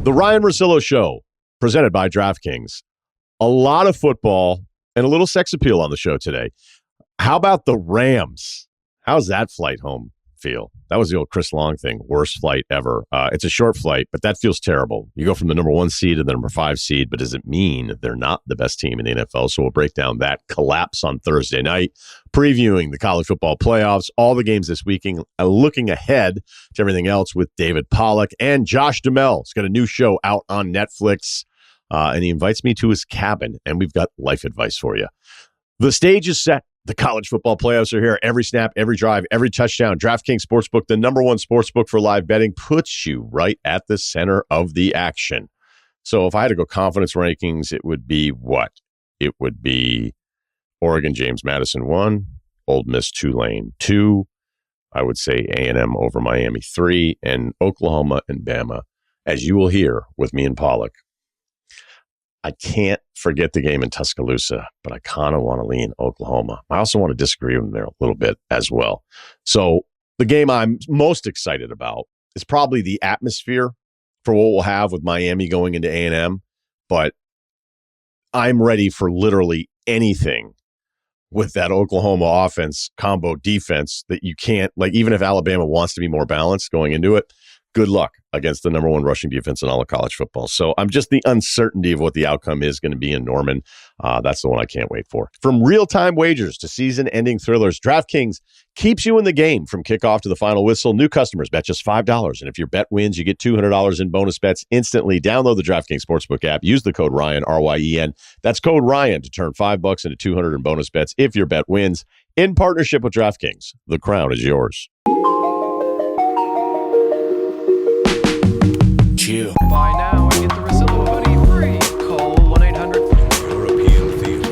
The Ryen Russillo Show, presented by DraftKings. A lot of football and a little sex appeal on the show today. How about the Rams? How's that flight home feel? That was the old Chris Long thing. Worst flight ever. It's a short flight, but that feels terrible. You go from the number 1 seed to the number 5 seed, but does it mean they're not the best team in the NFL? So we'll break down that collapse on Thursday night, previewing the college football playoffs, all the games this weekend, looking ahead to everything else with David Pollack and Josh Duhamel. He's got a new show out on Netflix, and he invites me to his cabin, and we've got life advice for you. The stage is set. The college football playoffs are here. Every snap, every drive, every touchdown. DraftKings Sportsbook, the number 1 sportsbook for live betting, puts you right at the center of the action. So if I had to go confidence rankings, it would be what? It would be Oregon, James Madison 1, Ole Miss, Tulane 2. I would say A&M over Miami 3, and Oklahoma and Bama, as you will hear with me and Pollack. I can't forget the game in Tuscaloosa, but I kind of want to lean Oklahoma. I also want to disagree with them there a little bit as well. So the game I'm most excited about is probably the atmosphere for what we'll have with Miami going into A&M, but I'm ready for literally anything with that Oklahoma offense combo defense that you can't, like, even if Alabama wants to be more balanced going into it, good luck against the number 1 rushing defense in all of college football. So I'm just the uncertainty of what the outcome is going to be in Norman. That's the one I can't wait for. From real-time wagers to season-ending thrillers, DraftKings keeps you in the game from kickoff to the final whistle. New customers bet just $5. And if your bet wins, you get $200 in bonus bets instantly. Download the DraftKings Sportsbook app. Use the code Ryen, R-Y-E-N. That's code Ryen to turn $5 into $200 in bonus bets if your bet wins. In partnership with DraftKings, the crown is yours. Buy now and get the Russillo hoodie free. Call 1-800-European Theater.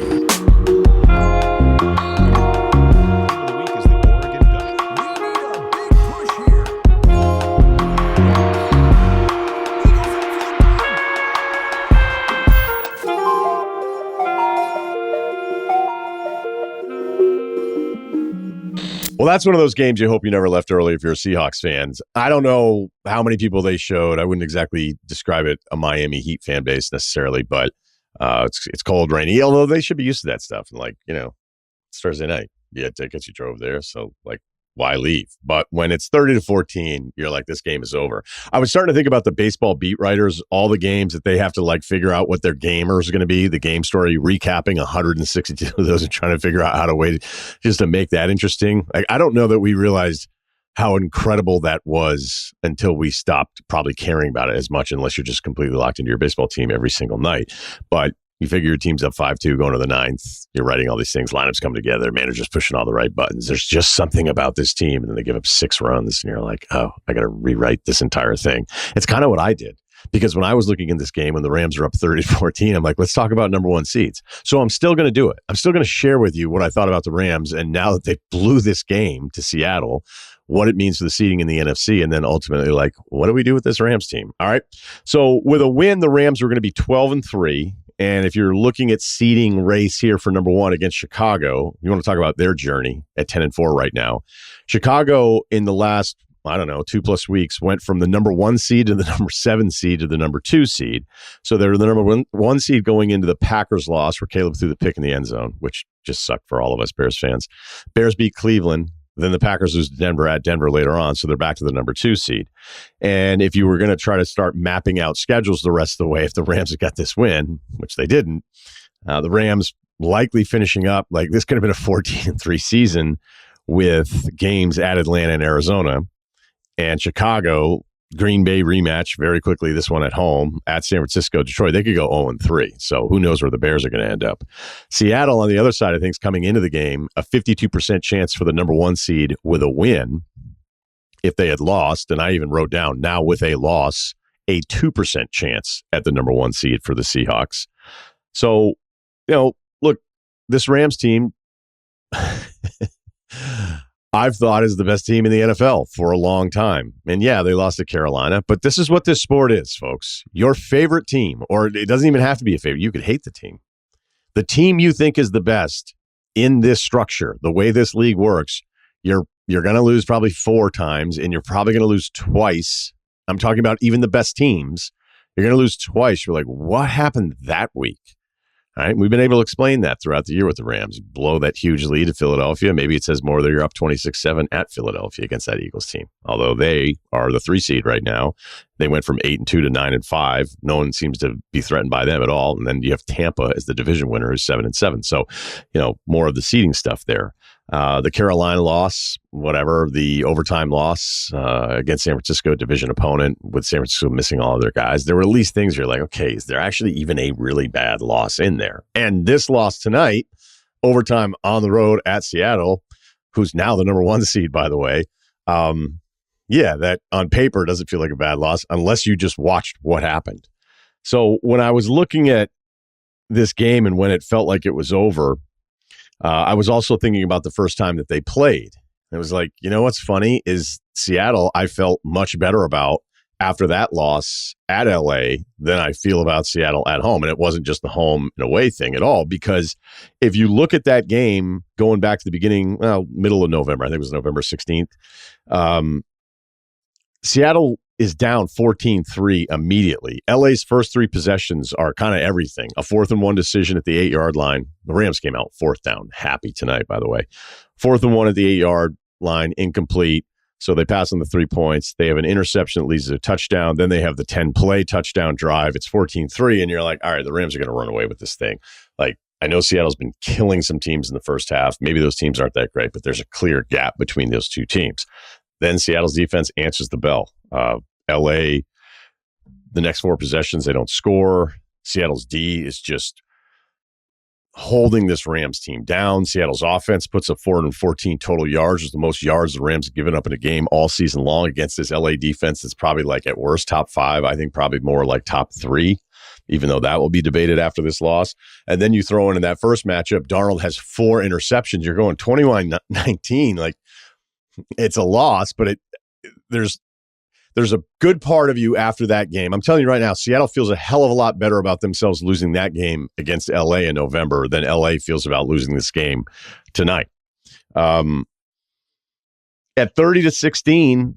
The week is the Oregon Ducks. We need a big push here. Well, that's one of those games you hope you never left early if you're a Seahawks fans. I don't know how many people they showed. I wouldn't exactly describe it a Miami Heat fan base necessarily, but it's cold, rainy, although they should be used to that stuff. And it's Thursday night. You had tickets, you drove there. So, why leave? But when it's 30-14, you're like, this game is over. I was starting to think about the baseball beat writers, all the games that they have to figure out what their gamers are going to be, the game story, recapping 162 of those and trying to figure out how to wait just to make that interesting. I don't know that we realized how incredible that was until we stopped probably caring about it as much, unless you're just completely locked into your baseball team every single night. But you figure your team's up 5-2 going to the 9th. You're writing all these things. Lineups come together. Managers pushing all the right buttons. There's just something about this team. And then they give up 6 runs. And you're like, oh, I got to rewrite this entire thing. It's kind of what I did. Because when I was looking in this game, when the Rams were up 30-14, I'm like, let's talk about number 1 seeds. So I'm still going to do it. I'm still going to share with you what I thought about the Rams. And now that they blew this game to Seattle, what it means for the seeding in the NFC. And then ultimately, what do we do with this Rams team? All right. So with a win, the Rams are going to be 12-3. And if you're looking at seeding race here for number 1 against Chicago, you want to talk about their journey at 10-4 right now. Chicago in the last, 2+ weeks went from the number 1 seed to the number 7 seed to the number 2 seed. So they were the number one seed going into the Packers loss where Caleb threw the pick in the end zone, which just sucked for all of us Bears fans. Bears beat Cleveland. Then the Packers lose to Denver at Denver later on, so they're back to the number 2 seed. And if you were going to try to start mapping out schedules the rest of the way, if the Rams had got this win, which they didn't, the Rams likely finishing up, this could have been a 14-3 season with games at Atlanta and Arizona. And Chicago, Green Bay rematch very quickly, this one at home, at San Francisco, Detroit, they could go 0-3. So who knows where the Bears are going to end up. Seattle, on the other side of things, coming into the game, a 52% chance for the number 1 seed with a win if they had lost. And I even wrote down, now with a loss, a 2% chance at the number 1 seed for the Seahawks. So, look, this Rams team, I've thought is the best team in the NFL for a long time. And yeah, they lost to Carolina, but this is what this sport is, folks. Your favorite team, or it doesn't even have to be a favorite. You could hate the team. The team you think is the best in this structure, the way this league works, you're going to lose probably 4 times, and you're probably going to lose twice. I'm talking about even the best teams. You're going to lose twice. You're like, what happened that week? All right. We've been able to explain that throughout the year with the Rams. Blow that huge lead at Philadelphia. Maybe it says more that you're up 26-7 at Philadelphia against that Eagles team. Although they are the 3 seed right now. They went from 8-2 to 9-5. No one seems to be threatened by them at all. And then you have Tampa as the division winner, who's 7-7. So, more of the seeding stuff there. The Carolina loss, whatever, the overtime loss against San Francisco, division opponent, with San Francisco missing all of their guys. There were at least things you're like, okay, is there actually even a really bad loss in there? And this loss tonight, overtime on the road at Seattle, who's now the number 1 seed, by the way. That on paper doesn't feel like a bad loss unless you just watched what happened. So when I was looking at this game and when it felt like it was over, I was also thinking about the first time that they played. It was like, what's funny is Seattle, I felt much better about after that loss at LA than I feel about Seattle at home. And it wasn't just the home and away thing at all, because if you look at that game going back to the beginning, middle of November, I think it was November 16th, Seattle is down 14-3 immediately. LA's first 3 possessions are kind of everything. A 4th and 1 decision at the 8-yard line. The Rams came out 4th down. Happy tonight, by the way. 4th and 1 at the 8-yard line, incomplete. So they pass on the 3 points. They have an interception that leads to a touchdown. Then they have the 10-play touchdown drive. It's 14-3, and you're like, all right, the Rams are going to run away with this thing. Like, I know Seattle's been killing some teams in the first half. Maybe those teams aren't that great, but there's a clear gap between those 2 teams. Then Seattle's defense answers the bell. LA, the next 4 possessions, they don't score. Seattle's D is just holding this Rams team down. Seattle's offense puts up 414 total yards, which is the most yards the Rams have given up in a game all season long against this LA defense. That's probably like at worst top 5. I think probably more like top 3, even though that will be debated after this loss. And then you throw in that first matchup, Darnold has 4 interceptions. You're going 21-19. Like, it's a loss, but there's a good part of you after that game. I'm telling you right now, Seattle feels a hell of a lot better about themselves losing that game against LA in November than LA feels about losing this game tonight. At 30-16,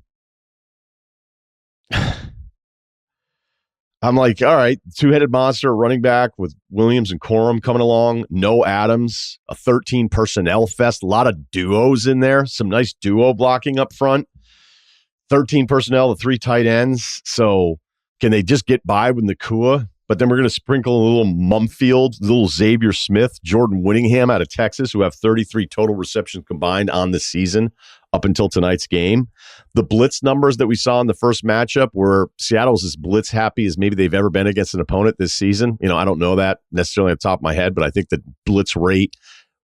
I'm like, all right, 2-headed monster running back with Williams and Corum coming along. No Adams, a 13 personnel fest, a lot of duos in there, some nice duo blocking up front. 13 personnel, the 3 tight ends. So can they just get by with Nakua? But then we're going to sprinkle a little Mumfield, little Xavier Smith, Jordan Whittingham out of Texas, who have 33 total receptions combined on the season up until tonight's game. The blitz numbers that we saw in the first matchup were Seattle's as blitz happy as maybe they've ever been against an opponent this season. I don't know that necessarily at the top of my head, but I think the blitz rate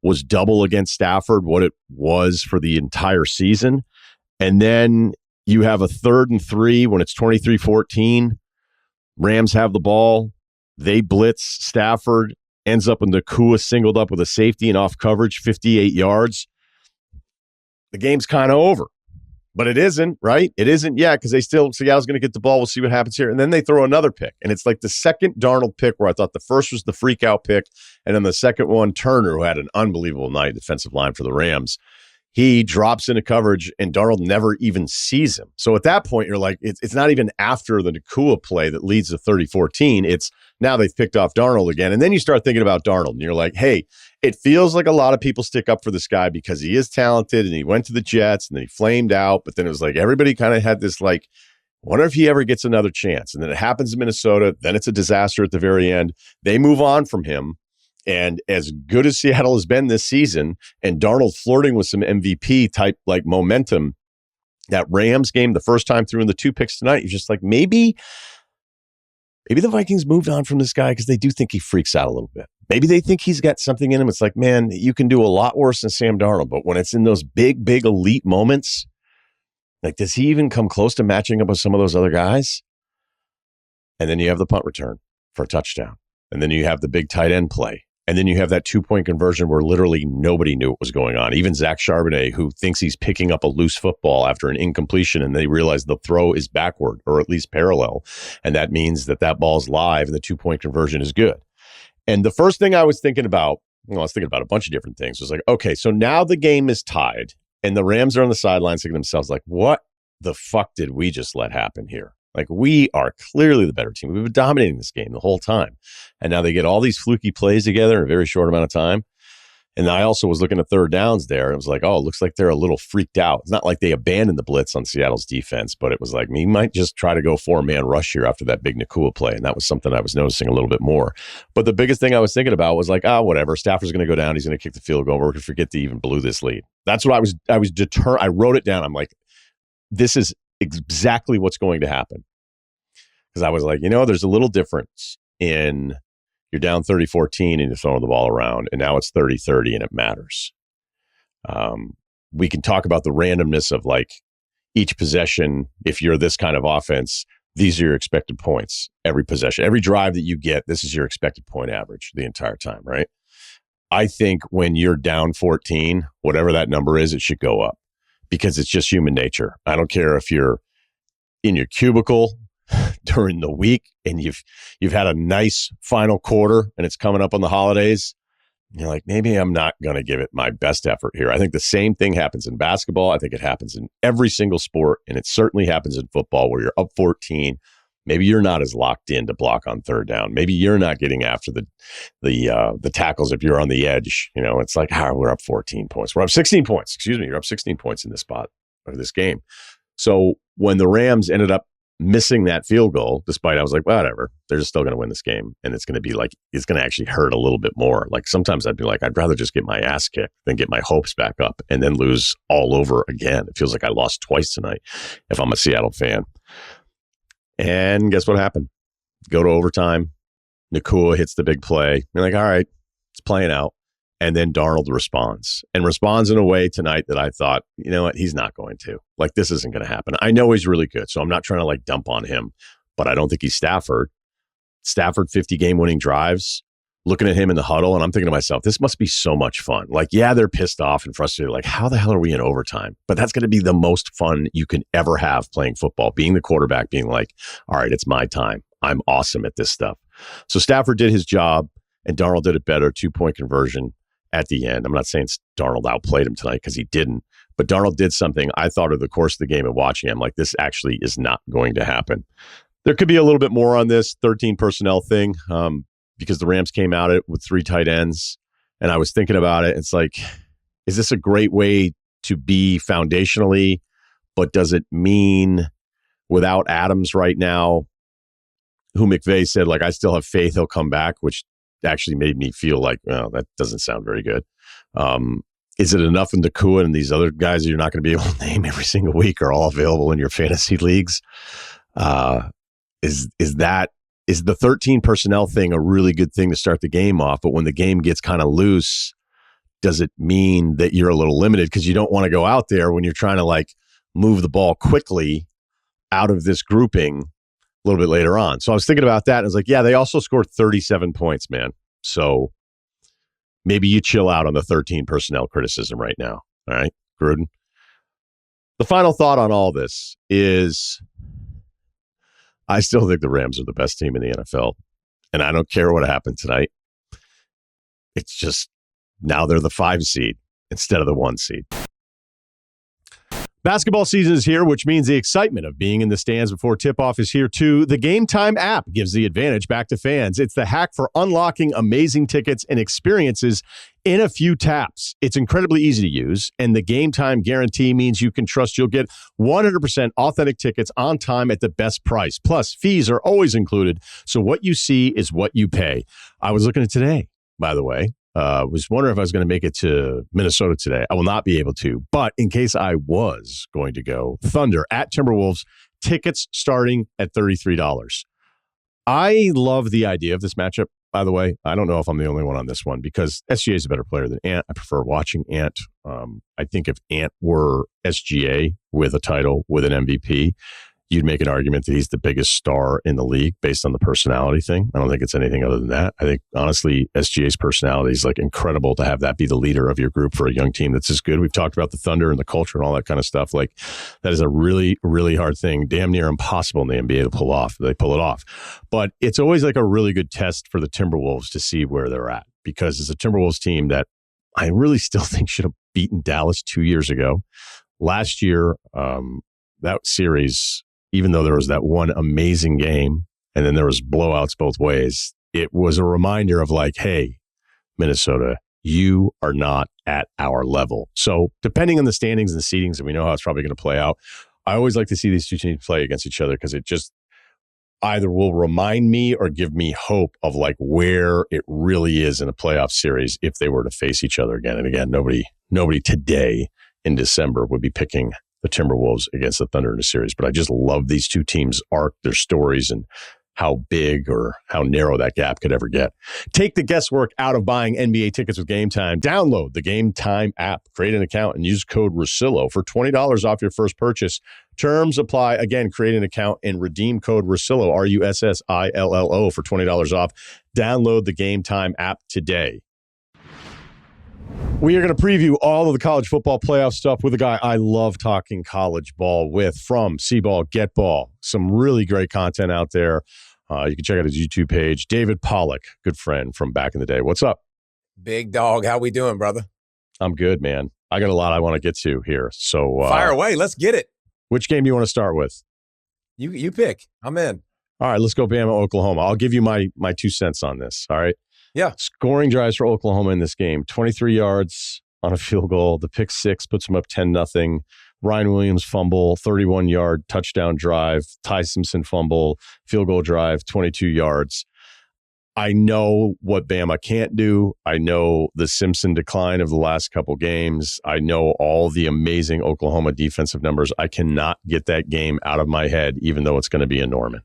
was double against Stafford what it was for the entire season. And then you have a 3rd and 3 when it's 23-14. Rams have the ball. They blitz. Stafford ends up in Nakua singled up with a safety and off coverage, 58 yards. The game's kind of over. But it isn't, right? It isn't yet, because Seattle's going to get the ball. We'll see what happens here. And then they throw another pick. And it's like the second Darnold pick where I thought the first was the freak out pick. And then the second one, Turner, who had an unbelievable night, defensive line for the Rams. He drops into coverage, and Darnold never even sees him. So at that point, you're like, it's not even after the Nakua play that leads to 30-14. It's now they've picked off Darnold again. And then you start thinking about Darnold, and you're like, hey, it feels like a lot of people stick up for this guy because he is talented, and he went to the Jets, and then he flamed out. But then it was like everybody kind of had this like, wonder if he ever gets another chance. And then it happens in Minnesota. Then it's a disaster at the very end. They move on from him. And as good as Seattle has been this season, and Darnold flirting with some MVP type like momentum, that Rams game, the first time through in the 2 picks tonight, you're just like, maybe the Vikings moved on from this guy because they do think he freaks out a little bit. Maybe they think he's got something in him. It's like, man, you can do a lot worse than Sam Darnold. But when it's in those big, big elite moments, like, does he even come close to matching up with some of those other guys? And then you have the punt return for a touchdown. And then you have the big tight end play. And then you have that 2-point conversion where literally nobody knew what was going on. Even Zach Charbonnet, who thinks he's picking up a loose football after an incompletion, and they realize the throw is backward or at least parallel. And that means that ball's live and the 2-point conversion is good. And the first thing I was thinking about, I was thinking about a bunch of different things. It was like, okay, so now the game is tied and the Rams are on the sidelines thinking to themselves like, what the fuck did we just let happen here? Like, we are clearly the better team. We've been dominating this game the whole time. And now they get all these fluky plays together in a very short amount of time. And I also was looking at third downs there. And it was like, oh, it looks like they're a little freaked out. It's not like they abandoned the blitz on Seattle's defense, but it was like, we might just try to go 4-man rush here after that big Nakua play. And that was something I was noticing a little bit more. But the biggest thing I was thinking about was like, whatever. Stafford's going to go down. He's going to kick the field goal. We're going to forget to even blew this lead. That's what I was determined. I wrote it down. I'm like, this is exactly what's going to happen. Because I was like, there's a little difference in you're down 30-14 and you're throwing the ball around, and now it's 30-30 and it matters. We can talk about the randomness of like each possession. If you're this kind of offense, these are your expected points. Every possession, every drive that you get, this is your expected point average the entire time, right? I think when you're down 14, whatever that number is, it should go up because it's just human nature. I don't care if you're in your cubicle during the week and you've had a nice final quarter and it's coming up on the holidays. You're like, maybe I'm not going to give it my best effort here. I think the same thing happens in basketball. I think it happens in every single sport, and it certainly happens in football where you're up 14. Maybe you're not as locked in to block on third down. Maybe you're not getting after the tackles if you're on the edge. It's like, we're up 14 points. We're up 16 points. Excuse me. You're up 16 points in this spot of this game. So when the Rams ended up missing that field goal, despite I was like, whatever, they're just still going to win this game. And it's going to be like, it's going to actually hurt a little bit more. Like sometimes I'd be like, I'd rather just get my ass kicked than get my hopes back up and then lose all over again. It feels like I lost twice tonight if I'm a Seattle fan. And guess what happened? Go to overtime. Nakua hits the big play. You're like, all right, it's playing out. And then Darnold responds in a way tonight that I thought, you know what, he's not going to. Like, this isn't going to happen. I know he's really good, so I'm not trying to like dump on him, but I don't think he's Stafford. Stafford, 50 game-winning drives, looking at him in the huddle, and I'm thinking to myself, this must be so much fun. Like, yeah, they're pissed off and frustrated. Like, how the hell are we in overtime? But that's going to be the most fun you can ever have playing football, being the quarterback, being like, all right, it's my time. I'm awesome at this stuff. So Stafford did his job, and Darnold did it better, 2-point conversion at the end. I'm not saying Darnold outplayed him tonight because he didn't, but Darnold did something I thought of the course of the game and watching him like, this actually is not going to happen. There could be a little bit more on this 13 personnel thing because the Rams came out it with 3 tight ends, and I was thinking about it. It's like, is this a great way to be foundationally, but does it mean without Adams right now, who McVay said, like, I still have faith he'll come back, which actually made me feel like, well, that doesn't sound very good. Is it enough in Nakua and these other guys that you're not going to be able to name every single week are all available in your fantasy leagues? Is the 13 personnel thing a really good thing to start the game off? But when the game gets kind of loose, does it mean that you're a little limited because you don't want to go out there when you're trying to like move the ball quickly out of this grouping a little bit later on? So I was thinking about that, and I was like, yeah, they also scored 37 points, man. So maybe you chill out on the 13 personnel criticism right now. All right, Gruden. The final thought on all this is I still think the Rams are the best team in the NFL, and I don't care what happened tonight. It's just now they're the 5 seed instead of the 1 seed. Basketball season is here, which means the excitement of being in the stands before tip-off is here too. The Game Time app gives the advantage back to fans. It's the hack for unlocking amazing tickets and experiences in a few taps. It's incredibly easy to use, and the Game Time guarantee means you can trust you'll get 100% authentic tickets on time at the best price. Plus, fees are always included, so what you see is what you pay. I was looking at today, by the way. Was wondering if I was going to make it to Minnesota today. I will not be able to, but in case I was going to go, Thunder at Timberwolves, tickets starting at $33. I love the idea of this matchup, by the way. I don't know if I'm the only one on this one because SGA is a better player than Ant. I prefer watching Ant. I think if Ant were SGA with a title, with an MVP, you'd make an argument that he's the biggest star in the league based on the personality thing. I don't think it's anything other than that. I think, honestly, SGA's personality is like incredible to have that be the leader of your group for a young team that's as good. We've talked about the Thunder and the culture and all that kind of stuff. Like, that is a really, really hard thing, damn near impossible in the NBA to pull off. They pull it off. But it's always like a really good test for the Timberwolves to see where they're at, because it's a Timberwolves team that I really still think should have beaten Dallas 2 years ago. Last year, that series even though there was that one amazing game and then there was blowouts both ways, it was a reminder of like, hey, Minnesota, you are not at our level. So depending on the standings and the seedings, and we know how it's probably going to play out, I always like to see these two teams play against each other because it just either will remind me or give me hope of like where it really is in a playoff series if they were to face each other again. And again, nobody today in December would be picking the Timberwolves against the Thunder in a series. But I just love these two teams' arc, their stories, and how big or how narrow that gap could ever get. Take the guesswork out of buying NBA tickets with Game Time. Download the Game Time app, create an account, and use code Russillo for $20 off your first purchase. Terms apply. Again, create an account and redeem code Russillo, Russillo, for $20 off. Download the Game Time app today. We are going to preview all of the college football playoff stuff with a guy I love talking college ball with from C-Ball, Get Ball. Some really great content out there. You can check out his YouTube page. David Pollack, good friend from back in the day. What's up? Big dog. How we doing, brother? I'm good, man. I got a lot I want to get to here. So fire away. Let's get it. Which game do you want to start with? You pick. I'm in. All right, let's go Bama, Oklahoma. I'll give you my 2 cents on this. All right. Yeah. Scoring drives for Oklahoma in this game. 23 yards on a field goal. The pick six puts them up 10-0. Ryan Williams fumble, 31-yard touchdown drive. Ty Simpson fumble, field goal drive, 22 yards. I know what Bama can't do. I know the Simpson decline of the last couple games. I know all the amazing Oklahoma defensive numbers. I cannot get that game out of my head, even though it's going to be in Norman.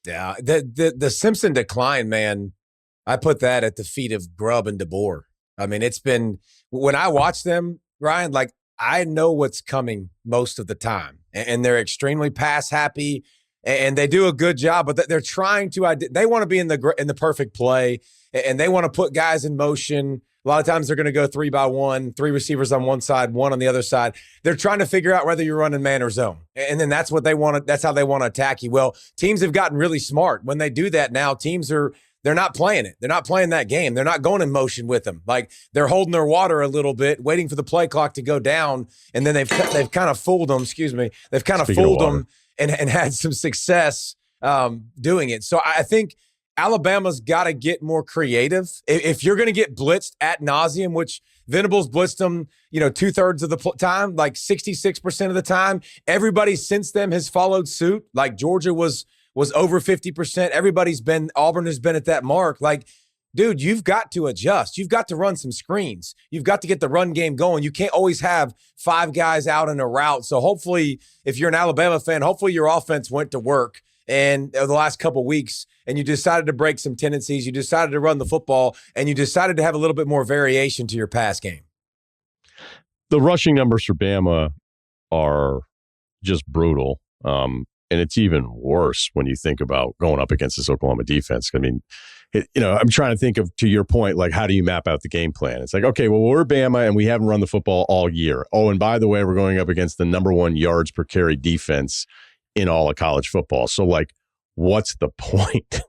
Yeah, the Simpson decline, man, I put that at the feet of Grubb and DeBoer. I mean, it's been, when I watch them, Ryan, like, I know what's coming most of the time. And they're extremely pass happy. And they do a good job, but they're trying to. They want to be in the perfect play, and they want to put guys in motion. A lot of times they're going to go 3-by-1, 3 receivers on one side, 1 on the other side. They're trying to figure out whether you're running man or zone, and then that's what they want. That's how they want to attack you. Well, teams have gotten really smart when they do that. Now they're not playing it. They're not playing that game. They're not going in motion with them. Like, they're holding their water a little bit, waiting for the play clock to go down, and then they've kind of fooled them. Excuse me. They've kind of fooled them. And had some success doing it. So I think Alabama's got to get more creative. If you're going to get blitzed ad nauseum, which Venables blitzed them, 2/3 of the time, like 66% of the time. Everybody since then has followed suit. Like, Georgia was over 50%. Auburn has been at that mark. Like, dude, you've got to adjust. You've got to run some screens. You've got to get the run game going. You can't always have 5 guys out in a route. So hopefully, if you're an Alabama fan, hopefully your offense went to work and the last couple weeks, and you decided to break some tendencies. You decided to run the football, and you decided to have a little bit more variation to your pass game. The rushing numbers for Bama are just brutal. And it's even worse when you think about going up against this Oklahoma defense. I mean, I'm trying to think of, to your point, like, how do you map out the game plan? It's like, okay, well, we're Bama and we haven't run the football all year. Oh, and by the way, we're going up against the number 1 yards per carry defense in all of college football. So, like, what's the point?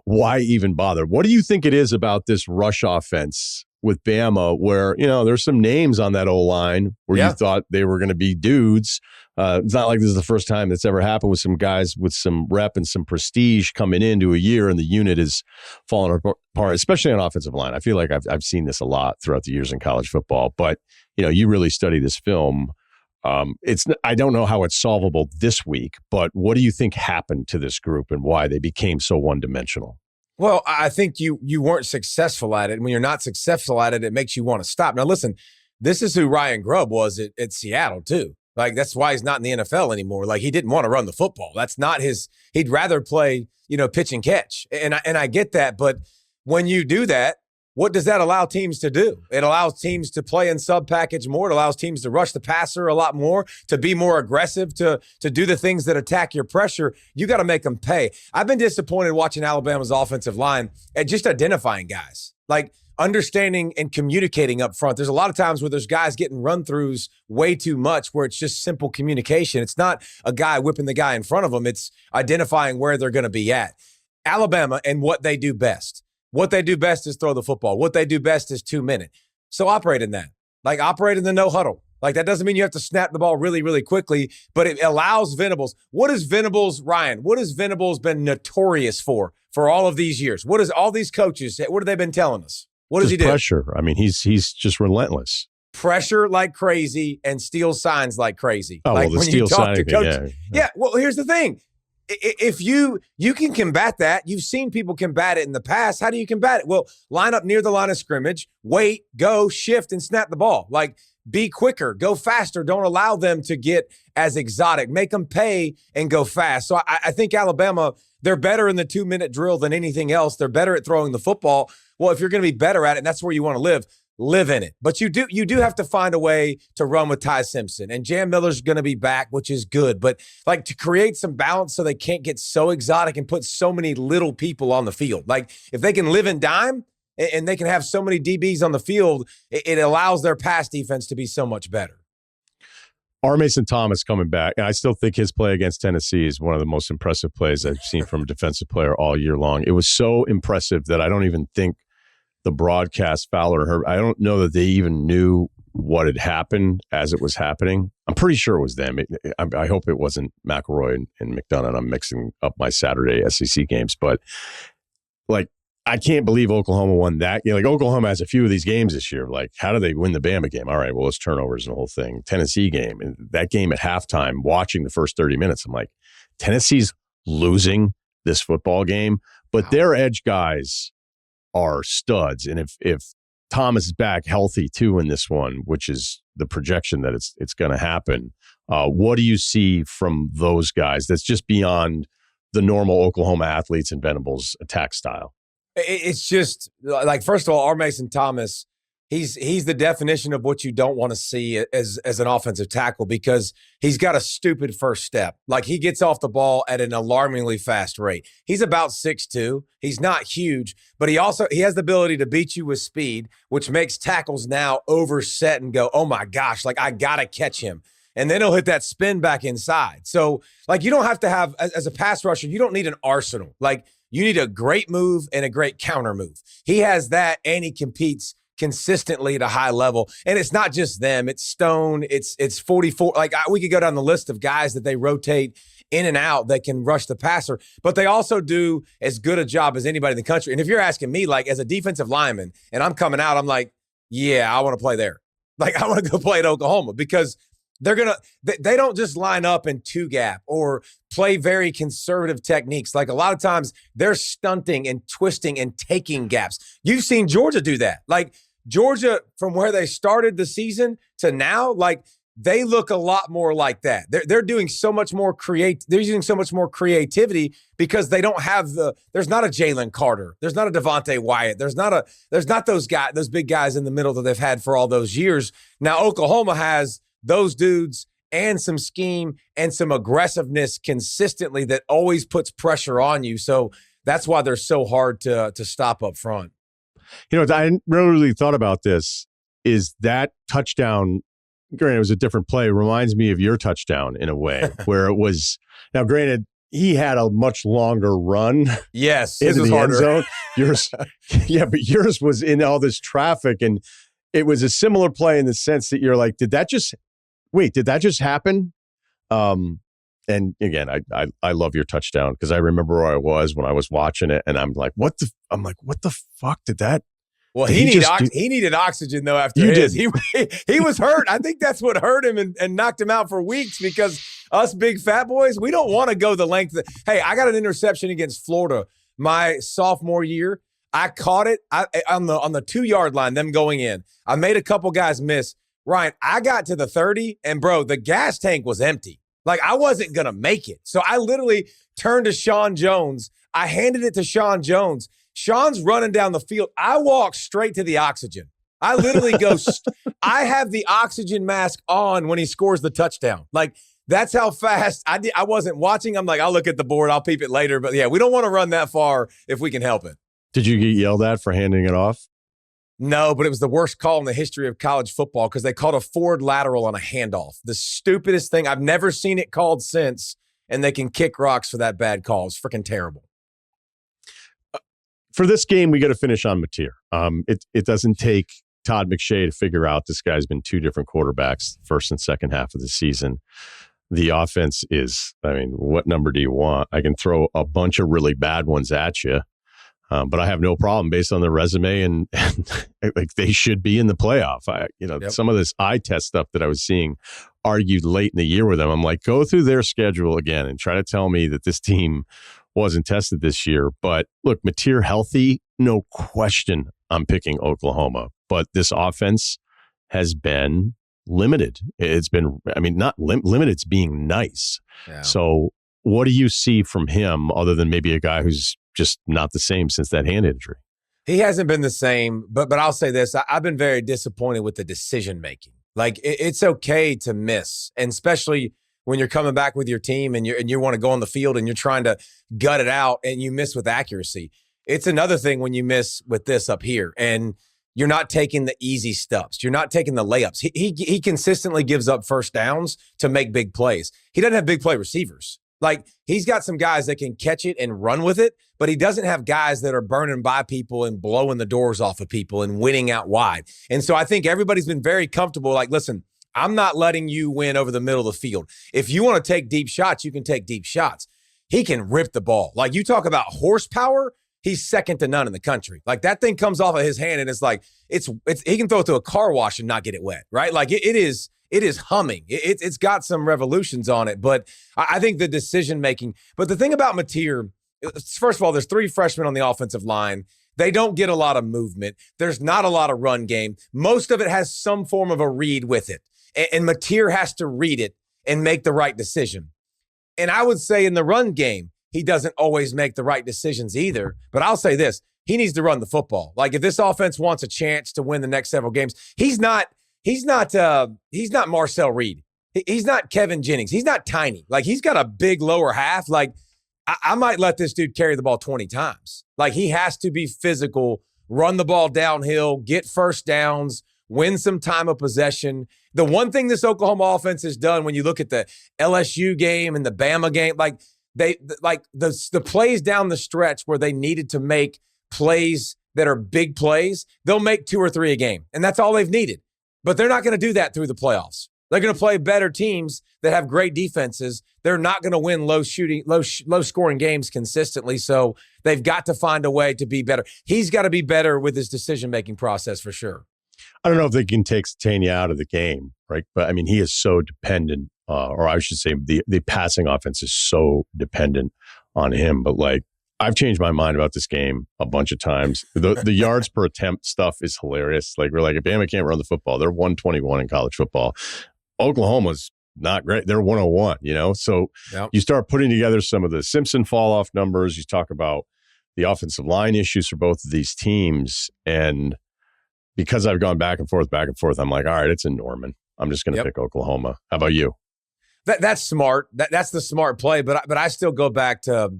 Why even bother? What do you think it is about this rush offense with Bama where, there's some names on that O-line where you thought they were going to be dudes. It's not like this is the first time that's ever happened with some guys with some rep and some prestige coming into a year and the unit is falling apart, especially on offensive line. I feel like I've seen this a lot throughout the years in college football, but you really study this film. I don't know how it's solvable this week, but what do you think happened to this group and why they became so one-dimensional? Well, I think you weren't successful at it. And when you're not successful at it, it makes you want to stop. Now, listen, this is who Ryan Grubb was at Seattle, too. Like, that's why he's not in the NFL anymore. Like, he didn't want to run the football. That's not he'd rather play, pitch and catch. And I get that. But when you do that, what does that allow teams to do? It allows teams to play in sub-package more. It allows teams to rush the passer a lot more, to be more aggressive, to do the things that attack your pressure. You got to make them pay. I've been disappointed watching Alabama's offensive line at just identifying guys, like understanding and communicating up front. There's a lot of times where there's guys getting run-throughs way too much where it's just simple communication. It's not a guy whipping the guy in front of them. It's identifying where they're going to be at. Alabama and what they do best. What they do best is throw the football. What they do best is 2-minute. So operate in that. Like, operate in the no huddle. Like, that doesn't mean you have to snap the ball really, really quickly, but it allows Venables. What is Venables, Ryan? What has Venables been notorious for all of these years? What is all these coaches, what have they been telling us? What does he do? Pressure. I mean, he's just relentless. Pressure like crazy and steal signs like crazy. Oh, like well, the steal signing thing, yeah. Well, here's the thing. If you can combat that, you've seen people combat it in the past. How do you combat it? Well, line up near the line of scrimmage, wait, go, shift, and snap the ball. Like, be quicker, go faster. Don't allow them to get as exotic. Make them pay and go fast. So I think Alabama, they're better in the 2-minute drill than anything else. They're better at throwing the football. Well, if you're going to be better at it, and that's where you want to live in it. But you do have to find a way to run with Ty Simpson. And Jam Miller's going to be back, which is good. But, like, to create some balance so they can't get so exotic and put so many little people on the field. Like, if they can live in dime and they can have so many DBs on the field, it allows their pass defense to be so much better. R. Mason Thomas coming back. And I still think his play against Tennessee is one of the most impressive plays I've seen from a defensive player all year long. It was so impressive that I don't even think the broadcast, Fowler and Herb, I don't know that they even knew what had happened as it was happening. I'm pretty sure it was them. I hope it wasn't McElroy and McDonough. I'm mixing up my Saturday SEC games. But, like, I can't believe Oklahoma won that. Like, Oklahoma has a few of these games this year. Like, how do they win the Bama game? All right, well, it's turnovers and the whole thing. Tennessee game. And that game at halftime, watching the first 30 minutes, I'm like, Tennessee's losing this football game. But their edge guys are studs. And if Thomas is back healthy too in this one, which is the projection that it's going to happen, what do you see from those guys that's just beyond the normal Oklahoma athletes and Venables' attack style? It's just, like, first of all, R. Mason Thomas, he's the definition of what you don't want to see as an offensive tackle, because he's got a stupid first step. Like, he gets off the ball at an alarmingly fast rate. He's about 6'2". He's not huge, but he has the ability to beat you with speed, which makes tackles now overset and go, oh my gosh, like, I got to catch him. And then he'll hit that spin back inside. So, like, you don't have to have, as a pass rusher, you don't need an arsenal. Like, you need a great move and a great counter move. He has that, and he competes consistently at a high level. And it's not just them. It's Stone. It's 44. Like, we could go down the list of guys that they rotate in and out that can rush the passer, but they also do as good a job as anybody in the country. And if you're asking me, like, as a defensive lineman, and I'm coming out, I'm like, yeah, I want to play there. Like, I want to go play at Oklahoma, because they don't just line up in two gap or play very conservative techniques. Like, a lot of times they're stunting and twisting and taking gaps. You've seen Georgia do that. Like, Georgia, from where they started the season to now, like, they look a lot more like that. They're doing so much more they're using so much more creativity, because they don't have there's not a Jalen Carter. There's not a Devontae Wyatt. There's not those big guys in the middle that they've had for all those years. Now, Oklahoma has those dudes and some scheme and some aggressiveness consistently that always puts pressure on you. So that's why they're so hard to stop up front. You know, I hadn't really thought about this, is that touchdown, granted, it was a different play, reminds me of your touchdown in a way, where it was, now granted, he had a much longer run. Yes, into his was the harder. End zone. But yours was in all this traffic, and it was a similar play in the sense that you're like, did that just happen? And again, I love your touchdown, because I remember where I was when I was watching it, and I'm like, what the fuck did that? Well, he needed oxygen though after his. He was hurt. I think that's what hurt him and knocked him out for weeks, because us big fat boys, we don't want to go the length. Hey, I got an interception against Florida my sophomore year. I caught it on the 2-yard line, them going in. I made a couple guys miss. Ryan, I got to the 30, and bro, the gas tank was empty. Like, I wasn't going to make it. So I literally turned to Sean Jones. I handed it to Sean Jones. Sean's running down the field. I walk straight to the oxygen. I literally go, I have the oxygen mask on when he scores the touchdown. Like, that's how fast I wasn't watching. I'm like, I'll look at the board. I'll peep it later. But yeah, we don't want to run that far if we can help it. Did you get yelled at for handing it off? No, but it was the worst call in the history of college football, because they called a forward lateral on a handoff. The stupidest thing. I've never seen it called since, and they can kick rocks for that bad call. It's freaking terrible. For this game, we got to finish on Mateer. It doesn't take Todd McShay to figure out this guy's been two different quarterbacks, first and second half of the season. The offense is, I mean, what number do you want? I can throw a bunch of really bad ones at you, but I have no problem based on their resume and like they should be in the playoff. Some of this eye test stuff that I was seeing argued late in the year with them, I'm like, go through their schedule again and try to tell me that this team wasn't tested this year. But look, Mateer healthy, no question I'm picking Oklahoma. But this offense has been limited. It's been, I mean, not limited, it's being nice. Yeah. So what do you see from him other than maybe a guy who's just not the same since that hand injury? He hasn't been the same, but I'll say this. I've been very disappointed with the decision-making. Like, it's okay to miss, and especially when you're coming back with your team and you want to go on the field and you're trying to gut it out and you miss with accuracy. It's another thing when you miss with this up here and you're not taking the easy stuffs. You're not taking the layups. He consistently gives up first downs to make big plays. He doesn't have big play receivers. Like, he's got some guys that can catch it and run with it, but he doesn't have guys that are burning by people and blowing the doors off of people and winning out wide. And so I think everybody's been very comfortable. Like, listen, I'm not letting you win over the middle of the field. If you want to take deep shots, you can take deep shots. He can rip the ball. Like, you talk about horsepower, he's second to none in the country. Like, that thing comes off of his hand and it's like, it's he can throw it to a car wash and not get it wet, right? Like, it is humming. It's got some revolutions on it, but I think the decision-making. But the thing about Mateer, first of all, there's three freshmen on the offensive line. They don't get a lot of movement. There's not a lot of run game. Most of it has some form of a read with it. And Mateer has to read it and make the right decision. And I would say in the run game, he doesn't always make the right decisions either. But I'll say this, he needs to run the football. Like, if this offense wants a chance to win the next several games, he's not Marcel Reed. He's not Kevin Jennings. He's not tiny. Like, he's got a big lower half. Like, I might let this dude carry the ball 20 times. Like, he has to be physical, run the ball downhill, get first downs, win some time of possession. The one thing this Oklahoma offense has done when you look at the LSU game and the Bama game, like, the plays down the stretch where they needed to make plays that are big plays, they'll make 2 or 3 a game. And that's all they've needed. But they're not going to do that through the playoffs. They're going to play better teams that have great defenses. They're not going to win low scoring games consistently. So they've got to find a way to be better. He's got to be better with his decision-making process for sure. I don't know if they can take Satania out of the game, right? But I mean, he is so dependent, or I should say the passing offense is so dependent on him. But like, I've changed my mind about this game a bunch of times. The yards per attempt stuff is hilarious. Like, we're like, if Bama can't run the football, they're 121 in college football. Oklahoma's not great. They're 101, you know? So You start putting together some of the Simpson fall-off numbers. You talk about the offensive line issues for both of these teams. And because I've gone back and forth, I'm like, all right, it's in Norman. I'm just going to pick Oklahoma. How about you? That's smart. That's the smart play. But I still go back to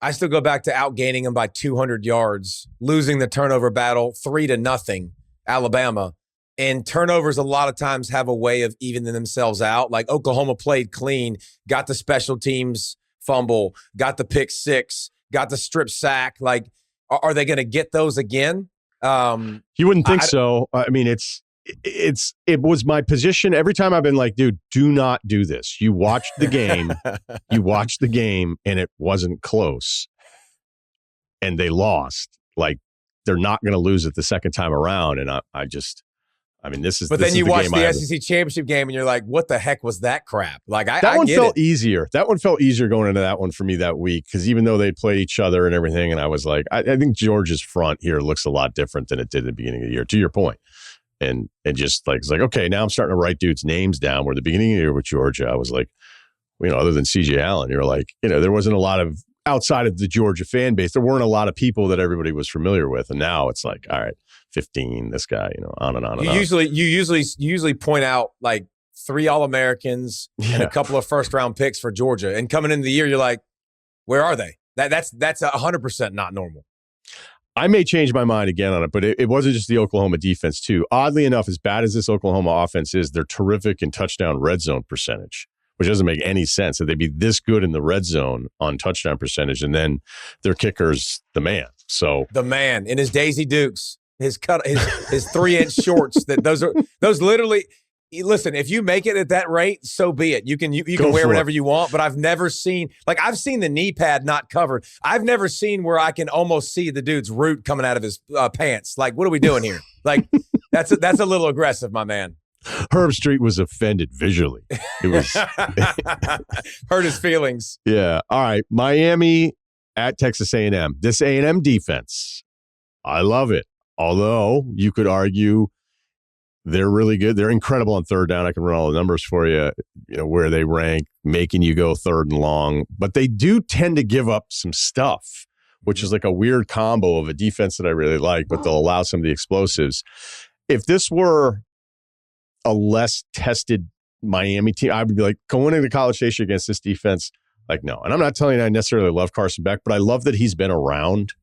outgaining them by 200 yards, losing the turnover battle 3-0, Alabama. And turnovers a lot of times have a way of evening themselves out. Like, Oklahoma played clean, got the special teams fumble, got the pick six, got the strip sack. Like, are they going to get those again? You wouldn't think so. I mean, it was my position every time I've been like, dude, do not do this. You watched the game, and it wasn't close, and they lost. Like, they're not going to lose it the second time around. And this is. But then you watch the SEC SEC championship game, and you're like, what the heck was that crap? Like, that one felt easier. That one felt easier going into that one for me that week, because even though they'd played each other and everything, and I was like, I think Georgia's front here looks a lot different than it did at the beginning of the year. To your point. And just like, it's like, okay, now I'm starting to write dudes' names down. Where the beginning of the year with Georgia, I was like, other than CJ Allen, you're like, there wasn't a lot of, outside of the Georgia fan base, there weren't a lot of people that everybody was familiar with. And now it's like, all right, 15, this guy, on and on and on. You usually point out like 3 All-Americans and a couple of first-round picks for Georgia. And coming into the year, you're like, where are they? That's 100% not normal. I may change my mind again on it, but it wasn't just the Oklahoma defense too. Oddly enough, as bad as this Oklahoma offense is, they're terrific in touchdown red zone percentage, which doesn't make any sense that they'd be this good in the red zone on touchdown percentage, and then their kicker's the man. So the man in his Daisy Dukes. his 3-inch shorts. Those literally. Listen, if you make it at that rate, so be it. You can wear whatever you want, but I've never seen I've seen the knee pad not covered. I've never seen where I can almost see the dude's root coming out of his pants. Like, what are we doing here? Like, that's a little aggressive, my man. Herb Street was offended visually. It was hurt his feelings. Yeah. All right. Miami at Texas A&M. This A&M defense, I love it. Although you could argue they're really good. They're incredible on third down. I can run all the numbers for you, where they rank, making you go third and long. But they do tend to give up some stuff, which is like a weird combo of a defense that I really like, but they'll allow some of the explosives. If this were a less tested Miami team, I would be like, going into College Station against this defense, like, no. And I'm not telling you I necessarily love Carson Beck, but I love that he's been around.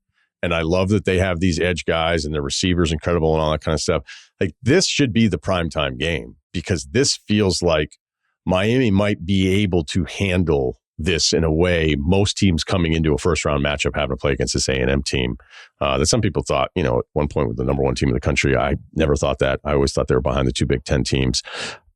And I love that they have these edge guys and their receivers incredible and all that kind of stuff. Like, this should be the primetime game, because this feels like Miami might be able to handle this in a way most teams coming into a first-round matchup having to play against this A&M team that some people thought, at one point with the number one team in the country. I never thought that. I always thought they were behind the two Big Ten teams.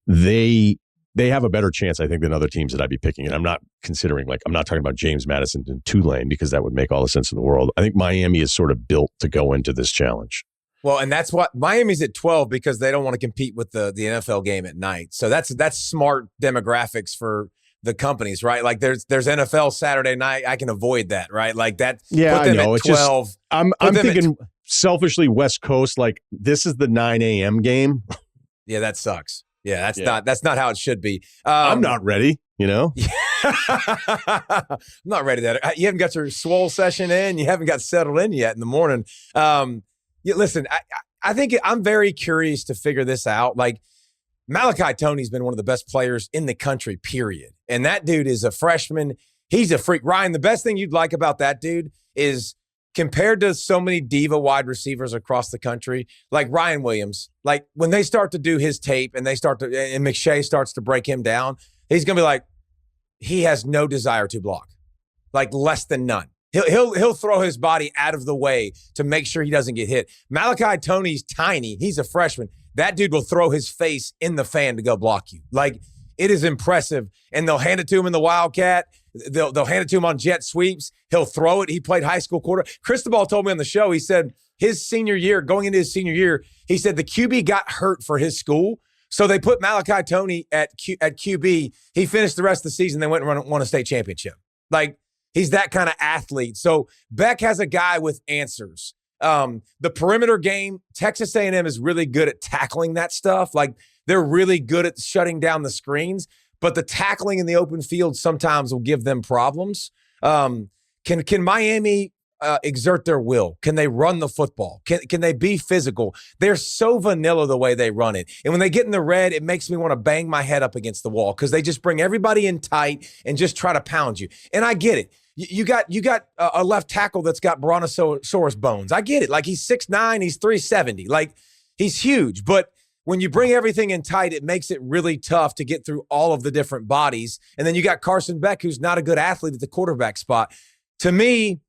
They have a better chance, I think, than other teams that I'd be picking. And I'm not considering, I'm not talking about James Madison and Tulane, because that would make all the sense in the world. I think Miami is sort of built to go into this challenge. Well, and that's what Miami's at 12, because they don't want to compete with the NFL game at night. So that's smart demographics for the companies, right? Like, there's NFL Saturday night. I can avoid that, right? Like that. Yeah, put them I know. At 12. Just, I'm thinking selfishly West Coast. Like, this is the 9 a.m. game. Yeah, that sucks. Yeah, that's not how it should be. I'm not ready, I'm not ready that. You haven't got your swole session in. You haven't got settled in yet in the morning. Listen, I think I'm very curious to figure this out. Like, Malachi Toney's been one of the best players in the country, period. And that dude is a freshman. He's a freak. Ryan, the best thing you'd like about that dude is, compared to so many diva wide receivers across the country, like Ryan Williams, like when they start to do his tape and and McShay starts to break him down, he's going to be like, he has no desire to block, like less than none. He'll throw his body out of the way to make sure he doesn't get hit. Malachi Toney's tiny. He's a freshman. That dude will throw his face in the fan to go block you. Like, it is impressive. And they'll hand it to him in the Wildcat. They'll hand it to him on jet sweeps. He'll throw it. He played high school quarter. Cristobal told me on the show, he said going into his senior year, he said the QB got hurt for his school. So they put Malachi Toney at QB. He finished the rest of the season. They went and won a state championship. Like, he's that kind of athlete. So Beck has a guy with answers. The perimeter game, Texas A&M is really good at tackling that stuff. Like, they're really good at shutting down the screens, but the tackling in the open field sometimes will give them problems. Can Miami exert their will? Can they run the football? Can they be physical? They're so vanilla the way they run it. And when they get in the red, it makes me want to bang my head up against the wall, because they just bring everybody in tight and just try to pound you. And I get it. You got a left tackle that's got brontosaurus bones. I get it. Like, he's 6'9", he's 370. Like, he's huge. But when you bring everything in tight, it makes it really tough to get through all of the different bodies. And then you got Carson Beck, who's not a good athlete at the quarterback spot. To me,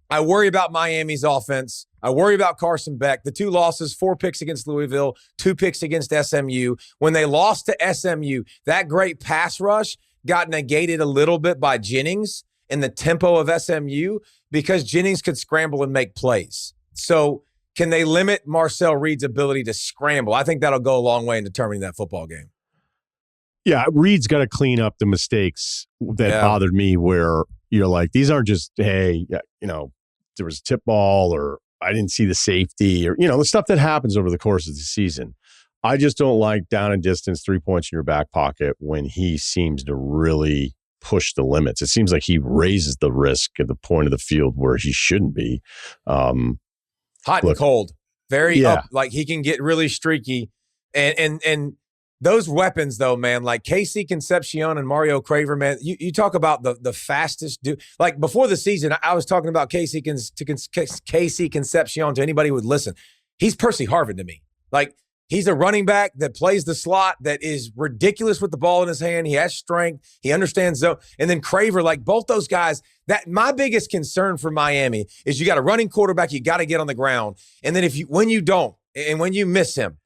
I worry about Miami's offense. I worry about Carson Beck. The 2 losses, 4 picks against Louisville, 2 picks against SMU. When they lost to SMU, that great pass rush got negated a little bit by Jennings and the tempo of SMU, because Jennings could scramble and make plays. So can they limit Marcel Reed's ability to scramble? I think that'll go a long way in determining that football game. Yeah, Reed's got to clean up the mistakes that bothered me, where you're like, these aren't just, hey, there was a tip ball, or I didn't see the safety, or, the stuff that happens over the course of the season. I just don't like down and distance 3 points in your back pocket when he seems to really push the limits. It seems like he raises the risk at the point of the field where he shouldn't be. Hot and cold. Very up. Like, he can get really streaky. And those weapons, though, man, like KC Concepcion and Mario Craver, man, you talk about the fastest dude. Like, before the season, I was talking about KC Concepcion to anybody who would listen. He's Percy Harvin to me. Like, He's a running back that plays the slot that is ridiculous with the ball in his hand. He has strength. He understands zone. And then Craver, like both those guys, that my biggest concern for Miami is you got a running quarterback, you got to get on the ground. And then when you don't, and when you miss him,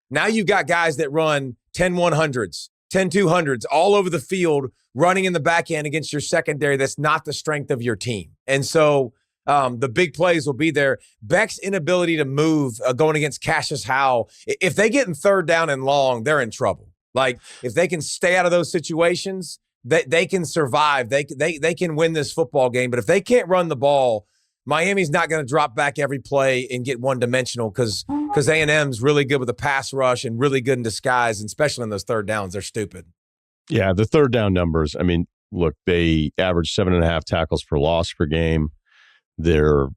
now you've got guys that run 10 100s, 10 200s all over the field, running in the back end against your secondary. That's not the strength of your team. And so the big plays will be there. Beck's inability to move going against Cassius Howell, if they get in third down and long, they're in trouble. Like, if they can stay out of those situations, they can survive. They can win this football game. But if they can't run the ball, Miami's not going to drop back every play and get one-dimensional because A&M's really good with the pass rush and really good in disguise, and especially in those third downs. They're stupid. Yeah, the third down numbers. I mean, look, they average 7.5 tackles per loss per game. They're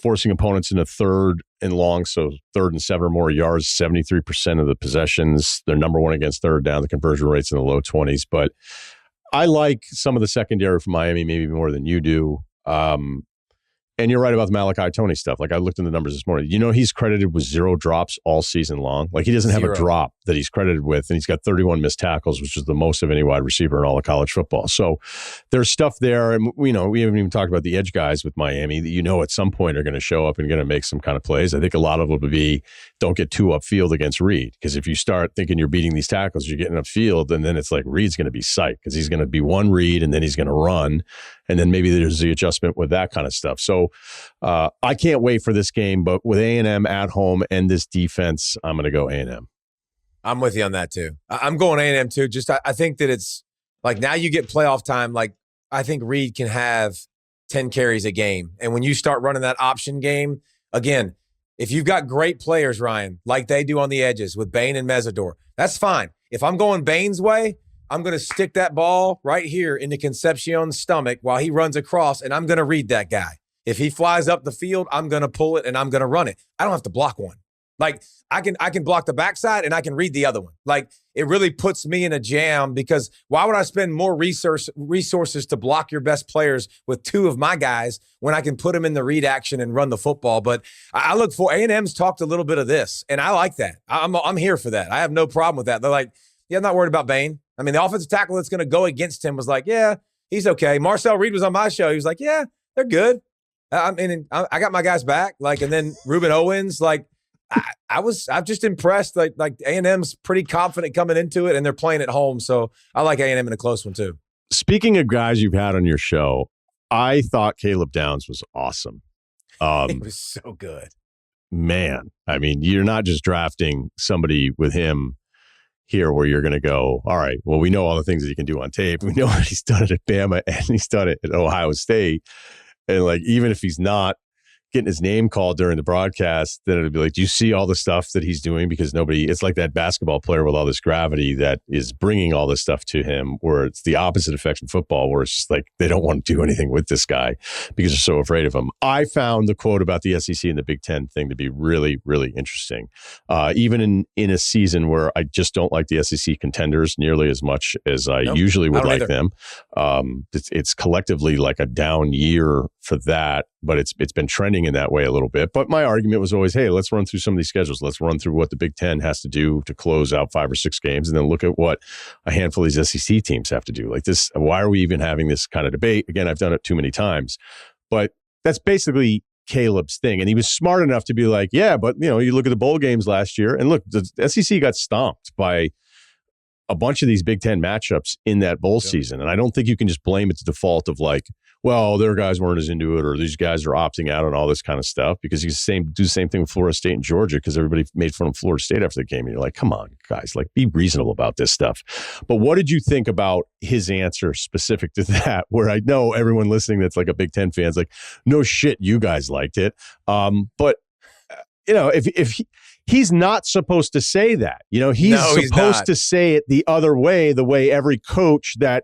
forcing opponents into third and long, so 3rd and 7 or more yards, 73% of the possessions. They're number one against third down. The conversion rate's in the low 20s. But I like some of the secondary from Miami maybe more than you do. And you're right about the Malachi Tony stuff. Like, I looked in the numbers this morning. You know, he's credited with 0 drops all season long. Like, he doesn't have a drop that he's credited with, and he's got 31 missed tackles, which is the most of any wide receiver in all of college football. So there's stuff there. And, we haven't even talked about the edge guys with Miami that, at some point are going to show up and going to make some kind of plays. I think a lot of it will be don't get too upfield against Reed. Because if you start thinking you're beating these tackles, you're getting upfield, and then it's like Reed's going to be psyched because he's going to be one read and then he's going to run. And then maybe there's the adjustment with that kind of stuff. So I can't wait for this game, but with A&M at home and this defense, I'm going to go A&M. I'm with you on that too. I'm going A&M too. Just I think that it's like now you get playoff time. Like, I think Reed can have 10 carries a game. And when you start running that option game, again, if you've got great players, Ryan, like they do on the edges with Bain and Mesidor, that's fine. If I'm going Bain's way, I'm going to stick that ball right here into Concepcion's stomach while he runs across, and I'm going to read that guy. If he flies up the field, I'm going to pull it and I'm going to run it. I don't have to block one. Like, I can block the backside and I can read the other one. Like, it really puts me in a jam because why would I spend more resources to block your best players with 2 of my guys when I can put them in the read action and run the football? But I look for A&M's talked a little bit of this, and I like that. I'm here for that. I have no problem with that. They're like, yeah, I'm not worried about Bain. I mean, the offensive tackle that's going to go against him was like, yeah, he's okay. Marcel Reed was on my show. He was like, yeah, they're good. I got my guys back. Like, and then Ruben Owens, like, I'm just impressed. Like A&M's pretty confident coming into it, and they're playing at home. So I like A&M in a close one too. Speaking of guys you've had on your show, I thought Caleb Downs was awesome. He was so good. Man, I mean, you're not just drafting somebody with him here where you're going to go, all right, well, we know all the things that he can do on tape. We know what he's done it at Bama and he's done it at Ohio State. And like, even if he's not getting his name called during the broadcast, then it'd be like, do you see all the stuff that he's doing? Because it's like that basketball player with all this gravity that is bringing all this stuff to him, where it's the opposite effect in football, where it's just like, they don't want to do anything with this guy because they're so afraid of him. I found the quote about the SEC and the Big Ten thing to be really, really interesting. Even in a season where I just don't like the SEC contenders nearly as much as I usually would like them. It's collectively like a down year for that, but it's been trending in that way a little bit. But my argument was always, hey, let's run through some of these schedules. Let's run through what the Big Ten has to do to close out 5 or 6 games, and then look at what a handful of these SEC teams have to do. Like this, why are we even having this kind of debate? Again, I've done it too many times, but that's basically Caleb's thing. And he was smart enough to be like, yeah, but you look at the bowl games last year, and look, the SEC got stomped by a bunch of these Big Ten matchups in that bowl season. And I don't think you can just blame it to default of like, well, their guys weren't as into it, or these guys are opting out and all this kind of stuff, because you do the same thing with Florida State and Georgia, because everybody made fun of Florida State after the game. And you're like, come on, guys, like, be reasonable about this stuff. But what did you think about his answer specific to that, where I know everyone listening that's like a Big Ten fan is like, no shit, you guys liked it. But if he's not supposed to say that, he's supposed to say it the other way, the way every coach that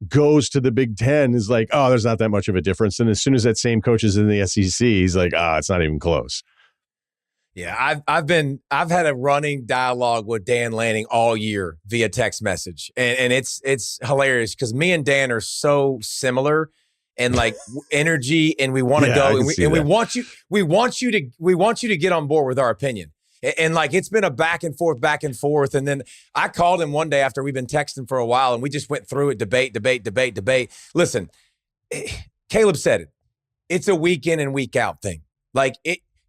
goes to the Big Ten is like, oh, there's not that much of a difference. And as soon as that same coach is in the SEC, he's like, it's not even close. Yeah, I've had a running dialogue with Dan Lanning all year via text message, and it's hilarious because me and Dan are so similar and like energy, and we want to go, and we want you to get on board with our opinion. And like, it's been a back and forth. And then I called him one day after we've been texting for a while, and we just went through it, debate. Listen, Caleb said it. It's a week in and week out thing. Like,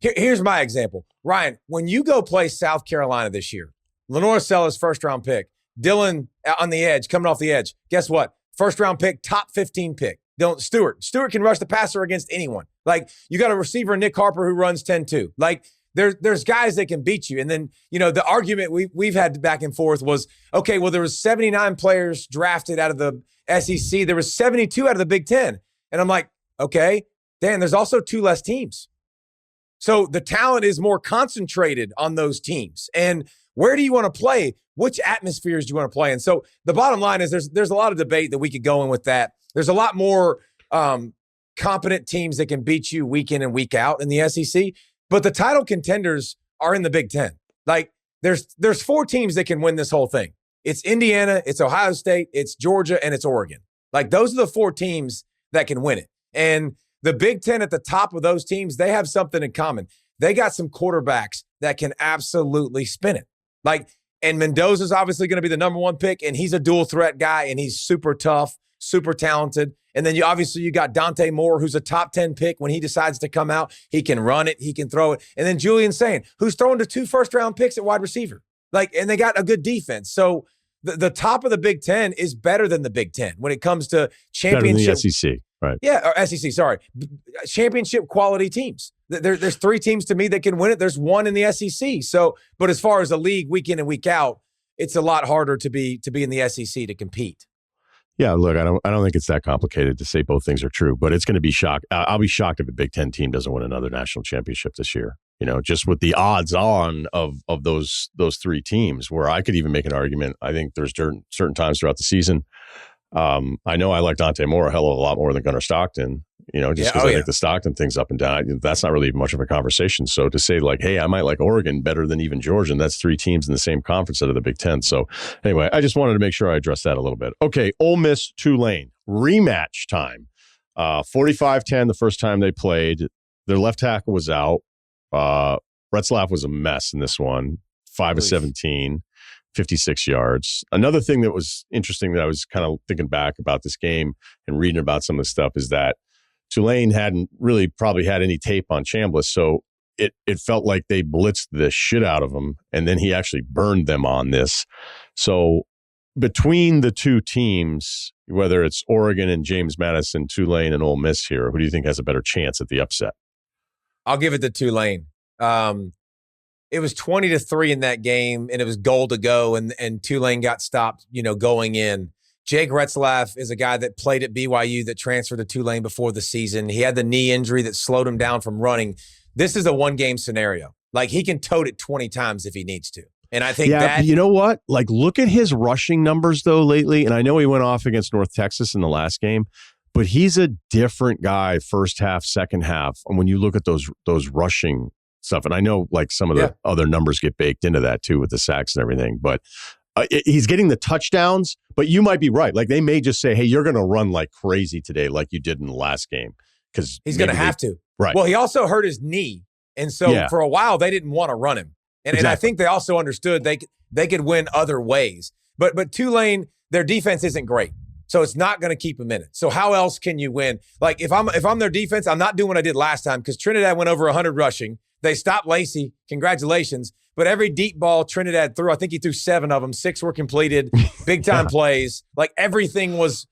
here's my example. Ryen, when you go play South Carolina this year, Lenore Sellers, first-round pick, Dylan on the edge, coming off the edge. Guess what? First-round pick, top 15 pick. Dylan Stewart can rush the passer against anyone. Like, you got a receiver, Nick Harper, who runs 10-2. Like, there's guys that can beat you. And then, the argument we've had back and forth was, okay, well, there was 79 players drafted out of the SEC. There was 72 out of the Big Ten. And I'm like, okay, Dan, there's also 2 less teams. So the talent is more concentrated on those teams. And where do you want to play? Which atmospheres do you want to play in? So the bottom line is there's a lot of debate that we could go in with that. There's a lot more competent teams that can beat you week in and week out in the SEC. But the title contenders are in the Big Ten. Like, there's 4 teams that can win this whole thing. It's Indiana, it's Ohio State, it's Georgia, and it's Oregon. Like, those are the 4 teams that can win it. And the Big Ten at the top of those teams, they have something in common. They got some quarterbacks that can absolutely spin it. Like, and Mendoza's obviously going to be the number 1 pick, and he's a dual threat guy, and he's super tough, super talented. And then you got Dante Moore, who's a top 10 pick. When he decides to come out, he can run it, he can throw it. And then Julian Sain, who's thrown to 2 first-round picks at wide receiver. Like, and they got a good defense. So the top of the Big Ten is better than the Big Ten when it comes to championship. Better than the SEC, right? Yeah, or SEC, sorry. Championship quality teams. There's 3 teams to me that can win it. There's 1 in the SEC. So, but as far as the league week in and week out, it's a lot harder to be in the SEC to compete. Yeah, look, I don't think it's that complicated to say both things are true, but it's going to be shocked. I'll be shocked if a Big Ten team doesn't win another national championship this year. Just with the odds on of those 3 teams, where I could even make an argument. I think there's certain times throughout the season. I know I like Dante Moore a hell of a lot more than Gunnar Stockton. Just because I think the Stockton thing's up and down. That's not really much of a conversation. So to say like, hey, I might like Oregon better than even Georgia, and that's 3 teams in the same conference out of the Big Ten. So anyway, I just wanted to make sure I addressed that a little bit. Okay, Ole Miss, Tulane, rematch time. 45-10 the first time they played. Their left tackle was out. Retzlaff was a mess in this one. 5 of 17. 56 yards. Another thing that was interesting that I was kind of thinking back about this game and reading about some of the stuff is that Tulane hadn't really probably had any tape on Chambliss, so it felt like they blitzed the shit out of him, and then he actually burned them on this. So between the 2 teams, whether it's Oregon and James Madison, Tulane and Ole Miss here, who do you think has a better chance at the upset? I'll give it to Tulane. It was 20-3 in that game, and it was goal to go, and Tulane got stopped, going in. Jake Retzlaff is a guy that played at BYU that transferred to Tulane before the season. He had the knee injury that slowed him down from running. This is a 1-game scenario. Like, he can tote it 20 times if he needs to. And I think that... You know what? Like, look at his rushing numbers, though, lately. And I know he went off against North Texas in the last game, but he's a different guy first half, second half. And when you look at those rushing stuff, and I know like some of the other numbers get baked into that too with the sacks and everything, but he's getting the touchdowns. But you might be right. Like, they may just say, hey, you're going to run like crazy today like you did in the last game, because he's going to have to. Right. Well, he also hurt his knee. And so for a while, they didn't want to run him. And I think they also understood they could win other ways. But Tulane, their defense isn't great. So it's not going to keep him in it. So how else can you win? Like, if I'm their defense, I'm not doing what I did last time, because Trinidad went over 100 rushing. They stopped Lacey. Congratulations. But every deep ball Trinidad threw, I think he threw 7 of them. 6 were completed. Big time plays. Like, everything was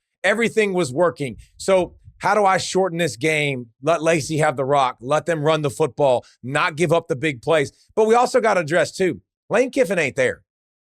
working. So how do I shorten this game? Let Lacey have the rock. Let them run the football. Not give up the big plays. But we also got to address too, Lane Kiffin ain't there.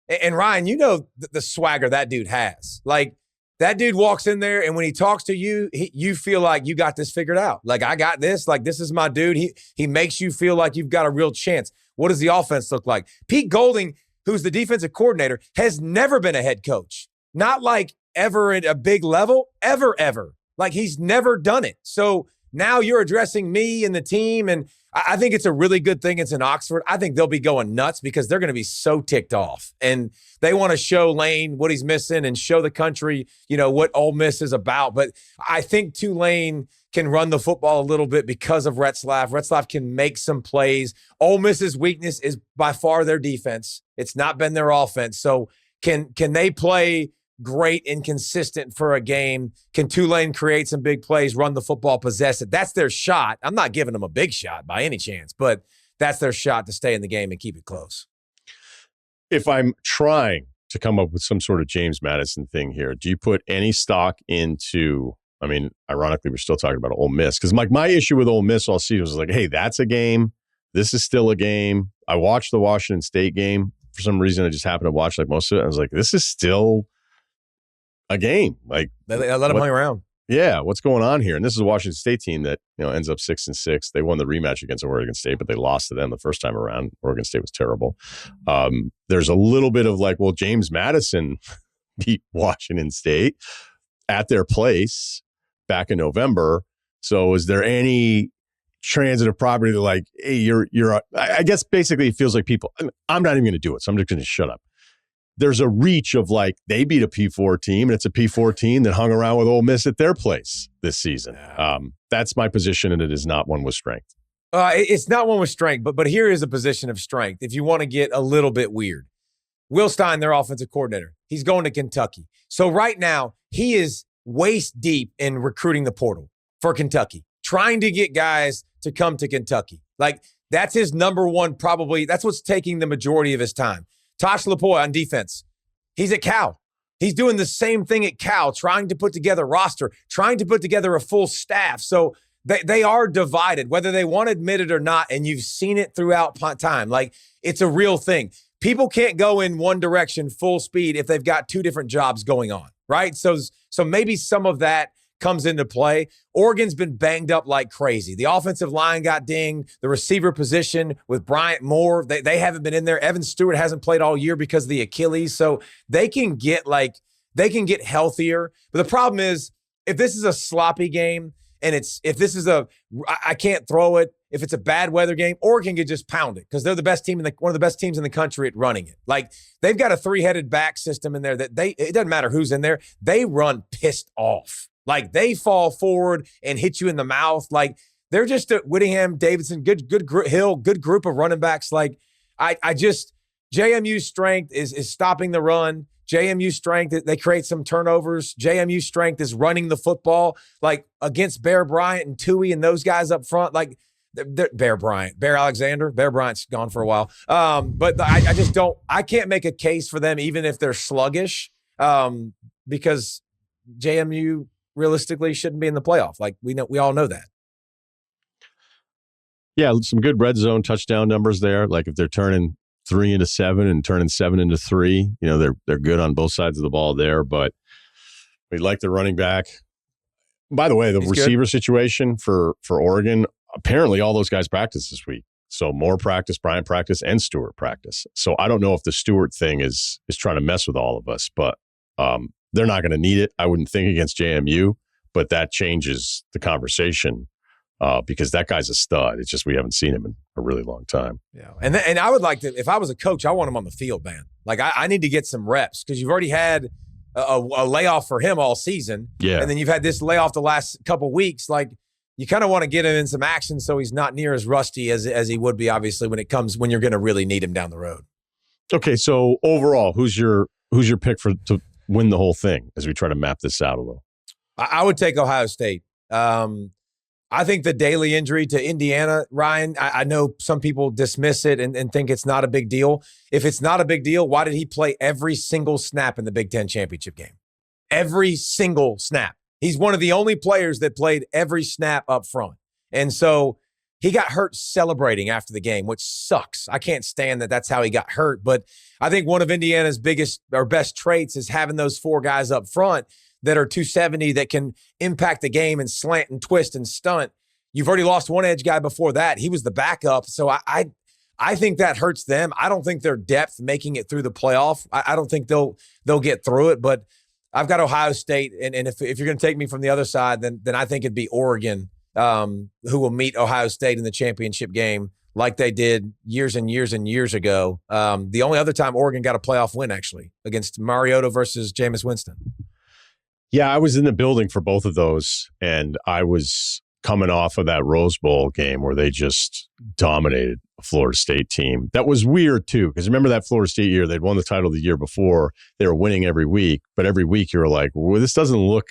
And Ryen, you know the swagger that dude has. Like, that dude walks in there, and when he talks to you, you feel like you got this figured out. Like, I got this. Like, this is my dude. He makes you feel like you've got a real chance. What does the offense look like? Pete Golding, who's the defensive coordinator, has never been a head coach. Not like ever at a big level, ever. Like, he's never done it. So now you're addressing me and the team. And I think it's a really good thing it's in Oxford. I think they'll be going nuts because they're going to be so ticked off. And they want to show Lane what he's missing and show the country, what Ole Miss is about. But I think Tulane can run the football a little bit because of Retzlaff. Retzlaff can make some plays. Ole Miss's weakness is by far their defense. It's not been their offense. So can they play great and consistent for a game? Can Tulane create some big plays, run the football, possess it? That's their shot. I'm not giving them a big shot by any chance, but that's their shot to stay in the game and keep it close. If I'm trying to come up with some sort of James Madison thing here, do you put any stock into, ironically, we're still talking about Ole Miss, because my issue with Ole Miss all season was like, hey, that's a game. This is still a game. I watched the Washington State game. For some reason, I just happened to watch most of it. I was like, this is still a game. Like, they let them hang around. Yeah, what's going on here? And this is a Washington State team that ends up 6-6. They won the rematch against Oregon State, but they lost to them the first time around. Oregon State was terrible. There's a little bit of like, well, James Madison beat Washington State at their place back in November. So is there any transitive property that like, hey, I guess basically it feels like people, I'm not even going to do it, so I'm just going to shut up. There's a reach of like, they beat a P4 team, and it's a P4 team that hung around with Ole Miss at their place this season. That's my position, and it is not one with strength. It's not one with strength, but here is a position of strength. If you want to get a little bit weird, Will Stein, their offensive coordinator, he's going to Kentucky. So right now, he is waist deep in recruiting the portal for Kentucky, trying to get guys to come to Kentucky. Like, that's his number one, probably. That's what's taking the majority of his time. Tosh Lapoy on defense, he's at Cal. He's doing the same thing at Cal, trying to put together a roster, trying to put together a full staff. So they are divided, whether they want to admit it or not, and you've seen it throughout time. Like, it's a real thing. People can't go in one direction full speed if they've got two different jobs going on, right? So maybe some of that comes into play. Oregon's been banged up like crazy. The offensive line got dinged. The receiver position with Bryant Moore, they haven't been in there. Evan Stewart hasn't played all year because of the Achilles. So they can get healthier. But the problem is, if this is a sloppy game and I can't throw it, if it's a bad weather game, Oregon could just pound it because they're the best team one of the best teams in the country at running it. Like, they've got a three-headed back system in there that it doesn't matter who's in there. They run pissed off. Like, they fall forward and hit you in the mouth. Like, they're just Whittingham, Davidson, good Hill, good group of running backs. Like, JMU's strength is stopping the run. JMU's strength, they create some turnovers. JMU's strength is running the football. Like, against Bear Bryant and Tui and those guys up front, like, Bear Alexander. Bear Bryant's gone for a while. But I can't make a case for them even if they're sluggish, because JMU realistically shouldn't be in the playoff. Like, we all know that. Yeah, some good red zone touchdown numbers there. Like, if they're turning 3 into 7 and turning 7 into 3, they're good on both sides of the ball there. But we like the running back. By the way, the receiver situation for Oregon, apparently all those guys practice this week. So Moore practice, Bryant practice, and Stewart practice. So I don't know if the Stewart thing is trying to mess with all of us, but they're not going to need it, I wouldn't think, against JMU, but that changes the conversation because that guy's a stud. It's just we haven't seen him in a really long time. Yeah, and I would like to, if I was a coach, I want him on the field, man. Like, I need to get some reps because you've already had a layoff for him all season. Yeah. And then you've had this layoff the last couple weeks. Like, you kind of want to get him in some action so he's not near as rusty as he would be, obviously, when you're going to really need him down the road. Okay, so overall, who's your pick to win the whole thing as we try to map this out a little? I would take Ohio State. I think the Daly injury to Indiana, Ryan, I know some people dismiss it and think it's not a big deal. If it's not a big deal, why did he play every single snap in the Big Ten championship game? Every single snap. He's one of the only players that played every snap up front. And so he got hurt celebrating after the game, which sucks. I can't stand that that's how he got hurt. But I think one of Indiana's biggest or best traits is having those four guys up front that are 270 that can impact the game and slant and twist and stunt. You've already lost one edge guy before that. He was the backup. So I think that hurts them. I don't think their depth making it through the playoff. I don't think they'll get through it. But I've got Ohio State, and if you're going to take me from the other side, then I think it'd be Oregon who will meet Ohio State in the championship game like they did years and years and years ago. The only other time Oregon got a playoff win, actually, against Mariota versus Jameis Winston. Yeah, I was in the building for both of those, and I was coming off of that Rose Bowl game where they just dominated a Florida State team. That was weird, too, because remember that Florida State year? They'd won the title the year before. They were winning every week, but every week you were like, well, this doesn't look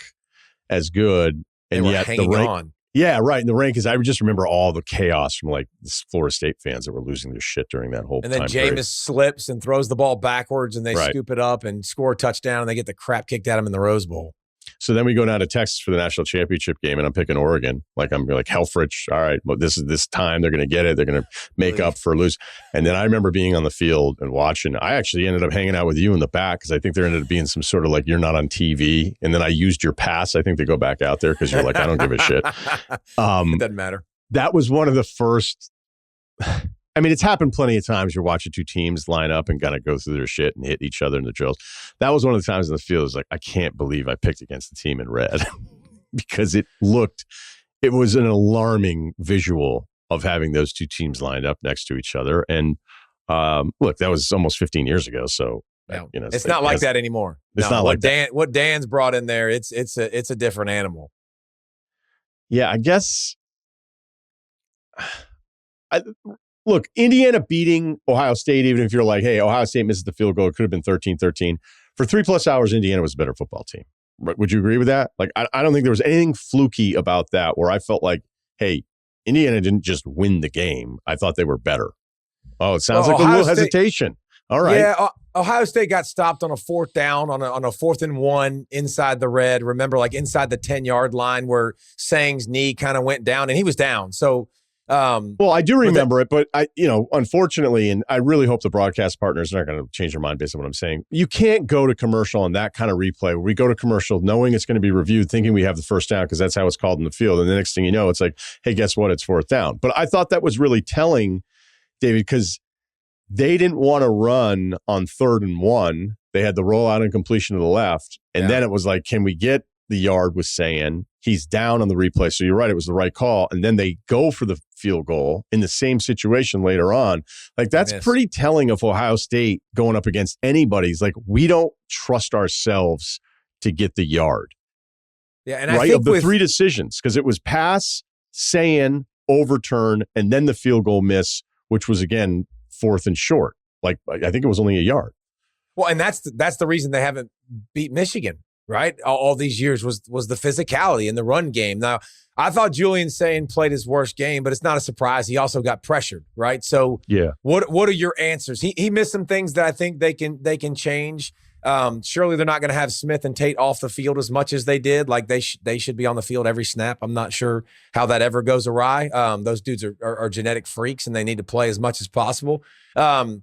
as good. And yet hanging on. Yeah, right. And the rank is, I just remember all the chaos from like the Florida State fans that were losing their shit during that whole time. And then Jameis slips and throws the ball backwards, and they scoop it up and score a touchdown, and they get the crap kicked out of them in the Rose Bowl. So then we go down to Texas for the national championship game, and I'm picking Oregon. Like, I'm like, Helfrich, all right, well, this time they're going to get it. They're going to make up for lose. And then I remember being on the field and watching. I actually ended up hanging out with you in the back because I think there ended up being some sort of like, you're not on TV. And then I used your pass, I think, to go back out there because you're like, I don't give a shit. It doesn't matter. That was one of the first. I mean, it's happened plenty of times. You're watching two teams line up and kind of go through their shit and hit each other in the drills. That was one of the times in the field. It was like, I can't believe I picked against the team in red because it was an alarming visual of having those two teams lined up next to each other. And look, that was almost 15 years ago. So, it's not like that anymore. It's not like that. What Dan's brought in there, it's a different animal. Yeah, I guess. Look, Indiana beating Ohio State, even if you're like, hey, Ohio State misses the field goal, it could have been 13-13. For 3+ hours, Indiana was a better football team. Would you agree with that? Like, I don't think there was anything fluky about that where I felt like, hey, Indiana didn't just win the game. I thought they were better. Oh, it sounds like a little hesitation. All right. Yeah, Ohio State got stopped on a fourth down on a 4th and 1 inside the red. Remember, like inside the 10-yard line where Sang's knee kind of went down, and he was down. So, well, I do remember it, but unfortunately, and I really hope the broadcast partners are not going to change their mind based on what I'm saying. You can't go to commercial on that kind of replay where we go to commercial knowing it's going to be reviewed, thinking we have the first down because that's how it's called in the field. And the next thing you know, it's like, hey, guess what? It's 4th down. But I thought that was really telling, David, because they didn't want to run on 3rd and 1. They had the rollout and completion to the left. And then it was like, can we get the yard was saying he's down on the replay. So you're right. It was the right call. And then they go for the field goal in the same situation later on. Like that's pretty telling of Ohio State going up against anybody's like, we don't trust ourselves to get the yard. Yeah. And right? I think of the 3 decisions, because it was pass, saying, overturn, and then the field goal miss, which was again, 4th and short. Like I think it was only a yard. Well, and that's the reason they haven't beat Michigan. Right, all these years was the physicality in the run game. Now, I thought Julian Sayin played his worst game, but it's not a surprise. He also got pressured, right? So, what are your answers? He missed some things that I think they can change. Surely they're not going to have Smith and Tate off the field as much as they did. Like they should be on the field every snap. I'm not sure how that ever goes awry. Those dudes are genetic freaks and they need to play as much as possible. But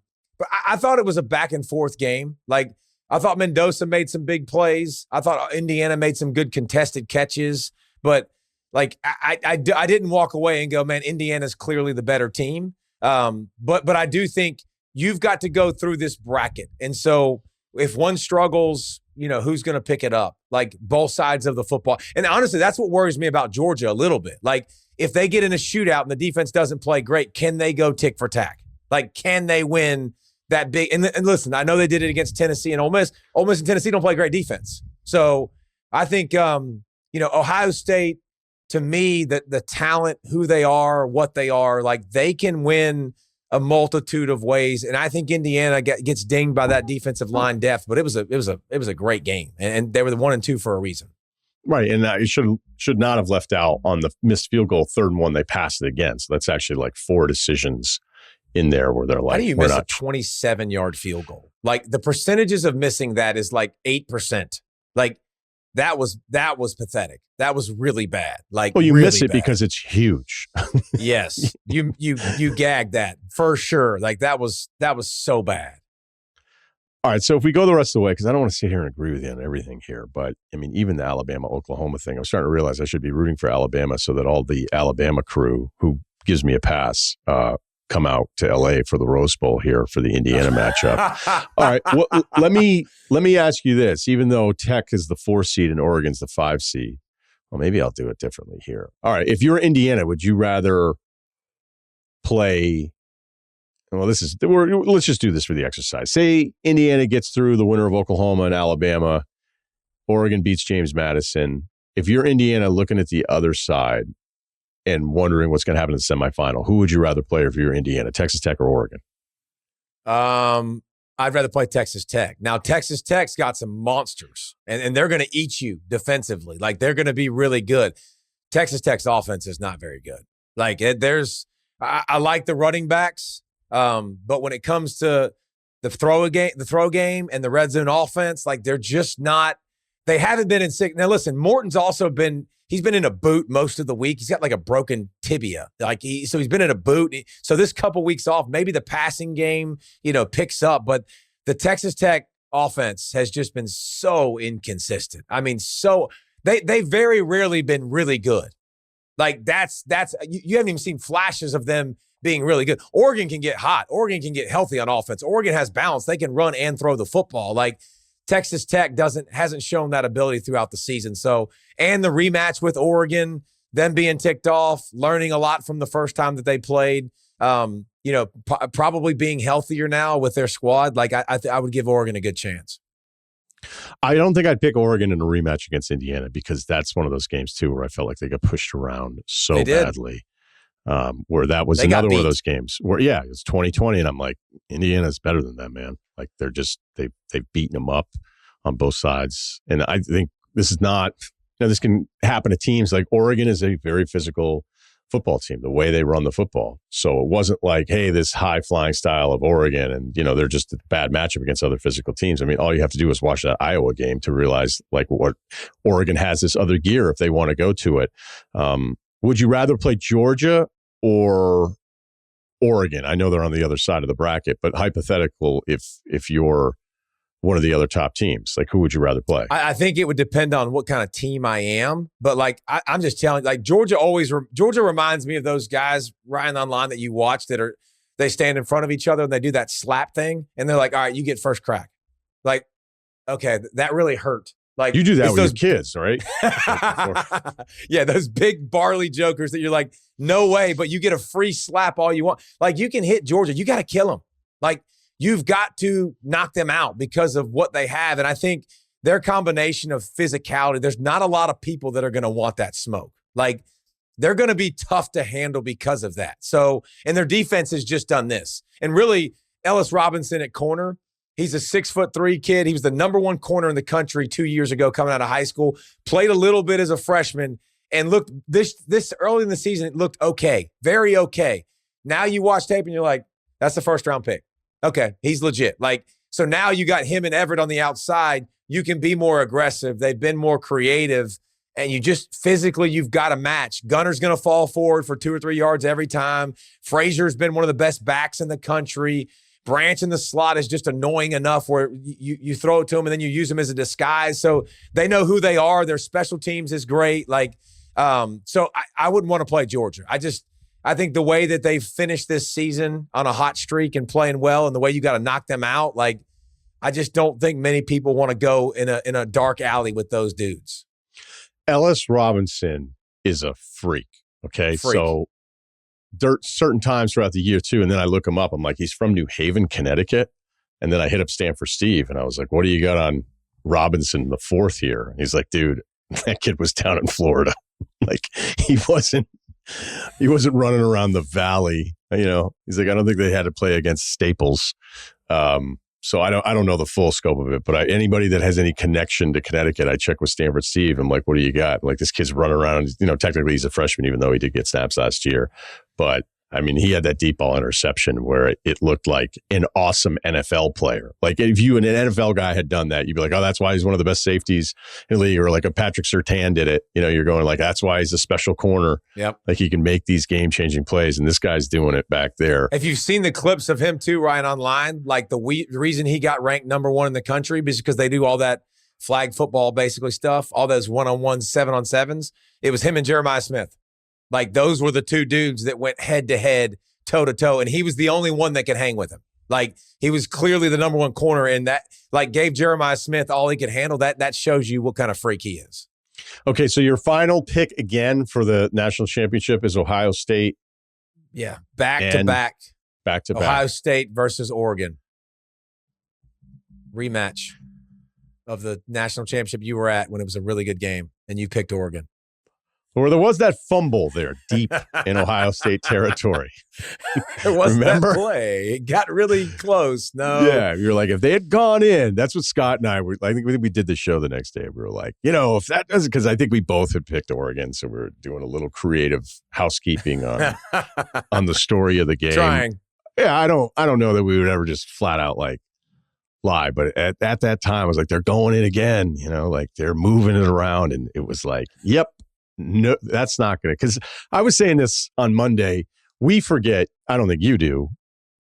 I thought it was a back and forth game. Like. I thought Mendoza made some big plays. I thought Indiana made some good contested catches. But, like, I didn't walk away and go, man, Indiana's clearly the better team. But I do think you've got to go through this bracket. And so if one struggles, who's going to pick it up? Like, both sides of the football. And honestly, that's what worries me about Georgia a little bit. Like, if they get in a shootout and the defense doesn't play great, can they go tick for tack? Like, can they win that big? And listen, I know they did it against Tennessee and Ole Miss. Ole Miss and Tennessee don't play great defense. So I think, Ohio State, to me, the talent, who they are, what they are, like they can win a multitude of ways. And I think Indiana gets dinged by that defensive line depth, but it was a great game. And they were the 1 and 2 for a reason. Right. And you should not have left out on the missed field goal, 3rd and 1, they passed it again. So that's actually like 4 decisions in there where they're like, how do you miss a 27-yard field goal? Like the percentages of missing that is like 8%. Like that was pathetic. That was really bad. Like, well, you really miss it bad. Because it's huge. Yes, you gagged that for sure. Like that was so bad. All right, so if we go the rest of the way, because I don't want to sit here and agree with you on everything here, but I mean, even the Alabama-Oklahoma thing, I'm starting to realize I should be rooting for Alabama so that all the Alabama crew who gives me a pass come out to LA for the Rose Bowl here for the Indiana matchup. All right. Well, let me ask you this. Even though Tech is the 4 seed and Oregon's the 5 seed, Well, maybe I'll do it differently here. All right. If you're Indiana, would you rather play? Well, let's just do this for the exercise. Say Indiana gets through the winner of Oklahoma and Alabama. Oregon beats James Madison. If you're Indiana looking at the other side and wondering what's going to happen in the semifinal, who would you rather play if you're Indiana, Texas Tech or Oregon? I'd rather play Texas Tech. Now, Texas Tech's got some monsters, and they're going to eat you defensively. Like, they're going to be really good. Texas Tech's offense is not very good. Like, I like the running backs, but when it comes to the throw game and the red zone offense, like, they're just not – they haven't been in sync. Now, listen, Morton's also been – he's been in a boot most of the week. He's got like a broken tibia. So he's been in a boot. So this couple weeks off, maybe the passing game, picks up. But the Texas Tech offense has just been so inconsistent. I mean, they very rarely been really good. Like that's you haven't even seen flashes of them being really good. Oregon can get hot. Oregon can get healthy on offense. Oregon has balance. They can run and throw the football. Like Texas Tech hasn't shown that ability throughout the season. So, and the rematch with Oregon, them being ticked off, learning a lot from the first time that they played, probably being healthier now with their squad. Like I would give Oregon a good chance. I don't think I'd pick Oregon in a rematch against Indiana because that's one of those games too where I felt like they got pushed around so badly. Where that was another one of those games where, it's 2020. And I'm like, Indiana's better than them, man. Like they've beaten them up on both sides. And I think this is not, this can happen to teams like Oregon is a very physical football team, the way they run the football. So it wasn't like, hey, this high flying style of Oregon and, they're just a bad matchup against other physical teams. I mean, all you have to do is watch that Iowa game to realize like what Oregon has this other gear if they want to go to it. Would you rather play Georgia or Oregon? I know they're on the other side of the bracket, but hypothetical, if you're one of the other top teams, like who would you rather play? I think it would depend on what kind of team I am, but like I'm just telling you, like Georgia reminds me of those guys, Ryen, online that you watch they stand in front of each other and they do that slap thing, and they're like, all right, you get first crack. Like, okay, that really hurt. Like you do that with those kids, right? Yeah, those big barley jokers that you're like, no way, but you get a free slap all you want. Like you can hit Georgia, you got to kill them. Like you've got to knock them out because of what they have. And I think their combination of physicality, there's not a lot of people that are going to want that smoke. Like they're going to be tough to handle because of that. So, and their defense has just done this. And really, Ellis Robinson at corner, he's a 6'3" kid. He was the number one corner in the country 2 years ago coming out of high school, played a little bit as a freshman and looked this early in the season, it looked okay, very okay. Now you watch tape and you're like, that's the first round pick. Okay, he's legit. Like, so now you got him and Everett on the outside. You can be more aggressive. They've been more creative. And you just physically, you've got a match. Gunner's going to fall forward for 2 or 3 yards every time. Frazier's been one of the best backs in the country. Branch in the slot is just annoying enough where you throw it to him and then you use him as a disguise. So they know who they are. Their special teams is great. Like, so I wouldn't want to play Georgia. I think the way that they've finished this season on a hot streak and playing well and the way you got to knock them out, like, I just don't think many people want to go in a dark alley with those dudes. Ellis Robinson is a freak. Okay. So certain times throughout the year too. And then I look him up. I'm like, he's from New Haven, Connecticut. And then I hit up Stanford Steve and I was like, what do you got on Robinson the fourth here? And he's like, dude, that kid was down in Florida. Like he wasn't running around the valley. He's like, I don't think they had to play against Staples. So I don't know the full scope of it, but anybody that has any connection to Connecticut, I check with Stanford Steve. I'm like, what do you got? Like this kid's running around. Technically he's a freshman, even though he did get snaps last year. But I mean, he had that deep ball interception where it looked like an awesome NFL player. Like if an NFL guy had done that, you'd be like, oh, that's why he's one of the best safeties in the league. Or like a Patrick Surtain did it. You're going like, that's why he's a special corner. Yep. Like he can make these game-changing plays. And this guy's doing it back there. If you've seen the clips of him too, Ryen, online, like the reason he got ranked number one in the country is because they do all that flag football basically stuff, all those 1-on-1 7-on-7s. It was him and Jeremiah Smith. Like those were the two dudes that went head to head, toe to toe. And he was the only one that could hang with him. Like he was clearly the number one corner and that like gave Jeremiah Smith all he could handle. That shows you what kind of freak he is. Okay, so your final pick again for the national championship is Ohio State. Yeah, back And to back. Back to Ohio back. State versus Oregon. Rematch of the national championship you were at when it was a really good game, and you picked Oregon. Or there was that fumble there deep in Ohio State territory. There was Remember? that play. It got really close. No. Yeah, you're like, if they had gone in, that's what Scott and I were. I think we did the show the next day. We were like, if that doesn't, because I think we both had picked Oregon, so we were doing a little creative housekeeping on the story of the game. Trying. Yeah, I don't know that we would ever just flat out like lie, but at that time, I was like, they're going in again. Like they're moving it around, and it was like, yep. No, that's not going to, because I was saying this on Monday. We forget, I don't think you do,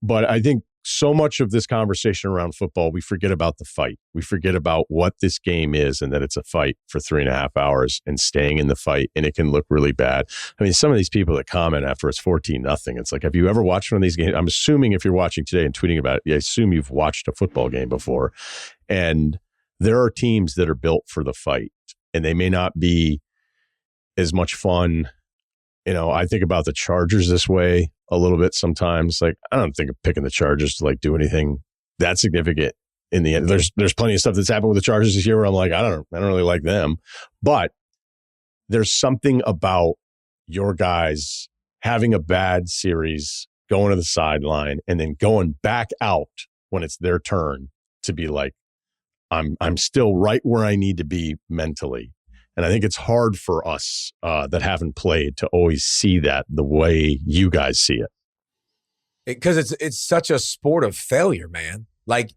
but I think so much of this conversation around football, we forget about the fight. We forget about what this game is and that it's a fight for 3.5 hours and staying in the fight, and it can look really bad. I mean, some of these people that comment after it's 14-0, it's like, have you ever watched one of these games? I'm assuming if you're watching today and tweeting about it, I assume you've watched a football game before. And there are teams that are built for the fight, and they may not be as much fun. I think about the Chargers this way a little bit sometimes. Like, I don't think of picking the Chargers to like do anything that significant in the end. There's plenty of stuff that's happened with the Chargers this year where I'm like, I don't really like them. But there's something about your guys having a bad series, going to the sideline, and then going back out when it's their turn to be like, I'm still right where I need to be mentally. And I think it's hard for us that haven't played to always see that the way you guys see it. Because it's such a sport of failure, man. Like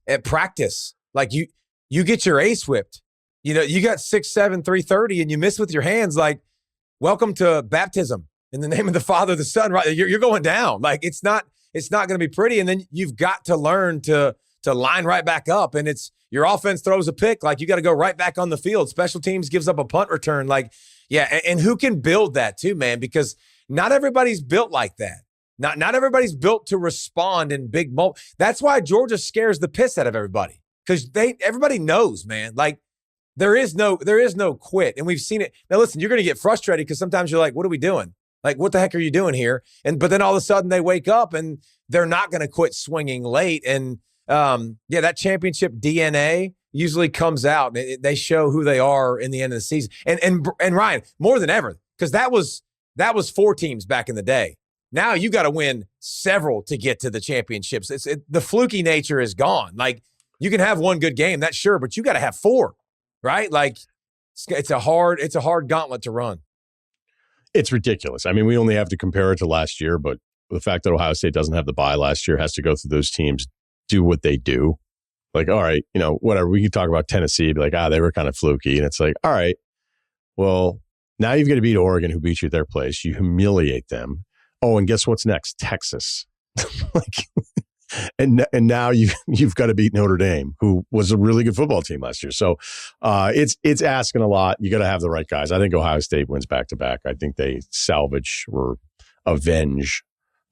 at practice, like you get your ace whipped. You got 6'7", 330, and you miss with your hands. Like, welcome to baptism in the name of the Father, the Son. Right, you're going down. Like it's not going to be pretty. And then you've got to learn to line right back up. And your offense throws a pick, like you got to go right back on the field. Special teams gives up a punt return. Like, yeah, and who can build that too, man? Because not everybody's built like that. Not everybody's built to respond in big moments. That's why Georgia scares the piss out of everybody, because everybody knows, man. Like there is no quit, and we've seen it. Now, listen, you're going to get frustrated because sometimes you're like, "What are we doing? Like, what the heck are you doing here?" But then all of a sudden they wake up and they're not going to quit swinging late. And that championship DNA usually comes out. They show who they are in the end of the season. And Ryan, more than ever, because that was 4 teams back in the day. Now you got to win several to get to the championships. The fluky nature is gone. Like you can have one good game, that's sure, but you got to have 4, right? Like it's a hard gauntlet to run. It's ridiculous. I mean, we only have to compare it to last year, but the fact that Ohio State doesn't have the bye last year, has to go through those teams, do what they do. Like, all right, whatever. We can talk about Tennessee, be like, they were kind of fluky. And it's like, all right, well, now you've got to beat Oregon, who beat you at their place. You humiliate them. Oh, and guess what's next? Texas. and now you've got to beat Notre Dame, who was a really good football team last year. So it's asking a lot. You got to have the right guys. I think Ohio State wins back-to-back. I think they salvage or avenge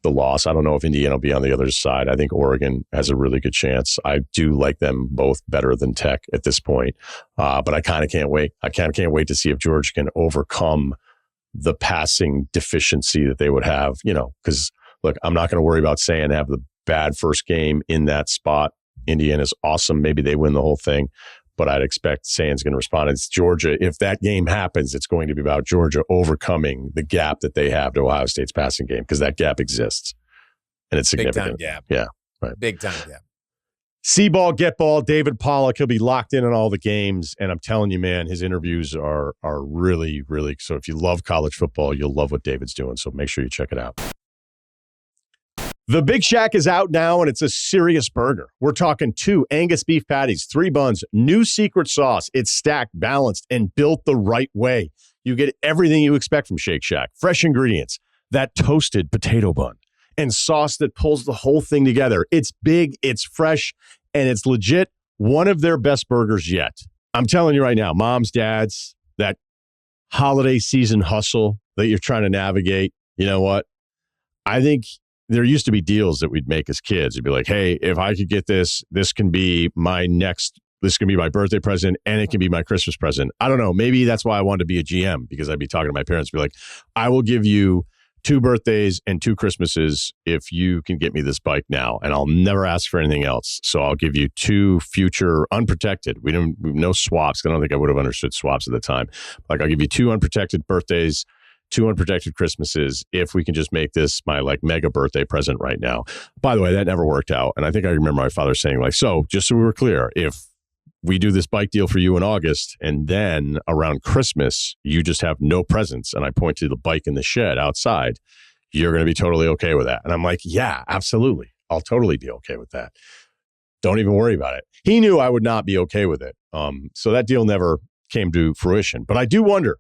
the loss. I don't know if Indiana will be on the other side. I think Oregon has a really good chance. I do like them both better than Tech at this point. But I kind of can't wait. I can't wait to see if Georgia can overcome the passing deficiency that they would have, because look, I'm not going to worry about saying have the bad first game in that spot. Indiana's awesome. Maybe they win the whole thing, but I'd expect Sands going to respond. It's Georgia. If that game happens, it's going to be about Georgia overcoming the gap that they have to Ohio State's passing game, because that gap exists and it's significant. Big time gap. Yeah. Right. Big time gap. See ball, get ball. David Pollack, he'll be locked in on all the games. And I'm telling you, man, his interviews are really, really. So if you love college football, you'll love what David's doing. So make sure you check it out. The Big Shack is out now, and it's a serious burger. We're talking 2 Angus beef patties, 3 buns, new secret sauce. It's stacked, balanced, and built the right way. You get everything you expect from Shake Shack. Fresh ingredients, that toasted potato bun, and sauce that pulls the whole thing together. It's big, it's fresh, and it's legit one of their best burgers yet. I'm telling you right now, moms, dads, that holiday season hustle that you're trying to navigate, you know what? I think there used to be deals that we'd make as kids. It'd be like, hey, if I could get this, this can be my next this can be my birthday present and it can be my Christmas present. I don't know. Maybe that's why I wanted to be a GM, because I'd be talking to my parents, be like, I will give you 2 birthdays and 2 Christmases if you can get me this bike now, and I'll never ask for anything else. So I'll give you 2 future unprotected. We no swaps. I don't think I would have understood swaps at the time. Like, I'll give you 2 unprotected birthdays, 2 unprotected Christmases if we can just make this my like mega birthday present right now. By the way, that never worked out. And I think I remember my father saying like, so just so we were clear, if we do this bike deal for you in August, and then around Christmas, you just have no presents, and I point to the bike in the shed outside, you're going to be totally okay with that. And I'm like, yeah, absolutely. I'll totally be okay with that. Don't even worry about it. He knew I would not be okay with it. So that deal never came to fruition. But I do wonder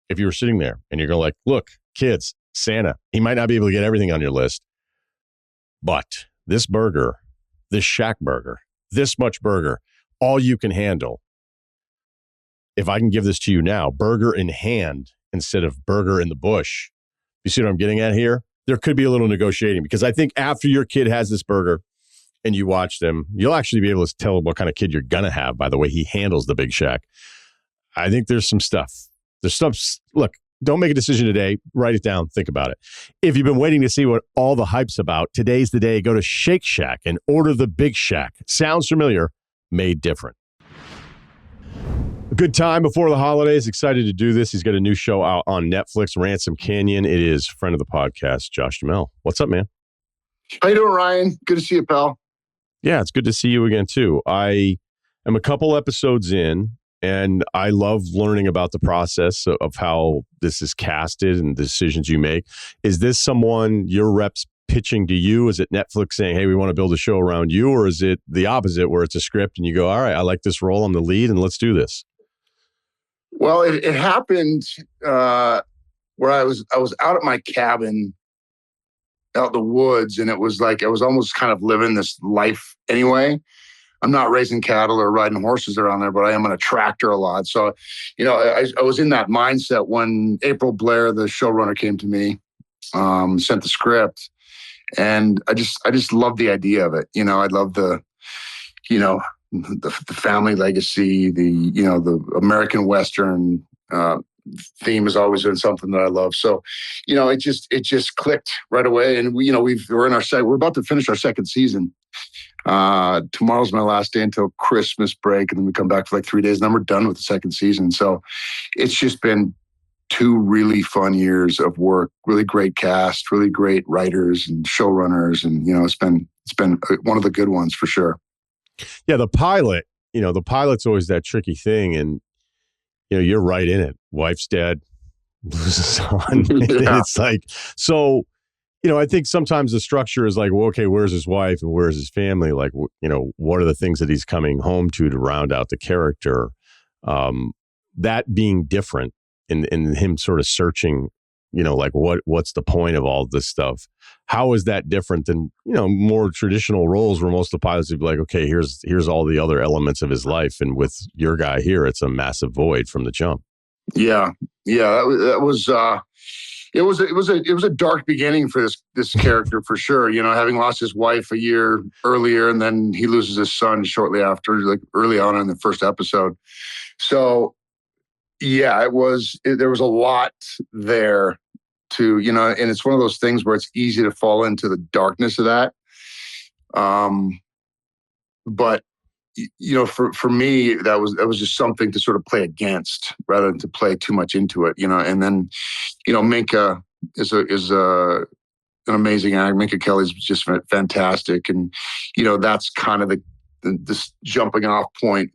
if you were sitting there and you're going like, look, kids, Santa, he might not be able to get everything on your list, but this burger, this Shack burger, this much burger, all you can handle. If I can give this to you now, burger in hand instead of burger in the bush, you see what I'm getting at here? There could be a little negotiating, because I think after your kid has this burger and you watch them, you'll actually be able to tell what kind of kid you're going to have by the way he handles the Big Shack. I think there's some stuff. There's stuff. Look, don't make a decision today. Write it down. Think about it. If you've been waiting to see what all the hype's about, today's the day. Go to Shake Shack and order the Big Shack. Sounds familiar? Made different. A good time before the holidays. Excited to do this. He's got a new show out on Netflix, Ransom Canyon. It is friend of the podcast, Josh Duhamel. What's up, man? How you doing, Ryan? Good to see you, pal. Yeah, it's good to see you again, too. I am a couple episodes in, and I love learning about the process of how this is casted and the decisions you make. Is this someone your reps pitching to you? Is it Netflix saying, hey, we want to build a show around you? Or is it the opposite, where it's a script and you go, all right, I like this role, I'm the lead, and let's do this? Well, it happened where I was out at my cabin out in the woods, and it was like I was almost kind of living this life anyway. I'm not raising cattle or riding horses around there, but I am on a tractor a lot. So, I was in that mindset when April Blair, the showrunner, came to me, sent the script. And I just love the idea of it. I love the family legacy, the American Western theme has always been something that I love. So, it just clicked right away. And we're about to finish our second season. Tomorrow's my last day until Christmas break, and then we come back for like 3 days, and then we're done with the second season. So it's just been 2 really fun years of work, really great cast, really great writers and showrunners. And, it's been one of the good ones for sure. Yeah. The pilot's always that tricky thing. And, you're right in it. Wife's dead, loses son. Yeah. It's like, so, I think sometimes the structure is like, well, okay, where's his wife and where's his family? Like, what are the things that he's coming home to round out the character? That being different, and him sort of searching, like what's the point of all this stuff? How is that different than, more traditional roles where most of the pilots would be like, okay, here's all the other elements of his life. And with your guy here, it's a massive void from the jump. Yeah. It was a dark beginning for this character for sure. Having lost his wife a year earlier, and then he loses his son shortly after, like early on in the first episode. So, yeah, there was a lot there to, and it's one of those things where it's easy to fall into the darkness of that. But for me, that was just something to sort of play against rather than to play too much into it, And then, Minka is an amazing actor. Minka Kelly's just fantastic, and that's kind of this jumping off point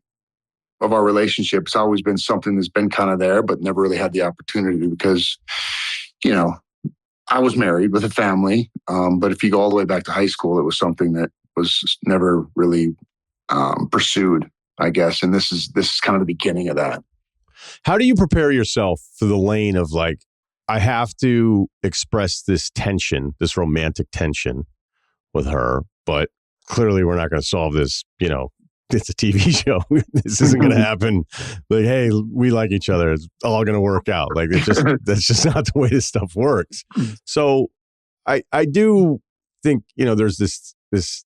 of our relationship. It's always been something that's been kind of there, but never really had the opportunity because, I was married with a family. But if you go all the way back to high school, it was something that was never really pursued, I guess. And this is kind of the beginning of that. How do you prepare yourself for the lane of like, I have to express this tension, this romantic tension with her, but clearly we're not going to solve this, it's a TV show. This isn't going to happen. Like, hey, we like each other. It's all going to work out. Like, that's just not the way this stuff works. So I do think, there's this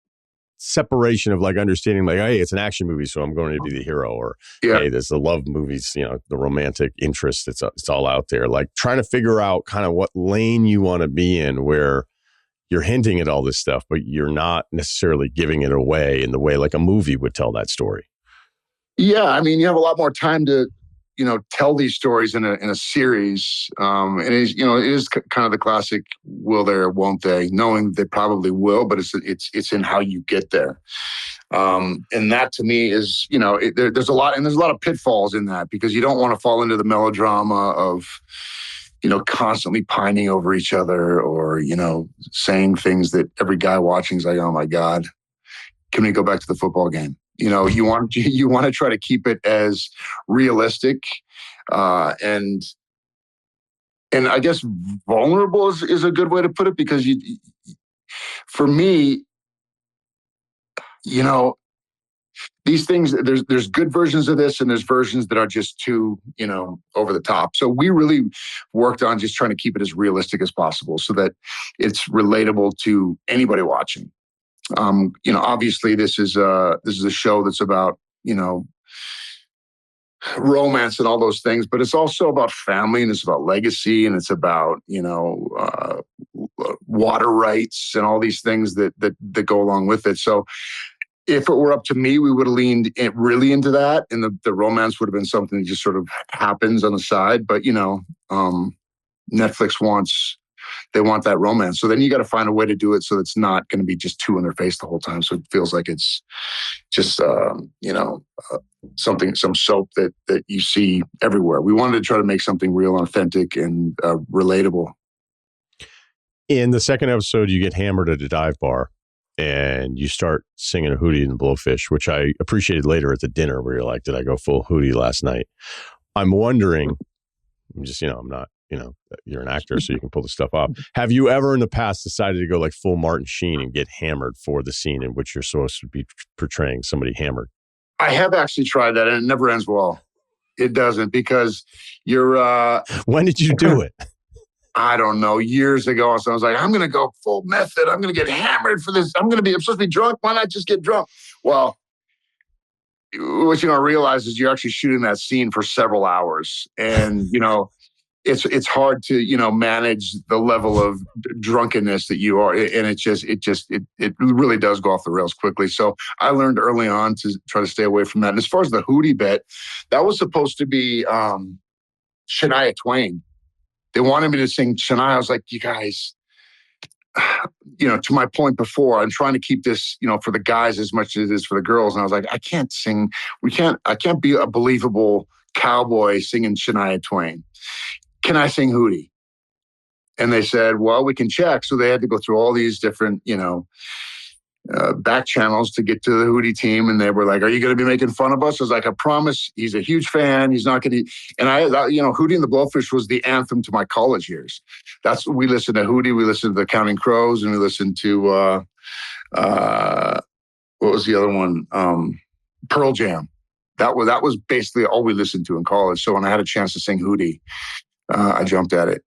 separation of like understanding like, hey, it's an action movie, so I'm going to be the hero, or hey, there's the love movies, the romantic interest. It's all out there. Like trying to figure out kind of what lane you want to be in, where you're hinting at all this stuff, but you're not necessarily giving it away in the way like a movie would tell that story. Yeah, I mean, you have a lot more time to, tell these stories in a series. And it is kind of the classic will they or won't they, knowing they probably will, but it's in how you get there. And that to me is, there's a lot of pitfalls in that, because you don't want to fall into the melodrama of, constantly pining over each other, or, saying things that every guy watching is like, oh my God, can we go back to the football game? You want to try to keep it as realistic, and I guess vulnerable is a good way to put it, because for me, these things, there's good versions of this, and there's versions that are just too, over the top. So we really worked on just trying to keep it as realistic as possible, so that it's relatable to anybody watching. Obviously this is a show that's about, romance and all those things, but it's also about family, and it's about legacy, and it's about, water rights and all these things that go along with it. So if it were up to me, we would have leaned really into that, and the romance would have been something that just sort of happens on the side. But, Netflix they want that romance. So then you got to find a way to do it so it's not going to be just two in their face the whole time. So it feels like it's just, some soap that you see everywhere. We wanted to try to make something real and authentic and relatable. In the second episode, you get hammered at a dive bar and you start singing a Hootie and the Blowfish, which I appreciated later at the dinner, where you're like, did I go full Hootie last night? I'm wondering, I'm not, you're an actor, so you can pull the stuff off. Have you ever in the past decided to go like full Martin Sheen and get hammered for the scene in which you're supposed to be portraying somebody hammered? I have actually tried that, and it never ends well. It doesn't, because you're... When did you do it? I don't know, years ago. So I was like, I'm going to go full method. I'm going to get hammered for this. I'm supposed to be drunk. Why not just get drunk? Well, what you don't realize is you're actually shooting that scene for several hours. And, it's hard to, manage the level of drunkenness that you are. And it really does go off the rails quickly. So I learned early on to try to stay away from that. And as far as the Hootie bit, that was supposed to be Shania Twain. They wanted me to sing Shania. I was like, you guys, to my point before, I'm trying to keep this, for the guys as much as it is for the girls. And I was like, I can't sing. I can't be a believable cowboy singing Shania Twain. Can I sing Hootie? And they said, well, we can check. So they had to go through all these different, back channels to get to the Hootie team. And they were like, are you going to be making fun of us? I was like, I promise, he's a huge fan. He's not going to. And Hootie and the Blowfish was the anthem to my college years. We listened to Hootie, we listened to the Counting Crows, and we listened to, what was the other one? Pearl Jam. That was basically all we listened to in college. So when I had a chance to sing Hootie, I jumped at it.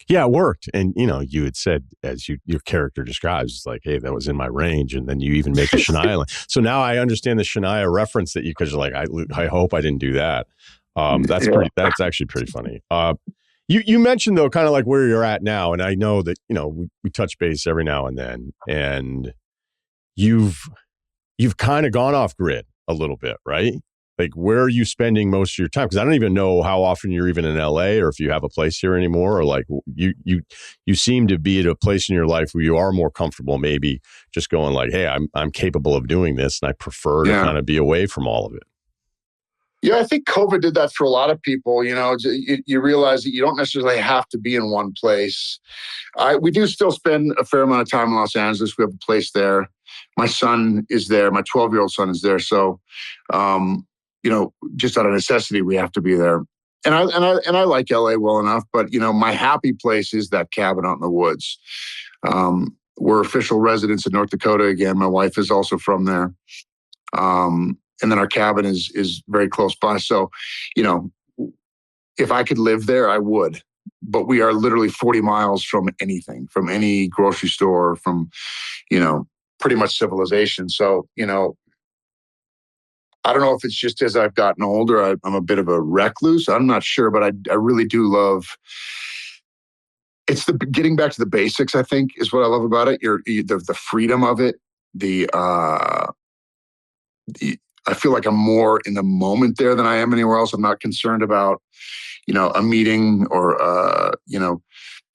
Yeah, it worked. And, you had said, as your character describes, it's like, hey, that was in my range. And then you even make a Shania line. So now I understand the Shania reference because you're like, I hope I didn't do that. That's actually pretty funny. You mentioned, though, kind of like where you're at now. And I know that, we touch base every now and then. And you've kind of gone off grid a little bit, right? Like, where are you spending most of your time? Because I don't even know how often you're even in LA, or if you have a place here anymore, or like you seem to be at a place in your life where you are more comfortable, maybe just going like, hey, I'm capable of doing this, and I prefer to kind of be away from all of it. Yeah, I think COVID did that for a lot of people. You realize that you don't necessarily have to be in one place. We do still spend a fair amount of time in Los Angeles. We have a place there. My son is there. My 12-year-old son is there. So, just out of necessity, we have to be there. And I like LA well enough, but my happy place is that cabin out in the woods. We're official residents in North Dakota again. My wife is also from there. And then our cabin is very close by. So, if I could live there, I would. But we are literally 40 miles from anything, from any grocery store, from, pretty much civilization. So, I don't know if it's just as I've gotten older, I'm a bit of a recluse. I'm not sure, but I really do love. It's the getting back to the basics, I think, is what I love about it. The freedom of it. I feel like I'm more in the moment there than I am anywhere else. I'm not concerned about, a meeting or,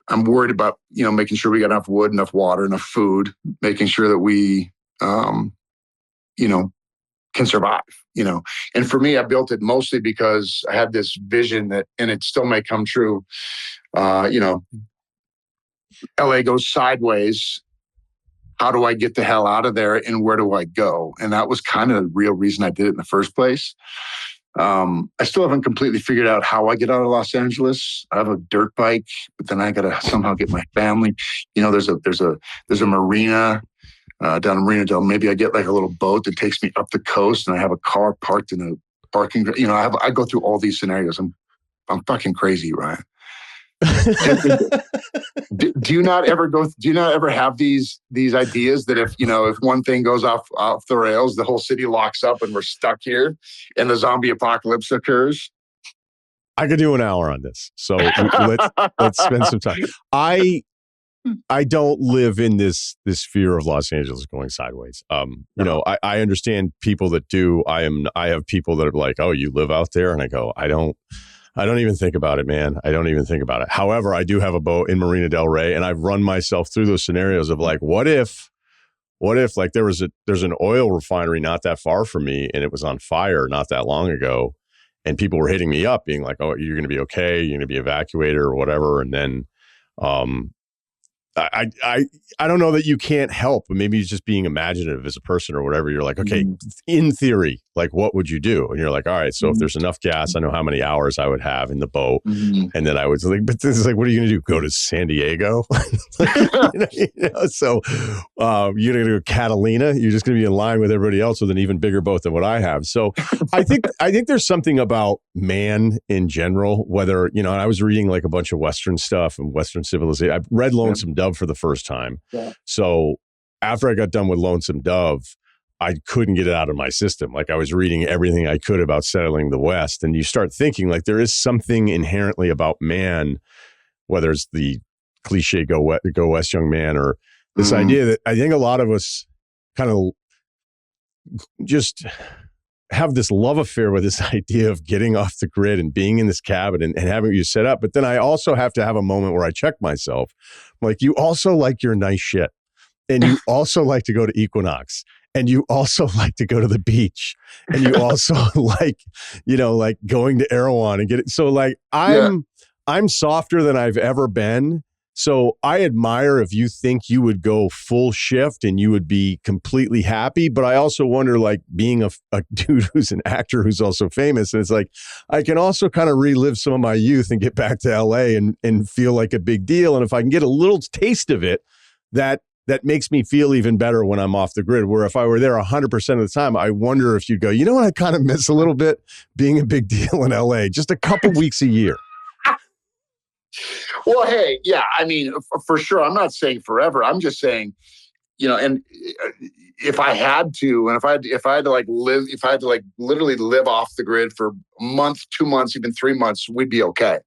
I'm worried about, making sure we got enough wood, enough water, enough food, making sure that we, can survive, And for me, I built it mostly because I had this vision that, and it still may come true, LA goes sideways. How do I get the hell out of there and where do I go? And that was kind of the real reason I did it in the first place. I still haven't completely figured out how I get out of Los Angeles. I have a dirt bike, but then I got to somehow get my family. There's a marina down in Marina Del. Maybe I get like a little boat that takes me up the coast, and I have a car parked in a parking. I go through all these scenarios. I'm fucking crazy, Ryan. Do you not ever have these ideas that if one thing goes off the rails, the whole city locks up and we're stuck here and the zombie apocalypse occurs? I could do an hour on this, so let's spend some time. I don't live in this fear of Los Angeles going sideways. I understand people that do. I have people that are like, oh, you live out there, and I go, I don't even think about it, man. I don't even think about it. However, I do have a boat in Marina Del Rey, and I've run myself through those scenarios of like, what if like there's an oil refinery not that far from me, and it was on fire not that long ago, and people were hitting me up being like, oh, you're going to be okay. You're going to be evacuated or whatever. And then, I don't know that you can't help, but maybe it's just being imaginative as a person or whatever. You're like, okay, in theory, like what would you do? And you're like, all right, so if there's enough gas, I know how many hours I would have in the boat. And then I would like, but this is like, what are you going to do? Go to San Diego? So you're going to go to Catalina. You're just going to be in line with everybody else with an even bigger boat than what I have. So I think there's something about man in general, whether, and I was reading like a bunch of Western stuff and Western civilization. I've read Lonesome Dove for the first time. Yeah. So after I got done with Lonesome Dove, I couldn't get it out of my system. Like I was reading everything I could about settling the West. And you start thinking like there is something inherently about man, whether it's the cliche go West young man or this idea that I think a lot of us kind of just have this love affair with this idea of getting off the grid and being in this cabin and having you set up. But then I also have to have a moment where I check myself. Like you also like your nice shit, and you also like to go to Equinox, and you also like to go to the beach, and you also like going to Erewhon and get it. So like I'm softer than I've ever been. So I admire if you think you would go full shift and you would be completely happy. But I also wonder, like being a dude who's an actor who's also famous, and it's like, I can also kind of relive some of my youth and get back to LA and feel like a big deal. And if I can get a little taste of it, that makes me feel even better when I'm off the grid. Where if I were there 100% of the time, I wonder if you'd go, what I kind of miss a little bit, being a big deal in LA, just a couple weeks a year. Well, hey, yeah, I mean, for sure. I'm not saying forever. I'm just saying, and if I had to, and if I had to literally live off the grid for a month, 2 months, even 3 months, we'd be okay.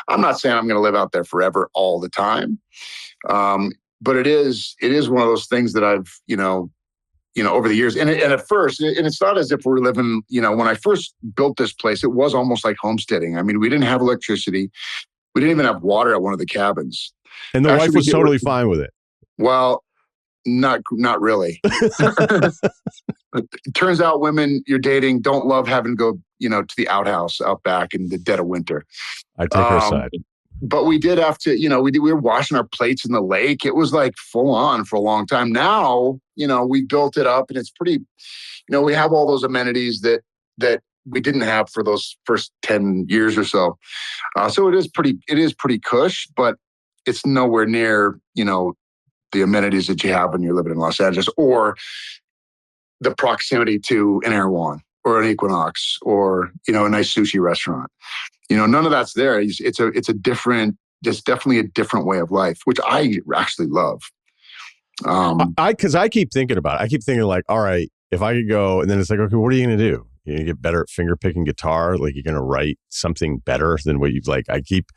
I'm not saying I'm going to live out there forever all the time. But it is one of those things that I've, over the years, and at first, and it's not as if we're living, when I first built this place, it was almost like homesteading. I mean, we didn't have electricity. We didn't even have water at one of the cabins. And the wife was totally fine with it. Well, not really. It turns out women you're dating don't love having to go, to the outhouse out back in the dead of winter. I take her side. But we did have to, we were washing our plates in the lake. It was like full on for a long time. Now, we built it up and it's pretty, we have all those amenities that we didn't have for those first 10 years or so. So it is pretty cush, but it's nowhere near, the amenities that you have when you're living in Los Angeles, or the proximity to an Erewhon or an Equinox or, a nice sushi restaurant. None of that's there. It's definitely a different way of life, which I actually love. Because I keep thinking about it. I keep thinking like, all right, if I could go, and then it's like, okay, what are you going to do? You're going to get better at finger picking guitar? Like you're going to write something better than what you've like. I keep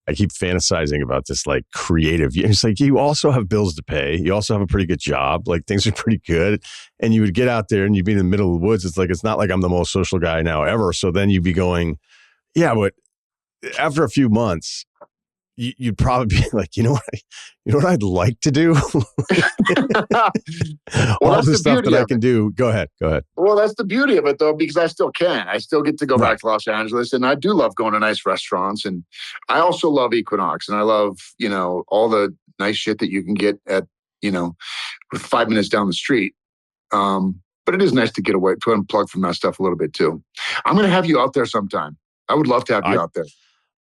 fantasizing about this like creative. It's like you also have bills to pay. You also have a pretty good job. Like things are pretty good. And you would get out there and you'd be in the middle of the woods. It's like, it's not like I'm the most social guy now ever. So then you'd be going, yeah, but after a few months, you'd probably be like, you know what I'd like to do? Well, All that's the the stuff beauty that I of can it. do. Go ahead. Well, that's the beauty of it, though, because I still can. I still get to go back to Los Angeles, and I do love going to nice restaurants. And I also love Equinox, and I love, all the nice shit that you can get at, 5 minutes down the street. But it is nice to get away, to unplug from that stuff a little bit, too. I'm going to have you out there sometime. I would love to have you out there.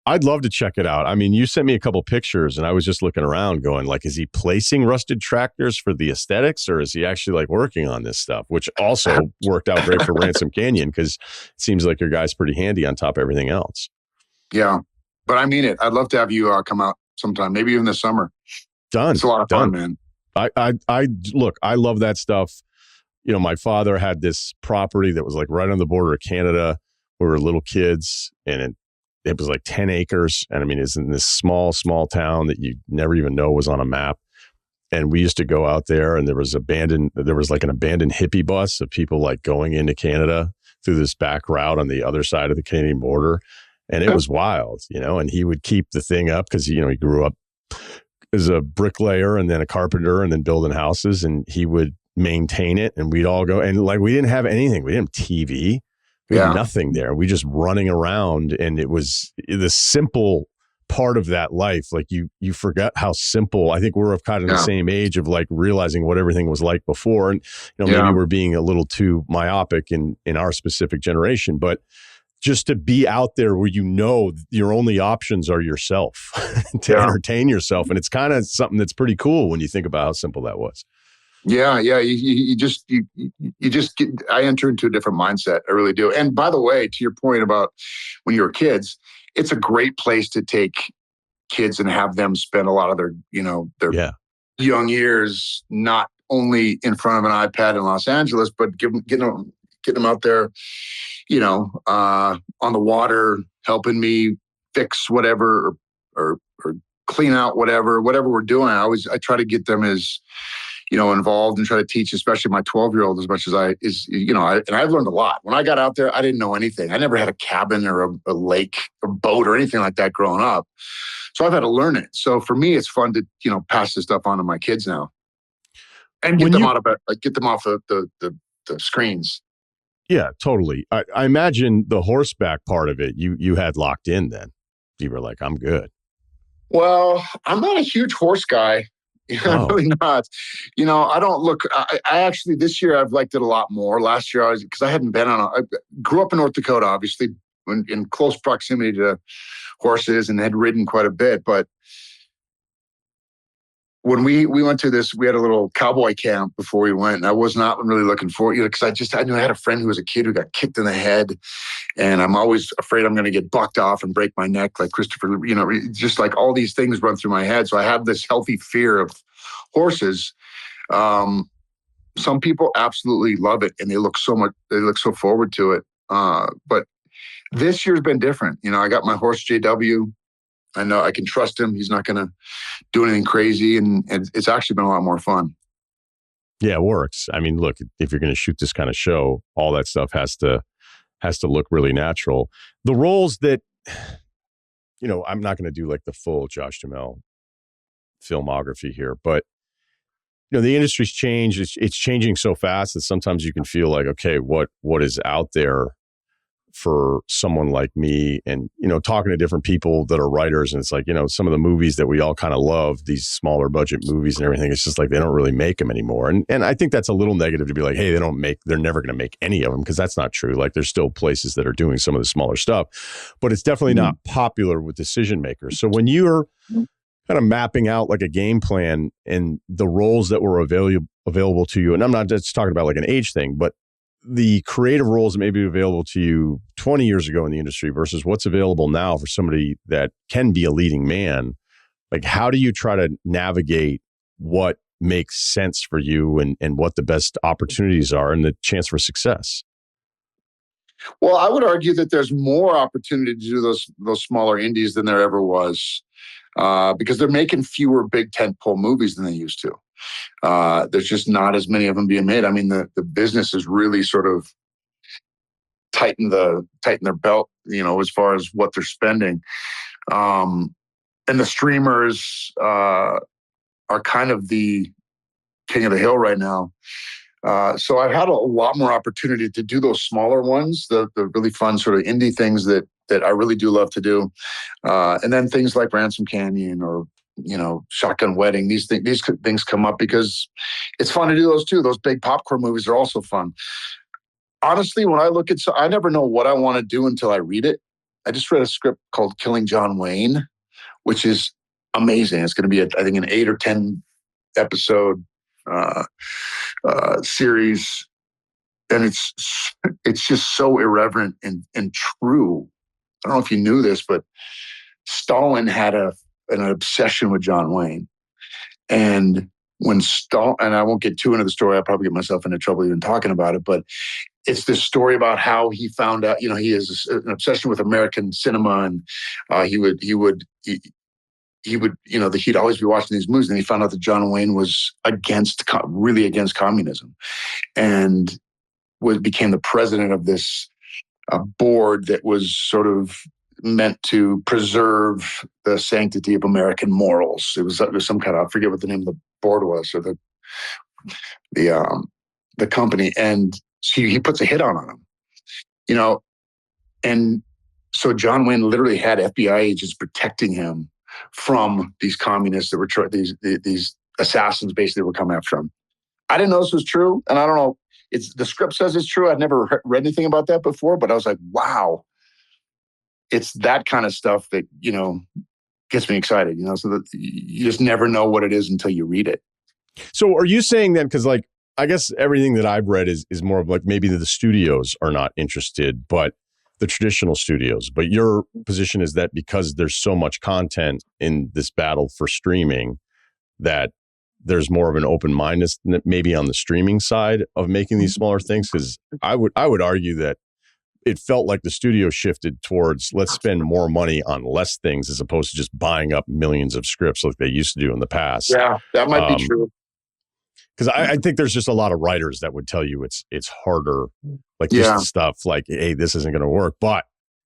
I'd love to check it out. I mean, you sent me a couple pictures and I was just looking around going like, is he placing rusted tractors for the aesthetics or is he actually like working on this stuff, which also worked out great for Ransom Canyon because it seems like your guy's pretty handy on top of everything else. Yeah, but I mean it. I'd love to have you come out sometime, maybe even this summer. Done. It's a lot of fun, man. I look, I love that stuff. My father had this property that was like right on the border of Canada. We were little kids and it was like 10 acres. And I mean, it's in this small town that you never even know was on a map. And we used to go out there and there was like an abandoned hippie bus of people like going into Canada through this back route on the other side of the Canadian border. And it was wild, and he would keep the thing up because, he grew up as a bricklayer and then a carpenter and then building houses and he would maintain it and we'd all go. And like, we didn't have anything. We didn't have TV. We had nothing there. We just running around and it was the simple part of that life. Like you forget how simple. I think we're kind of the same age of like realizing what everything was like before. And, maybe we're being a little too myopic in our specific generation, but just to be out there where your only options are yourself to entertain yourself. And it's kind of something that's pretty cool when you think about how simple that was. Yeah. You just get, I enter into a different mindset. I really do. And by the way, to your point about when you were kids, it's a great place to take kids and have them spend a lot of their young years, not only in front of an iPad in Los Angeles, but getting them out there, on the water, helping me fix whatever or clean out whatever we're doing. I try to get them as, involved and try to teach, especially my 12-year-old as much as and I've learned a lot. When I got out there, I didn't know anything. I never had a cabin or a lake or boat or anything like that growing up. So I've had to learn it. So for me, it's fun to, pass this stuff on to my kids now and get them off the screens. Yeah, totally. I imagine the horseback part of it, you had locked in then. You were like, I'm good. Well, I'm not a huge horse guy. I'm really not. I don't look, I actually, this year I've liked it a lot more. Last year because I hadn't been I grew up in North Dakota, obviously, in close proximity to horses and had ridden quite a bit. But when we went to this, we had a little cowboy camp before we went, and I was not really looking forward to it because I knew I had a friend who was a kid who got kicked in the head, and I'm always afraid I'm going to get bucked off and break my neck like Christopher, just like all these things run through my head. So I have this healthy fear of horses. Some people absolutely love it, and they look so forward to it. But this year's been different. I got my horse JW. I know I can trust him. He's not going to do anything crazy. And it's actually been a lot more fun. Yeah, it works. I mean, look, if you're going to shoot this kind of show, all that stuff has to look really natural. The roles that, I'm not going to do like the full Josh Duhamel filmography here, but the industry's changed. It's changing so fast that sometimes you can feel like, okay, what is out there for someone like me? And, talking to different people that are writers, and it's like, some of the movies that we all kind of love, these smaller budget movies and everything, it's just like, they don't really make them anymore. And I think that's a little negative to be like, hey, they're never going to make any of them, because that's not true. Like, there's still places that are doing some of the smaller stuff, but it's definitely not popular with decision makers. So when you're kind of mapping out like a game plan and the roles that were available to you, and I'm not just talking about like an age thing, but the creative roles that may be available to you 20 years ago in the industry versus what's available now for somebody that can be a leading man, like how do you try to navigate what makes sense for you and what the best opportunities are and the chance for success? Well, I would argue that there's more opportunity to do those smaller indies than there ever was, because they're making fewer big tentpole movies than they used to. There's just not as many of them being made. I mean, the business has really sort of tightened their belt, as far as what they're spending. And the streamers are kind of the king of the hill right now. So I've had a lot more opportunity to do those smaller ones, the really fun sort of indie things that I really do love to do. And then things like Ransom Canyon or, Shotgun Wedding, these things come up because it's fun to do those too. Those big popcorn movies are also fun. Honestly, when I look at, I never know what I want to do until I read it. I just read a script called Killing John Wayne, which is amazing. It's going to be, I think, an 8 or 10 episode series, and it's just so irreverent and true. I don't know if you knew this, but Stalin had an obsession with John Wayne, and when Stalin, and I won't get too into the story, I'll probably get myself into trouble even talking about it, but it's this story about how he found out, he has an obsession with American cinema, and he'd always be watching these movies, and he found out that John Wayne was really against communism, and became the president of this board that was sort of meant to preserve the sanctity of American morals. It was some kind of, I forget what the name of the board was, or the company, and he puts a hit on him, and so John Wayne literally had FBI agents protecting him from these communists that were these assassins basically were coming after him. I didn't know this was true, and I don't know. The script says it's true. I'd never read anything about that before, but I was like, wow, it's that kind of stuff that gets me excited. So that you just never know what it is until you read it. So, are you saying then? Because I guess everything that I've read is more of maybe the studios are not interested, but the traditional studios. But your position is that because there's so much content in this battle for streaming, that there's more of an open-mindedness maybe on the streaming side of making these smaller things. Because I would argue that it felt like the studio shifted towards let's spend more money on less things as opposed to just buying up millions of scripts like they used to do in the past. Yeah, that might be true. Because I think there's just a lot of writers that would tell you it's harder, just stuff like, hey, this isn't going to work. But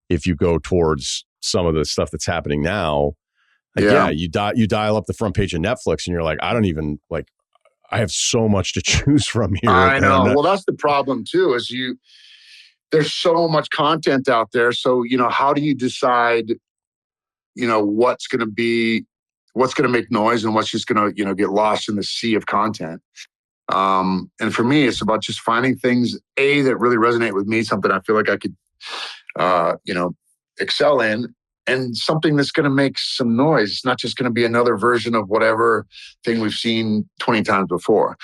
if you go towards some of the stuff that's happening now, you dial up the front page of Netflix and you're like, I don't even I have so much to choose from here. I know. Well, that's the problem too, is there's so much content out there. So, how do you decide, what's going to make noise and what's just going to, get lost in the sea of content. And for me, it's about just finding things, that really resonate with me, something I feel like I could, excel in, and something that's going to make some noise. It's not just going to be another version of whatever thing we've seen 20 times before.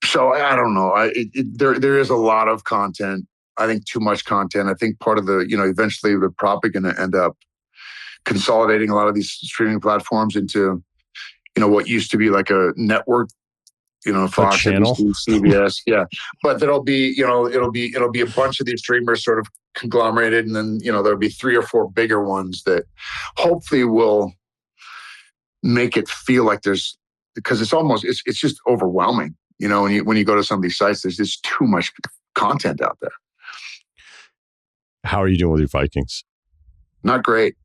So I don't know. There is a lot of content. I think too much content. I think part of the, eventually they're probably going to end up consolidating a lot of these streaming platforms into, what used to be like a network, Fox, channel, NBC, CBS, yeah. But there'll be, it'll be a bunch of these streamers sort of conglomerated, and then there'll be 3 or 4 bigger ones that hopefully will make it feel like because it's just overwhelming. When you go to some of these sites, there's just too much content out there. How are you doing with your Vikings? Not great.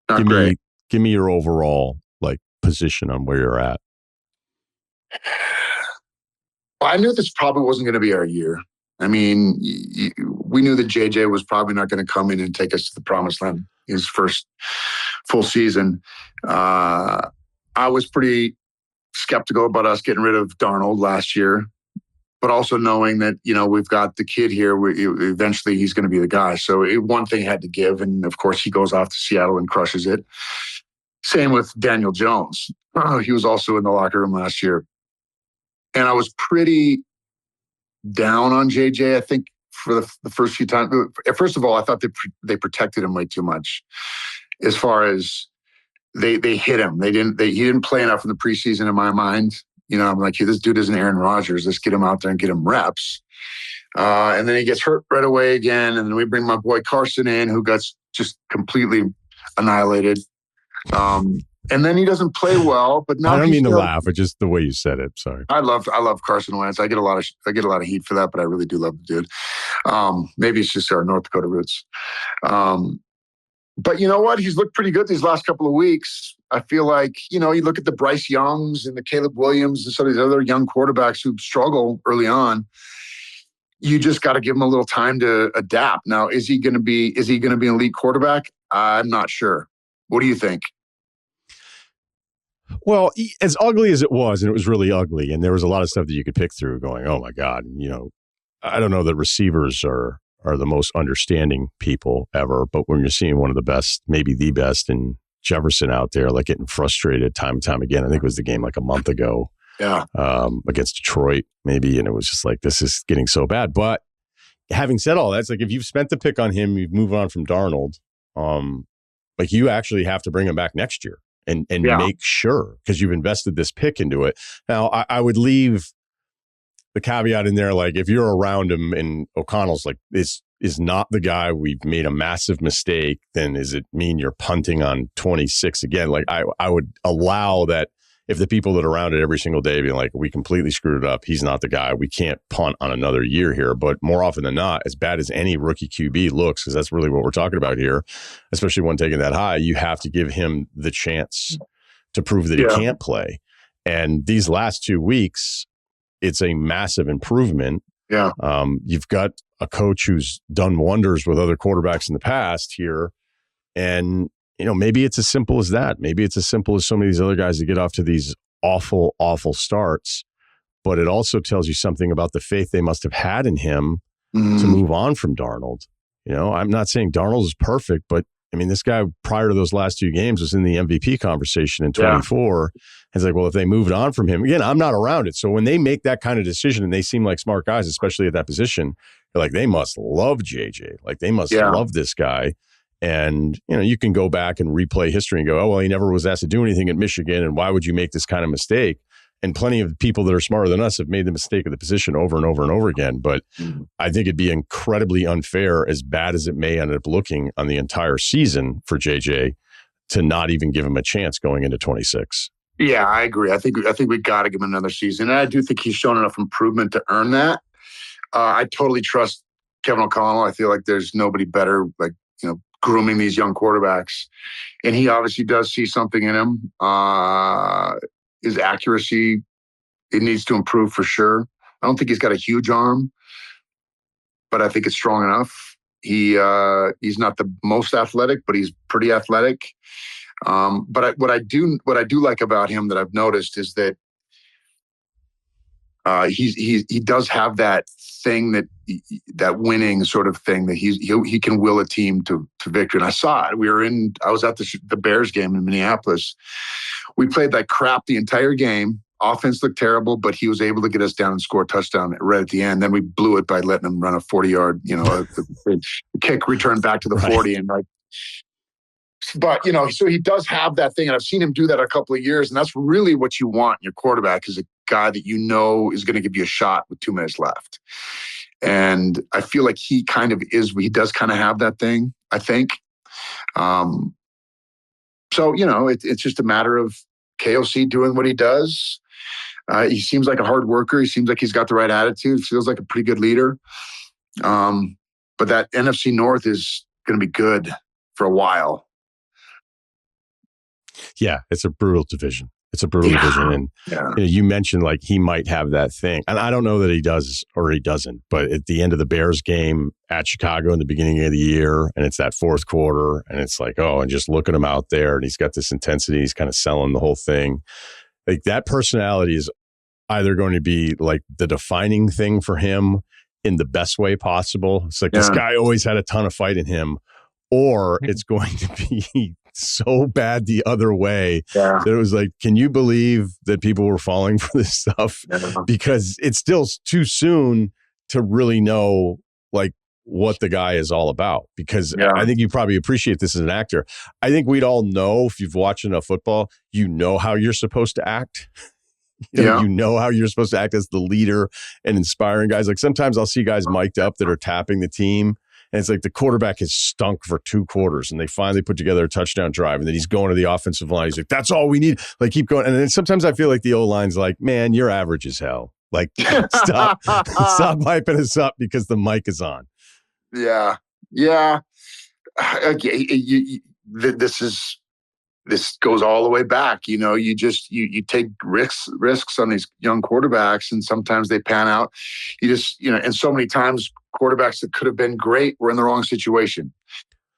Give me your overall position on where you're at. Well, I knew this probably wasn't going to be our year. I mean, we knew that JJ was probably not going to come in and take us to the promised land his first full season. I was pretty skeptical about us getting rid of Darnold last year, but also knowing that, we've got the kid here. Eventually he's going to be the guy. So one thing had to give. And of course he goes off to Seattle and crushes it. Same with Daniel Jones. He was also in the locker room last year. And I was pretty down on JJ, I think, for the first few times. First of all, I thought they protected him way too much as far as they hit him. He didn't play enough in the preseason in my mind. I'm like, hey, this dude isn't Aaron Rodgers. Let's get him out there and get him reps. And then he gets hurt right away again. And then we bring my boy Carson in, who got just completely annihilated. And then he doesn't play well. But now I don't mean to laugh, but just the way you said it. Sorry. I love Carson Wentz. I get a lot of heat for that, but I really do love the dude. Maybe it's just our North Dakota roots. But you know what? He's looked pretty good these last couple of weeks. I feel like, you look at the Bryce Youngs and the Caleb Williams and some of these other young quarterbacks who struggle early on. You just got to give him a little time to adapt. Now, is he going to be an elite quarterback? I'm not sure. What do you think? Well, as ugly as it was, and it was really ugly, and there was a lot of stuff that you could pick through going, oh my God, I don't know that receivers are the most understanding people ever, but when you're seeing one of the best, maybe the best in Jefferson out there, like getting frustrated time and time again. I think it was the game like a month ago. Yeah. Against Detroit, maybe. And it was just like, this is getting so bad. But having said all that, it's like if you've spent the pick on him, you've moved on from Darnold, like you actually have to bring him back next year and make sure, because you've invested this pick into it. Now, I would leave the caveat in there, like if you're around him and O'Connell's like, this is not the guy, we've made a massive mistake, then does it mean you're punting on 26 again? Like I would allow that if the people that are around it every single day being like, we completely screwed it up, he's not the guy, we can't punt on another year here. But more often than not, as bad as any rookie QB looks, because that's really what we're talking about here, especially one taking that high, you have to give him the chance to prove that he can't play. And these last 2 weeks, it's a massive improvement. Yeah. You've got a coach who's done wonders with other quarterbacks in the past here. And, maybe it's as simple as that. Maybe it's as simple as so many of these other guys that get off to these awful, awful starts. But it also tells you something about the faith they must have had in him to move on from Darnold. I'm not saying Darnold is perfect, but I mean, this guy prior to those last 2 games was in the MVP conversation in 24. Yeah. It's like, well, if they moved on from him, again, I'm not around it. So when they make that kind of decision and they seem like smart guys, especially at that position, they're like, they must love JJ. Like they must love this guy. And, you can go back and replay history and go, oh, well, he never was asked to do anything at Michigan. And why would you make this kind of mistake? And plenty of people that are smarter than us have made the mistake of the position over and over and over again. But I think it'd be incredibly unfair, as bad as it may end up looking on the entire season for JJ, to not even give him a chance going into 26. Yeah, I agree. I think we got to give him another season. And I do think he's shown enough improvement to earn that. I totally trust Kevin O'Connell. I feel like there's nobody better, grooming these young quarterbacks. And he obviously does see something in him. His accuracy, it needs to improve for sure. I don't think he's got a huge arm, but I think it's strong enough. He's not the most athletic, but he's pretty athletic. But what I do like about him that I've noticed is that he does have that thing, that winning sort of thing, that he can will a team to victory. And I saw it. I was at the Bears game in Minneapolis. We played like crap the entire game. Offense looked terrible, but he was able to get us down and score a touchdown right at the end. Then we blew it by letting him run a 40-yard, a kick return back to the 40. And but so he does have that thing, and I've seen him do that a couple of years, and that's really what you want in your quarterback, is a guy that is going to give you a shot with 2 minutes left. And I feel like he kind of is. He does kind of have that thing, I think. So it's just a matter of KOC doing what he does. He seems like a hard worker. He seems like he's got the right attitude. Feels like a pretty good leader. But that NFC North is going to be good for a while. Yeah, it's a brutal division. And you mentioned like he might have that thing. And I don't know that he does or he doesn't. But at the end of the Bears game at Chicago in the beginning of the year, and it's that fourth quarter, and it's like, and just look at him out there, and he's got this intensity. He's kind of selling the whole thing. Like that personality is either going to be like the defining thing for him in the best way possible. It's like this guy always had a ton of fight in him, or it's going to be so bad the other way that it was like, can you believe that people were falling for this stuff? Because it's still too soon to really know like what the guy is all about, because Yeah. I think you probably appreciate this as an actor. I think we'd all know, if you've watched enough football, you know how you're supposed to act. You know how you're supposed to act as the leader and inspiring guys. Like sometimes I'll see guys mic'd up that are tapping the team, and it's like the quarterback has stunk for 2 quarters and they finally put together a touchdown drive, and then he's going to the offensive line. He's like, that's all we need. Like, keep going. And then sometimes I feel like the O-line's like, man, you're average as hell. Like, stop hyping us up because the mic is on. Yeah. Okay. This goes all the way back. You know, you take risks on these young quarterbacks, and sometimes they pan out. And so many times quarterbacks that could have been great were in the wrong situation,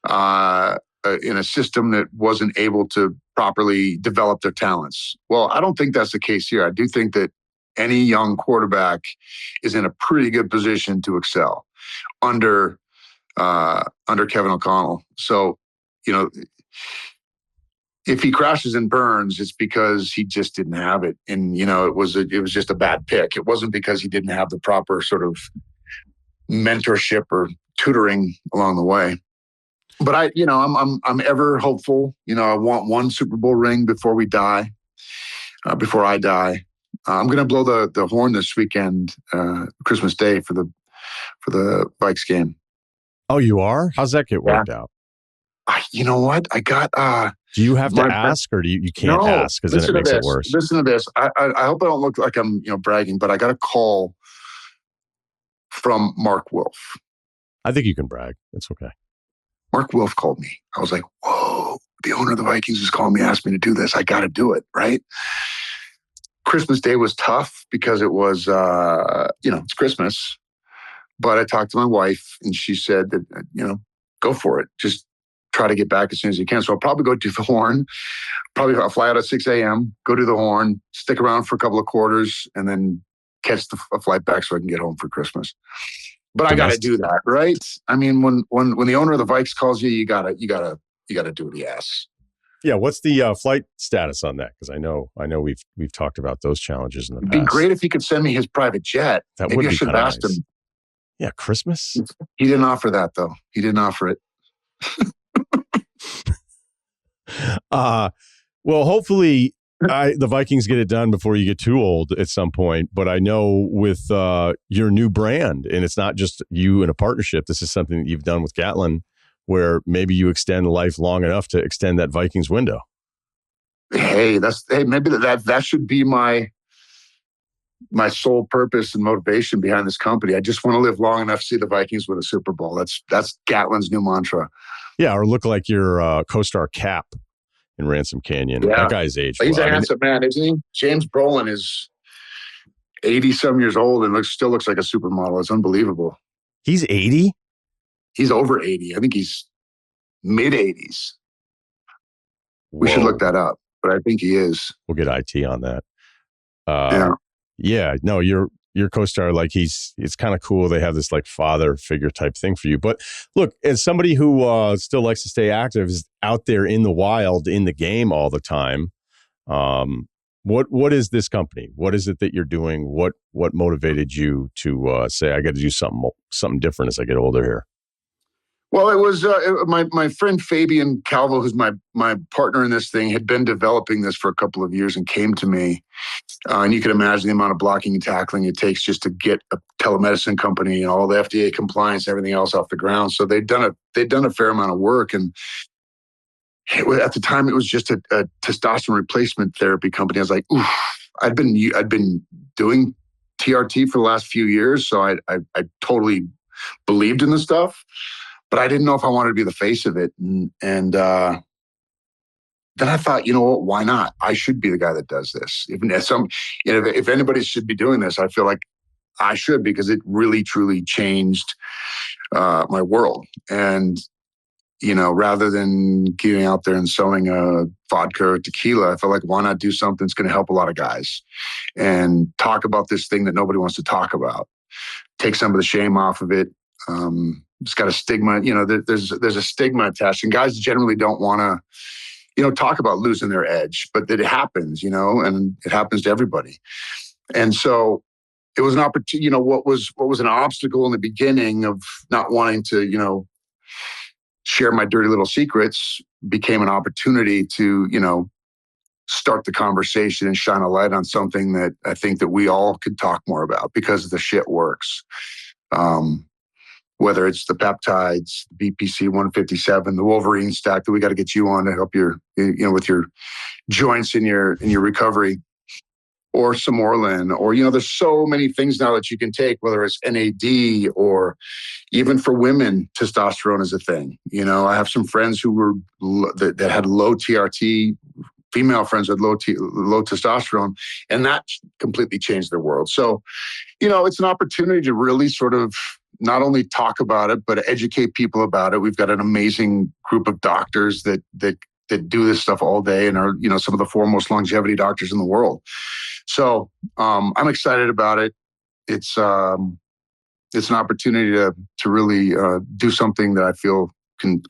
in a system that wasn't able to properly develop their talents. Well, I don't think that's the case here. I do think that any young quarterback is in a pretty good position to excel under Kevin O'Connell. So, you know, if he crashes and burns, it's because he just didn't have it. And, you know, it was just a bad pick. It wasn't because he didn't have the proper sort of mentorship or tutoring along the way. But I'm ever hopeful. You know, I want one Super Bowl ring before we die, before I die. I'm going to blow the horn this weekend, Christmas Day, for the Vikes game. Oh, you are? How's that get worked out? You know what? I got. Do you have to ask, or you can't ask because then it makes it worse? Listen to this. I hope I don't look like I'm bragging, but I got a call from Mark Wilf. I think you can brag. It's okay. Mark Wilf called me. I was like, whoa, the owner of the Vikings is calling me, asked me to do this. I got to do it, right? Christmas Day was tough because it was, it's Christmas. But I talked to my wife, and she said that, go for it. Just try to get back as soon as you can. So I'll probably go to the Horn. Probably I'll fly out at 6 a.m., go to the Horn, stick around for a couple of quarters, and then catch a flight back so I can get home for Christmas. But I got to do that, right? I mean, when the owner of the Vikes calls you, you gotta do what he asks. Yeah, what's the flight status on that? Because I know we've talked about those challenges in the past. It'd be great if he could send me his private jet. That Maybe would I be should have asked nice. him. Yeah, Christmas. He didn't offer that though. He didn't offer it. Well, hopefully the Vikings get it done before you get too old at some point. But I know with your new brand, and it's not just you in a partnership, this is something that you've done with Gatlin, where maybe you extend life long enough to extend that Vikings window. Maybe that should be my sole purpose and motivation behind this company. I just want to live long enough to see the Vikings win a Super Bowl. That's Gatlin's new mantra. Yeah, or look like your co-star Cap in Ransom Canyon. Yeah. That guy's aged. He's a handsome man, isn't he? James Brolin is 80-some years old and still looks like a supermodel. It's unbelievable. He's 80? He's over 80. I think he's mid-80s. We should look that up, but I think he is. We'll get IT on that. Yeah. No, your co-star, like it's kind of cool. They have this like father figure type thing for you. But look, as somebody who still likes to stay active, is out there in the wild, in the game all the time. What is this company? What is it that you're doing? What motivated you to say, I got to do something different as I get older here? Well, it was my friend Fabian Calvo, who's my partner in this thing, had been developing this for a couple of years and came to me. And you can imagine the amount of blocking and tackling it takes just to get a telemedicine company and all the FDA compliance and everything else off the ground. So they'd done a fair amount of work. And at the time, it was just a testosterone replacement therapy company. I was like, oof, I'd been doing TRT for the last few years. So I totally believed in the stuff. But I didn't know if I wanted to be the face of it. And then I thought, you know what, why not? I should be the guy that does this. If anybody should be doing this, I feel like I should, because it really, truly changed my world. And, rather than getting out there and selling a vodka or tequila, I felt like, why not do something that's going to help a lot of guys and talk about this thing that nobody wants to talk about, take some of the shame off of it. It's got a stigma, there's a stigma attached, and guys generally don't want to, talk about losing their edge, but that it happens, and it happens to everybody. And so it was an opportunity, what was an obstacle in the beginning of not wanting to, share my dirty little secrets became an opportunity to, start the conversation and shine a light on something that I think that we all could talk more about because the shit works. Whether it's the peptides, BPC 157, the Wolverine stack that we got to get you on to help with your joints in your recovery, or Samorlin, or, there's so many things now that you can take, whether it's NAD or even for women, testosterone is a thing. I have some friends who were that had low TRT, female friends with low testosterone, and that completely changed their world. So, it's an opportunity to really sort of not only talk about it, but educate people about it. We've got an amazing group of doctors that do this stuff all day and are, some of the foremost longevity doctors in the world. So I'm excited about it. It's an opportunity to really do something that I feel can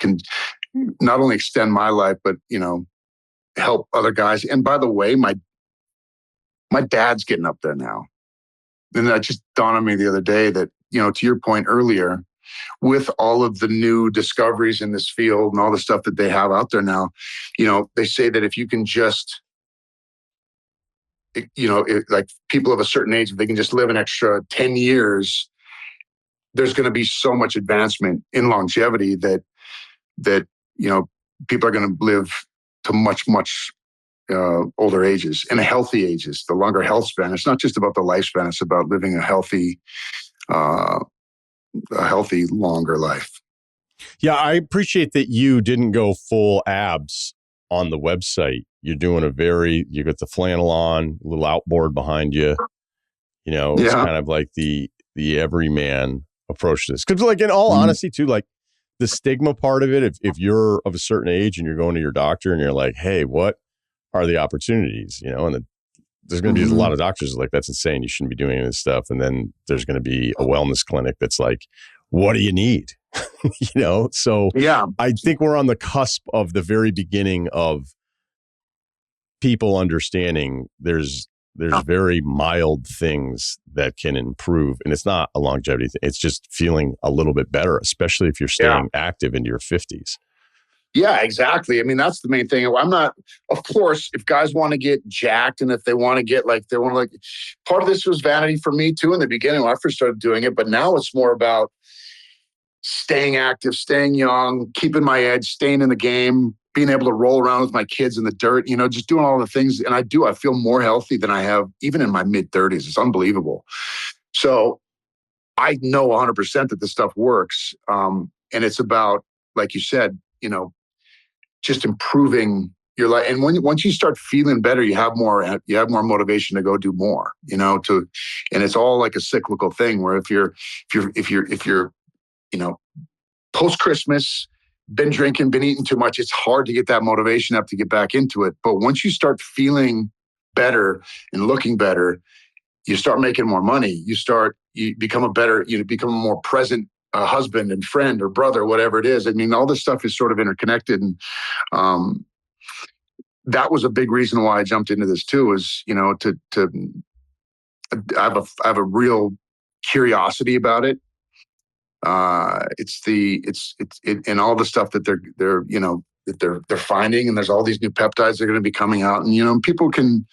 not only extend my life, but help other guys. And by the way, my dad's getting up there now, and that just dawned on me the other day that to your point earlier, with all of the new discoveries in this field and all the stuff that they have out there now, they say that if you can just like people of a certain age, if they can just live an extra 10 years, there's going to be so much advancement in longevity that people are going to live to much, much older ages and healthy ages, the longer health span. It's not just about the lifespan. It's about living a healthy, longer life. Yeah, I appreciate that you didn't go full abs on the website. You're doing you got the flannel on, a little outboard behind you. It's kind of like the everyman approach to this. Because like in all honesty too, like the stigma part of it, if you're of a certain age and you're going to your doctor and you're like, hey, what are the opportunities? And there's going to be a lot of doctors like, that's insane. You shouldn't be doing any of this stuff. And then there's going to be a wellness clinic that's like, what do you need? So yeah, I think we're on the cusp of the very beginning of people understanding there's very mild things that can improve. And it's not a longevity thing. It's just feeling a little bit better, especially if you're staying active into your 50s. Yeah, exactly. I mean, that's the main thing. I'm not, of course, if guys want to get jacked and if they want to get part of this was vanity for me too in the beginning when I first started doing it. But now it's more about staying active, staying young, keeping my edge, staying in the game, being able to roll around with my kids in the dirt, just doing all the things. And I feel more healthy than I have even in my mid 30s. It's unbelievable. So I know 100% that this stuff works. And it's about, like you said, just improving your life. And once you start feeling better, you have more motivation to go do more, and it's all like a cyclical thing where if you're post Christmas, been drinking, been eating too much, it's hard to get that motivation up to get back into it. But once you start feeling better and looking better, you start making more money. You become a more present husband and friend or brother, whatever it is. I mean, all this stuff is sort of interconnected. And that was a big reason why I jumped into this too, is, I have a real curiosity about it. It's and all the stuff that they're finding, and there's all these new peptides that are going to be coming out, and people can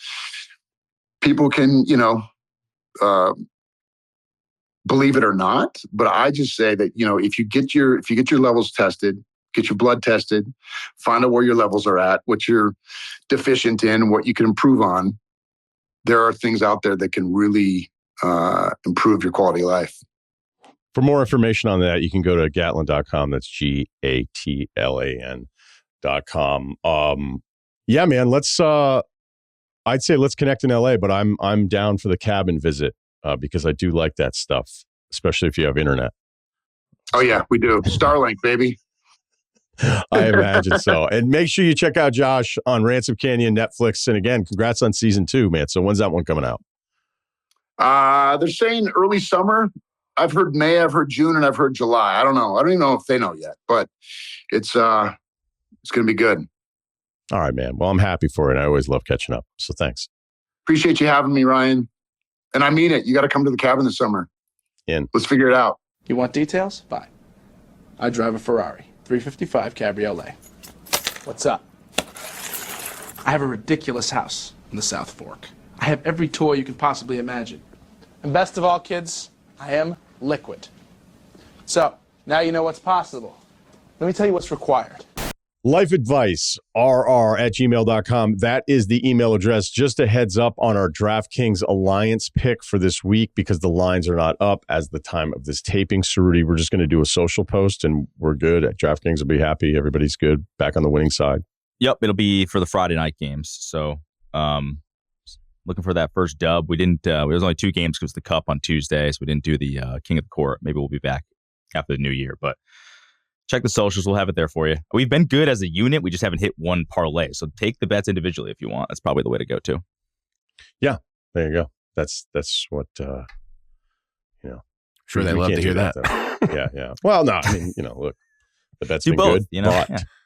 believe it or not, but I just say that if you get your levels tested, get your blood tested, find out where your levels are at, what you're deficient in, what you can improve on. There are things out there that can really improve your quality of life. For more information on that, you can go to Gatlan.com. That's GATLAN.com. Yeah, man, I'd say let's connect in LA, but I'm down for the cabin visit because I do like that stuff, especially if you have internet. Oh yeah, we do. Starlink, baby. I imagine so. And make sure you check out Josh on Ransom Canyon, Netflix. And again, congrats on season 2, man. So when's that one coming out? They're saying early summer. I've heard May, I've heard June, and I've heard July. I don't know. I don't even know if they know yet, but it's going to be good. All right, man. Well, I'm happy for it. I always love catching up. So thanks. Appreciate you having me, Ryan. And I mean it. You got to come to the cabin this summer. Let's figure it out. You want details? Fine. I drive a Ferrari, 355 Cabriolet. What's up? I have a ridiculous house in the South Fork. I have every toy you can possibly imagine. And best of all, kids, I am liquid. So, now you know what's possible. Let me tell you what's required. Life advice, rr@gmail.com. That is the email address. Just a heads up on our DraftKings Alliance pick for this week because the lines are not up as the time of this taping. Ceruti, we're just going to do a social post and we're good. DraftKings will be happy. Everybody's good. Back on the winning side. Yep, it'll be for the Friday night games. So, looking for that first dub. We didn't. There was only 2 games because the Cup on Tuesday, so we didn't do the King of the Court. Maybe we'll be back after the new year, but check the socials. We'll have it there for you. We've been good as a unit. We just haven't hit one parlay. So take the bets individually if you want. That's probably the way to go too. Yeah, there you go. That's what Sure, they love to hear that. Yeah. Well, no, I mean, look, the bet's been both, good.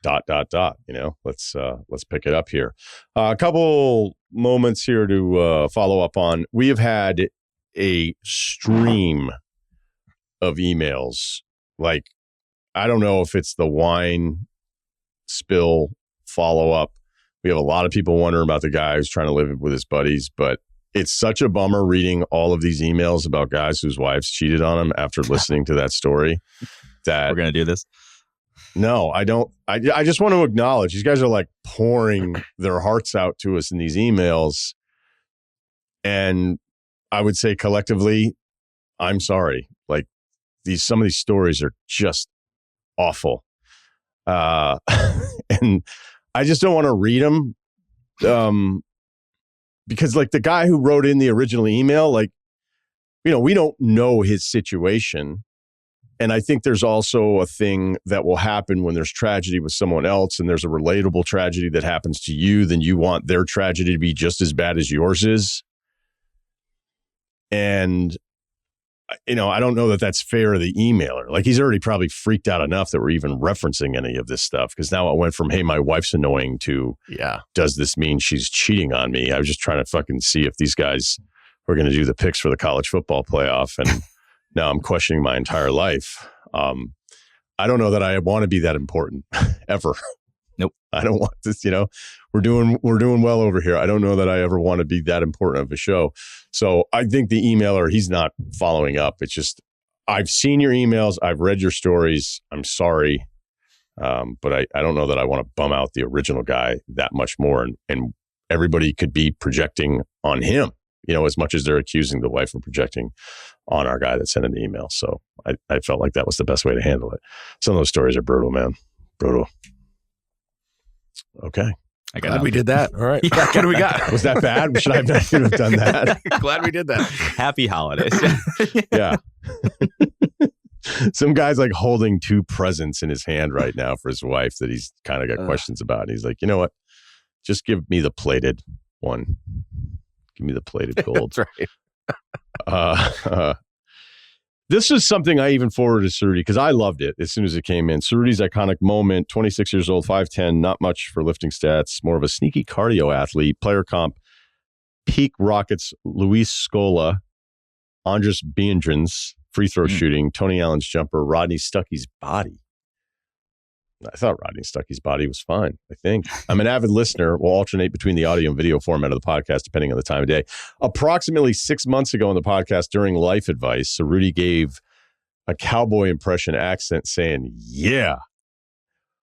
Dot. Let's pick it up here. A couple moments here to follow up on. We have had a stream of emails. Like, I don't know if it's the wine spill follow up. We have a lot of people wondering about the guy who's trying to live with his buddies, but it's such a bummer reading all of these emails about guys whose wives cheated on them after listening to that story. That we're going to do this. No, I don't. I just want to acknowledge these guys are like pouring their hearts out to us in these emails. And I would say collectively, I'm sorry. Like some of these stories are just awful. And I just don't want to read them. Because like the guy who wrote in the original email, like, we don't know his situation. And I think there's also a thing that will happen when there's tragedy with someone else and there's a relatable tragedy that happens to you, then you want their tragedy to be just as bad as yours is. And, I don't know that that's fair to the emailer. Like he's already probably freaked out enough that we're even referencing any of this stuff. Because now it went from, hey, my wife's annoying to, does this mean she's cheating on me? I was just trying to fucking see if these guys were going to do the picks for the college football playoff. And now I'm questioning my entire life. I don't know that I want to be that important ever. Nope. I don't want this, we're doing well over here. I don't know that I ever want to be that important of a show. So I think the emailer, he's not following up. It's just, I've seen your emails. I've read your stories. I'm sorry. But I don't know that I want to bum out the original guy that much more. And everybody could be projecting on him, as much as they're accusing the wife of projecting on our guy that sent an email. So I felt like that was the best way to handle it. Some of those stories are brutal, man. Brutal. Okay. Glad we did that. All right. What do we got? Was that bad? Should I have done that? Glad we did that. Happy holidays. Yeah. Some guy's like holding 2 presents in his hand right now for his wife that he's kind of got questions about. And he's like, you know what? Just give me the plated one. Give me the plated gold. That's right. This is something I even forwarded to Ceruti because I loved it as soon as it came in. Ceruti's iconic moment, 26 years old, 5'10", not much for lifting stats, more of a sneaky cardio athlete, player comp, peak Rockets, Luis Scola, Andres Biendrins, free throw shooting, Tony Allen's jumper, Rodney Stuckey's body. I thought Rodney Stuckey's body was fine, I think. I'm an avid listener. We'll alternate between the audio and video format of the podcast, depending on the time of day. Approximately 6 months ago on the podcast during Life Advice, Ceruti gave a cowboy impression accent saying, yeah.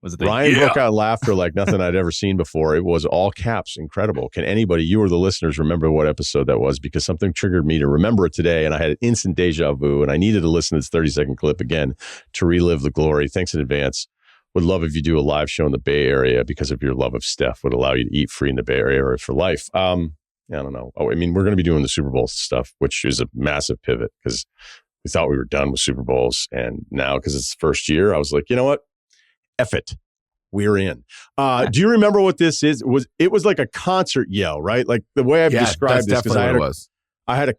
Was it Ryen broke out in laughter like nothing I'd ever seen before. It was all caps, incredible. Can anybody, you or the listeners, remember what episode that was? Because something triggered me to remember it today, and I had an instant deja vu, and I needed to listen to this 30-second clip again to relive the glory. Thanks in advance. Would love if you do a live show in the Bay Area because of your love of Steph. Would allow you to eat free in the Bay Area for life. I don't know. We're going to be doing the Super Bowl stuff, which is a massive pivot because we thought we were done with Super Bowls. And now, because it's the first year, I was like, you know what? F it. We're in. Do you remember what this is? It was like a concert yell, right? Like the way I've described this, because I had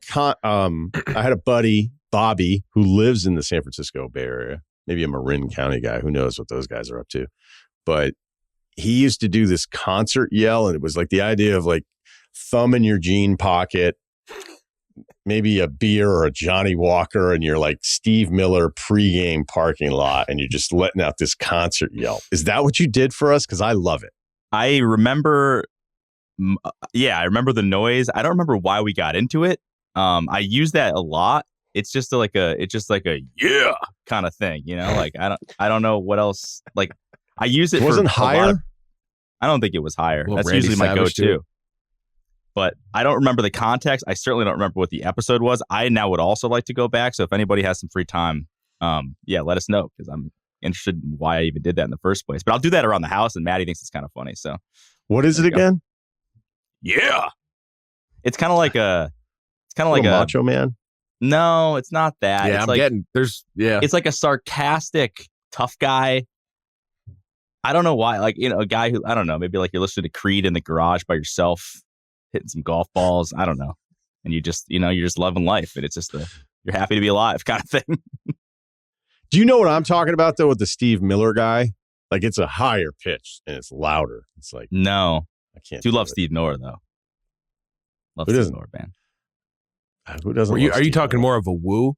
a buddy, Bobby, who lives in the San Francisco Bay Area. Maybe a Marin County guy. Who knows what those guys are up to? But he used to do this concert yell, and it was like the idea of like thumb in your jean pocket, maybe a beer or a Johnny Walker, and you're like Steve Miller pregame parking lot, and you're just letting out this concert yell. Is that what you did for us? Because I love it. I remember, I remember the noise. I don't remember why we got into it. I use that a lot. It's just like a yeah kind of thing, you know. Like I don't know what else. Like I use it. Wasn't higher. I don't think it was higher. Well, That's Randy usually my Savage go-to. too. But I don't remember the context. I certainly don't remember what the episode was. I now would also like to go back. So if anybody has some free time, let us know, because I'm interested in why I even did that in the first place. But I'll do that around the house, and Maddie thinks it's kind of funny. So what is it again? Yeah, it's kind of like a Macho Man. No, it's not that. Yeah, it's It's like a sarcastic tough guy. I don't know why. Like, you know, a guy who, I don't know, maybe like you're listening to Creed in the garage by yourself, hitting some golf balls. I don't know. And you're just loving life. And it's just you're happy to be alive kind of thing. Do you know what I'm talking about, though, with the Steve Miller guy? Like, it's a higher pitch and it's louder. It's like, no, I can't. Do love Steve Miller, though. Love Steve Miller, man. Who doesn't? Are you talking more of a woo?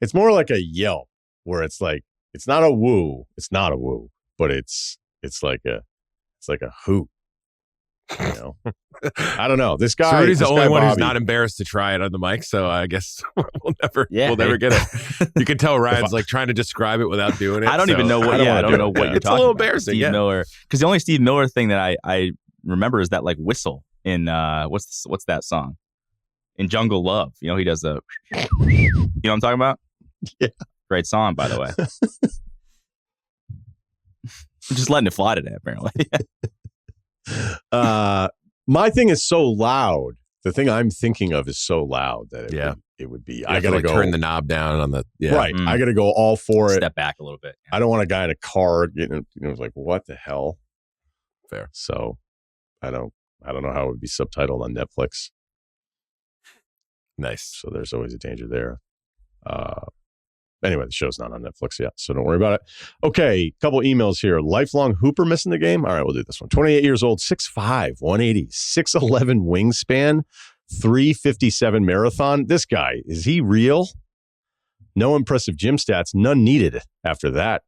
It's more like a yelp, where it's like, it's not a woo. It's not a woo, but it's like a hoot. You know, I don't know. This guy. Ceruti's the only one Bobby, who's not embarrassed to try it on the mic, so I guess we'll never get it. You can tell Ryan's like trying to describe it without doing it. I don't even know what. I don't know what you're it's talking a little about. embarrassing. Steve Miller, because the only Steve Miller thing that I remember is that like whistle in what's that song in Jungle Love. You know, he does the. You know what I'm talking about? Yeah. Great song, by the way. I'm just letting it fly today, apparently. My thing is so loud. The thing I'm thinking of is so loud that it would be. I gotta go turn the knob down on the right. I gotta go all for it. Step back a little bit. I don't want a guy in a car getting. You know, like what the hell. Fair. So, I don't know how it would be subtitled on Netflix. Nice. So there's always a danger there. Anyway, the show's not on Netflix yet, so don't worry about it. Okay, couple emails here. Lifelong Hooper missing the game? All right, we'll do this one. 28 years old, 6'5", 180, 6'11 wingspan, 3:57 marathon. This guy, is he real? No impressive gym stats, none needed after that.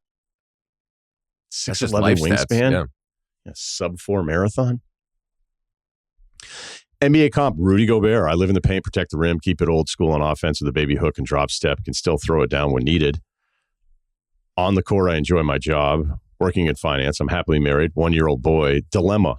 6'11 wingspan? Yeah, sub-4 marathon? NBA comp, Rudy Gobert. I live in the paint, protect the rim, keep it old school on offense with a baby hook and drop step, can still throw it down when needed. On the court, I enjoy my job. Working in finance, I'm happily married, 1-year-old boy. Dilemma.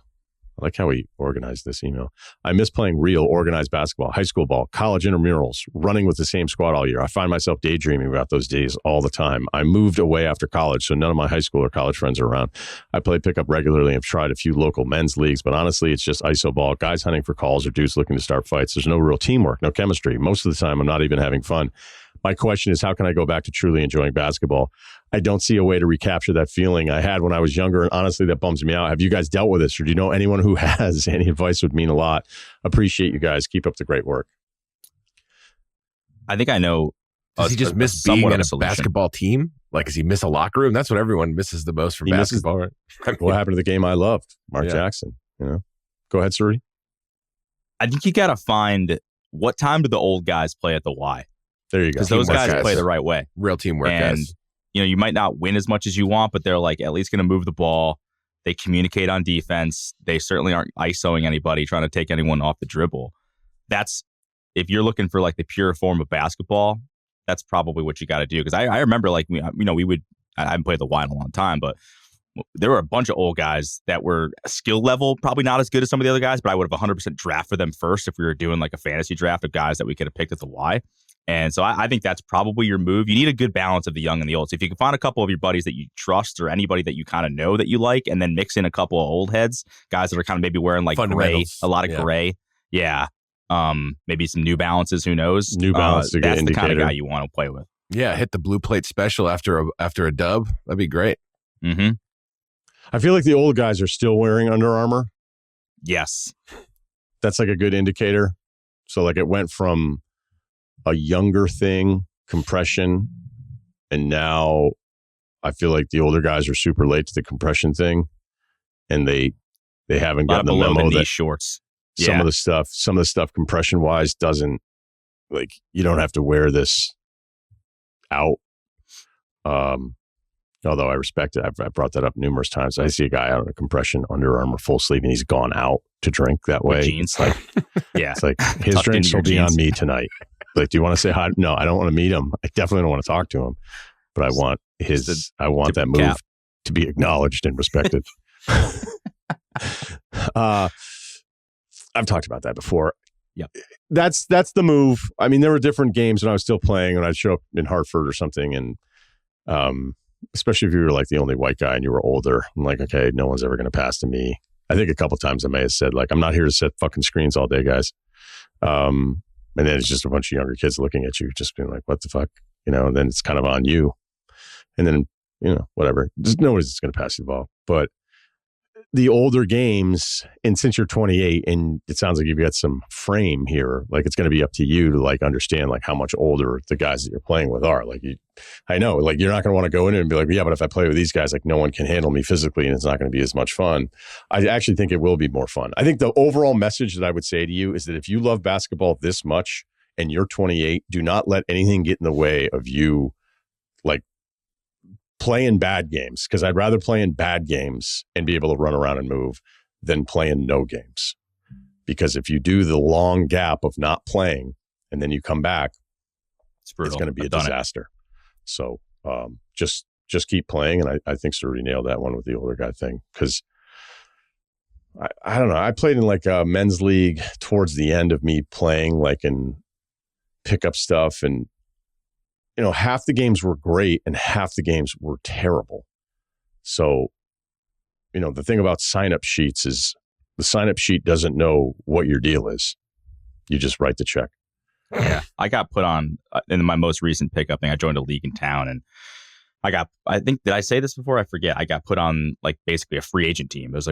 I like how he organized this email. I miss playing real organized basketball, high school ball, college intramurals, running with the same squad all year. I find myself daydreaming about those days all the time. I moved away after college, so none of my high school or college friends are around. I play pickup regularly and have tried a few local men's leagues, but honestly, it's just iso ball, guys hunting for calls or dudes looking to start fights. There's no real teamwork, no chemistry. Most of the time, I'm not even having fun. My question is, how can I go back to truly enjoying basketball? I don't see a way to recapture that feeling I had when I was younger, and honestly, that bums me out. Have you guys dealt with this, or do you know anyone who has? Any advice would mean a lot. Appreciate you guys. Keep up the great work. I think I know. Does he just miss being in a basketball team? Like, does he miss a locker room? That's what everyone misses the most from basketball, right? I mean, what happened to the game I loved? Mark Jackson, you know? Go ahead, Ceruti. I think you got to find, what time do the old guys play at the Y? There you go. Because those guys play the right way. Real teamwork and, guys. You know, you might not win as much as you want, but they're like at least going to move the ball. They communicate on defense. They certainly aren't isoing anybody, trying to take anyone off the dribble. That's, if you're looking for like the pure form of basketball, that's probably what you got to do. Because I remember, like, I haven't played the Y in a long time, but there were a bunch of old guys that were skill level, probably not as good as some of the other guys, but I would have 100% draft for them first if we were doing like a fantasy draft of guys that we could have picked at the Y. And so I think that's probably your move. You need a good balance of the young and the old. So if you can find a couple of your buddies that you trust or anybody that you kind of know that you like, and then mix in a couple of old heads, guys that are kind of maybe wearing like gray, a lot of gray. Yeah. Maybe some New Balances, who knows? New Balance, that's the kind of guy you want to play with. Yeah, hit the blue plate special after a dub. That'd be great. Mm-hmm. I feel like the old guys are still wearing Under Armour. Yes. That's like a good indicator. So like it went from a younger thing, compression, and now I feel like the older guys are super late to the compression thing, and they haven't gotten the memo that shorts. some of the stuff compression wise doesn't, like, you don't have to wear this out. Although I respect it. I've brought that up numerous times. I see a guy out in a compression Under Armour full sleeve and he's gone out to drink that way. Jeans. It's like, yeah. It's like his drinks will be jeans. on me tonight. Like, do you want to say hi? No, I don't want to meet him. I definitely don't want to talk to him, but I want that move to be acknowledged and respected. I've talked about that before. Yeah, that's the move. I mean, there were different games when I was still playing, when I'd show up in Hartford or something, and especially if you were like the only white guy and you were older, I'm like, okay, no one's ever going to pass to me. I think a couple times I may have said, like, I'm not here to set fucking screens all day, guys. And then it's just a bunch of younger kids looking at you, just being like, what the fuck? You know, and then it's kind of on you. And then, you know, whatever. Just nobody's going to pass you the ball. But the older games, and since you're 28 and it sounds like you've got some frame here, like, it's going to be up to you to like understand like how much older the guys that you're playing with are. Like, I know, like, you're not going to want to go in and be like, yeah, but if I play with these guys, like, no one can handle me physically and it's not going to be as much fun. I actually think it will be more fun. I think the overall message that I would say to you is that if you love basketball this much and you're 28, do not let anything get in the way of you, like, playing bad games, because I'd rather play in bad games and be able to run around and move than play in no games. Because if you do the long gap of not playing and then you come back, it's going to be a disaster. So just keep playing. And I think Ceruti nailed that one with the older guy thing, because I don't know. I played in like a men's league towards the end of me playing, like in pickup stuff, and you know, half the games were great and half the games were terrible. So, you know, the thing about sign-up sheets is the sign-up sheet doesn't know what your deal is. You just write the check. Yeah. I got put on in my most recent pickup thing. I joined a league in town, and I think, did I say this before? I forget. I got put on like basically a free agent team. There was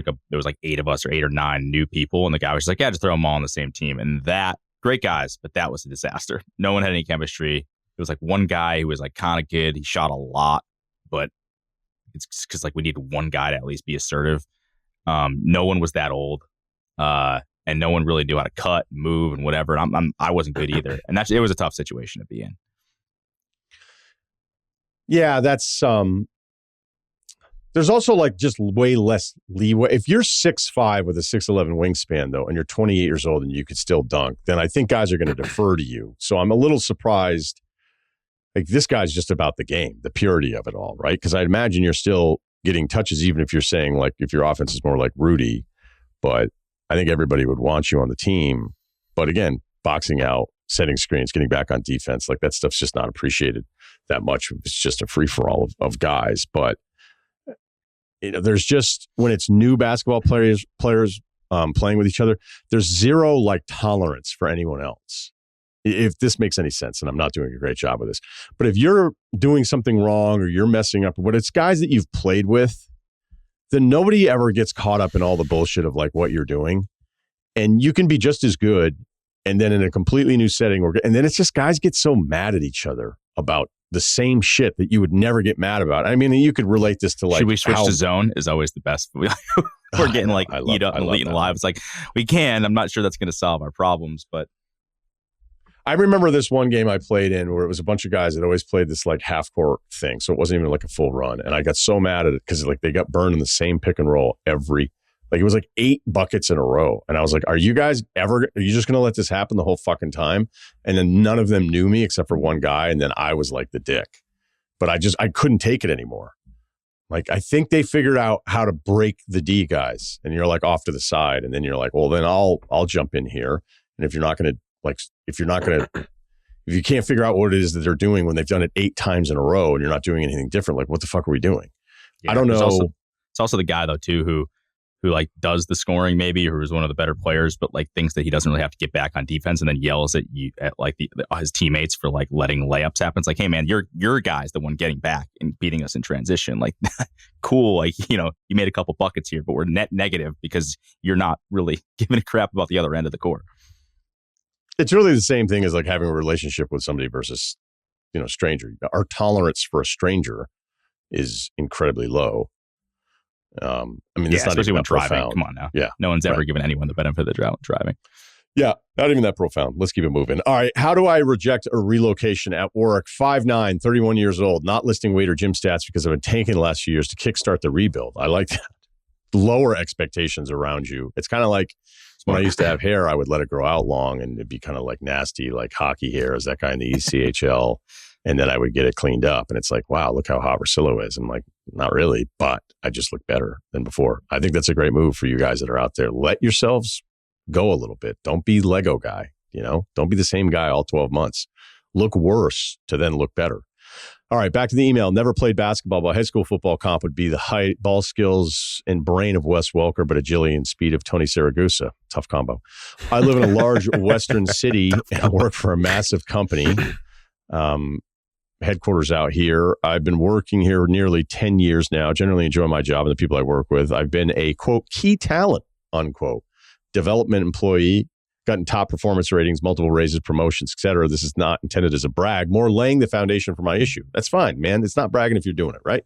like 8 of us, or 8 or 9 new people. And the guy was just like, yeah, just throw them all on the same team. And that, great guys, but that was a disaster. No one had any chemistry. It was like one guy who was like kind of good. He shot a lot, but it's because like we needed one guy to at least be assertive. No one was that old, and no one really knew how to cut, move, and whatever. And I wasn't good either, and it was a tough situation to be in. Yeah, that's there's also like just way less leeway. If you're 6'5" with a 6'11" wingspan though, and you're 28 years old and you could still dunk, then I think guys are going to defer to you. So I'm a little surprised. Like, this guy's just about the game, the purity of it all, right? Because I imagine you're still getting touches, even if you're saying, like, if your offense is more like Rudy. But I think everybody would want you on the team. But again, boxing out, setting screens, getting back on defense, like, that stuff's just not appreciated that much. It's just a free-for-all of guys. But, you know, there's just, when it's new basketball players playing with each other, there's zero, like, tolerance for anyone else. If this makes any sense, and I'm not doing a great job of this, but if you're doing something wrong or you're messing up, but it's guys that you've played with, then nobody ever gets caught up in all the bullshit of like what you're doing. And you can be just as good. And then in a completely new setting, and then it's just guys get so mad at each other about the same shit that you would never get mad about. I mean, you could relate this to like, should we switch to zone? Is always the best. We're getting like eat up and eating alive. It's like, we can. I'm not sure that's going to solve our problems, but. I remember this one game I played in where it was a bunch of guys that always played this like half court thing. So it wasn't even like a full run. And I got so mad at it because like they got burned in the same pick and roll like it was like 8 buckets in a row. And I was like, are you just going to let this happen the whole fucking time? And then none of them knew me except for one guy. And then I was like the dick, but I couldn't take it anymore. Like, I think they figured out how to break the D guys, and you're like off to the side. And then you're like, well, then I'll jump in here. And if you can't figure out what it is that they're doing when they've done it 8 times in a row and you're not doing anything different, like, what the fuck are we doing? Yeah, I don't know. It's also the guy though too who like does the scoring maybe, or is one of the better players, but like thinks that he doesn't really have to get back on defense, and then yells at you at like his teammates for like letting layups happen. It's like, hey man, your guy's the one getting back and beating us in transition. Like, cool, like, you know, you made a couple buckets here, but we're net negative because you're not really giving a crap about the other end of the court. It's really the same thing as like having a relationship with somebody versus, you know, stranger. Our tolerance for a stranger is incredibly low. I mean, it's not especially even when that driving. profound. Come on now. Yeah. No one's ever Right. given anyone the benefit of the doubt driving. Yeah, not even that profound. Let's keep it moving. All right, how do I reject a relocation at work? 5'9", 31 years old, not listing weight or gym stats because I've been tanking the last few years to kickstart the rebuild. I like that. Lower expectations around you. It's kind of like when I used to have hair, I would let it grow out long and it'd be kind of like nasty, like hockey hair as that guy in the ECHL. And then I would get it cleaned up. And it's like, wow, look how hot Russillo is. I'm like, not really, but I just look better than before. I think that's a great move for you guys that are out there. Let yourselves go a little bit. Don't be Lego guy, don't be the same guy all 12 months. Look worse to then look better. All right, back to the email. Never played basketball, but high school football comp would be the height, ball skills, and brain of Wes Welker, but agility and speed of Tony Saragusa. Tough combo. I live in a large western city and work for a massive company. Headquarters out here. I've been working here nearly 10 years now. Generally enjoy my job and the people I work with. I've been a, quote, key talent, unquote, development employee, gotten top performance ratings, multiple raises, promotions, etc. This is not intended as a brag, more laying the foundation for my issue. That's fine, man. It's not bragging if you're doing it, right?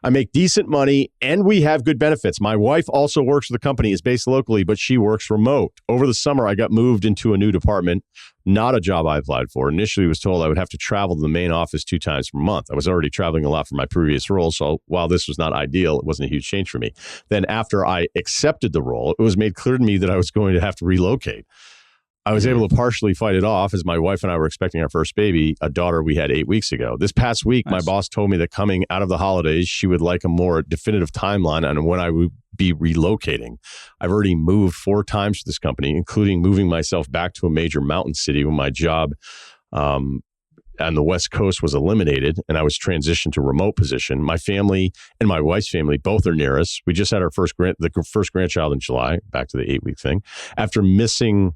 I make decent money and we have good benefits. My wife also works for the company, is based locally, but she works remote. Over the summer, I got moved into a new department, not a job I applied for. Initially, was told I would have to travel to the main office 2 times per month. I was already traveling a lot for my previous role, so while this was not ideal, it wasn't a huge change for me. Then after I accepted the role, it was made clear to me that I was going to have to relocate. I was able to partially fight it off as my wife and I were expecting our first baby, a daughter we had 8 weeks ago. This past week, my boss told me that coming out of the holidays, she would like a more definitive timeline on when I would be relocating. I've already moved 4 times for this company, including moving myself back to a major mountain city when my job on the West Coast was eliminated and I was transitioned to a remote position. My family and my wife's family both are near us. We just had our first grandchild in July, back to the 8-week thing. After missing...